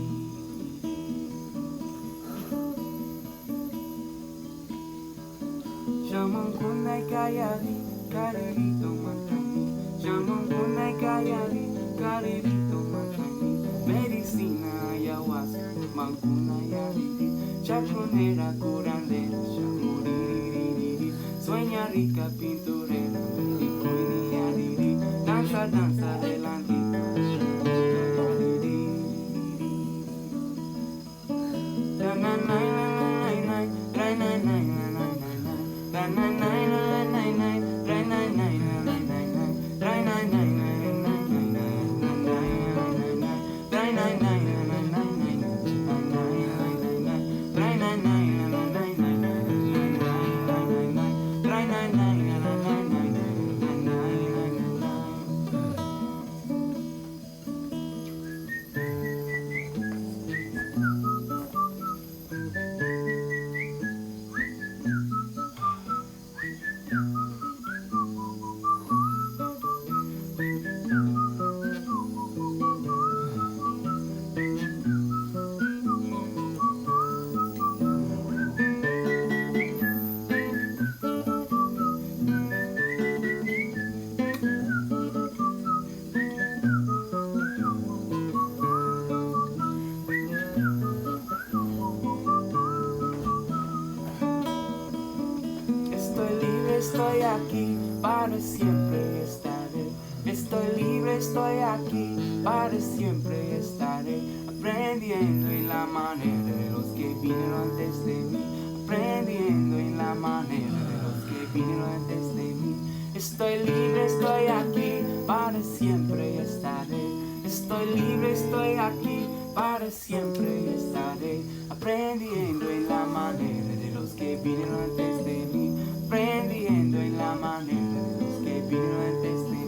Shamankunai kayari, karirito mantani. Shamankunai kayari, karirito mantani. Medicina, ayahuasca, mamankunai kunayariri, chachonera, curandera, shamuririri, sueña rica, pinturera, yariri, danza, danza del antiguo, estoy aquí, para siempre estaré. Estoy libre, estoy aquí, para siempre estaré. Aprendiendo en la manera de los que vinieron antes de mí. Aprendiendo en la manera de los que vinieron antes de mí. Estoy libre, estoy aquí, para siempre estaré. Estoy libre, estoy aquí, para siempre estaré. Aprendiendo en la manera de los que vinieron antes de mí. Aprendiendo en la manera de los que vinieron antes de mí.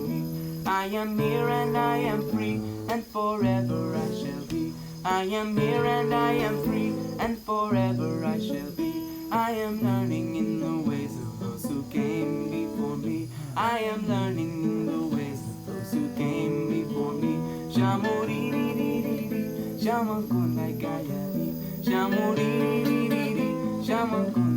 I am here and I am free, and forever I shall be. I am here and I am free, and forever I shall be. I am learning in the ways of those who came before me. I am learning in the ways of those who came before me. Shamuririri, shaman kun like Ayari. Shamuririri, shaman kun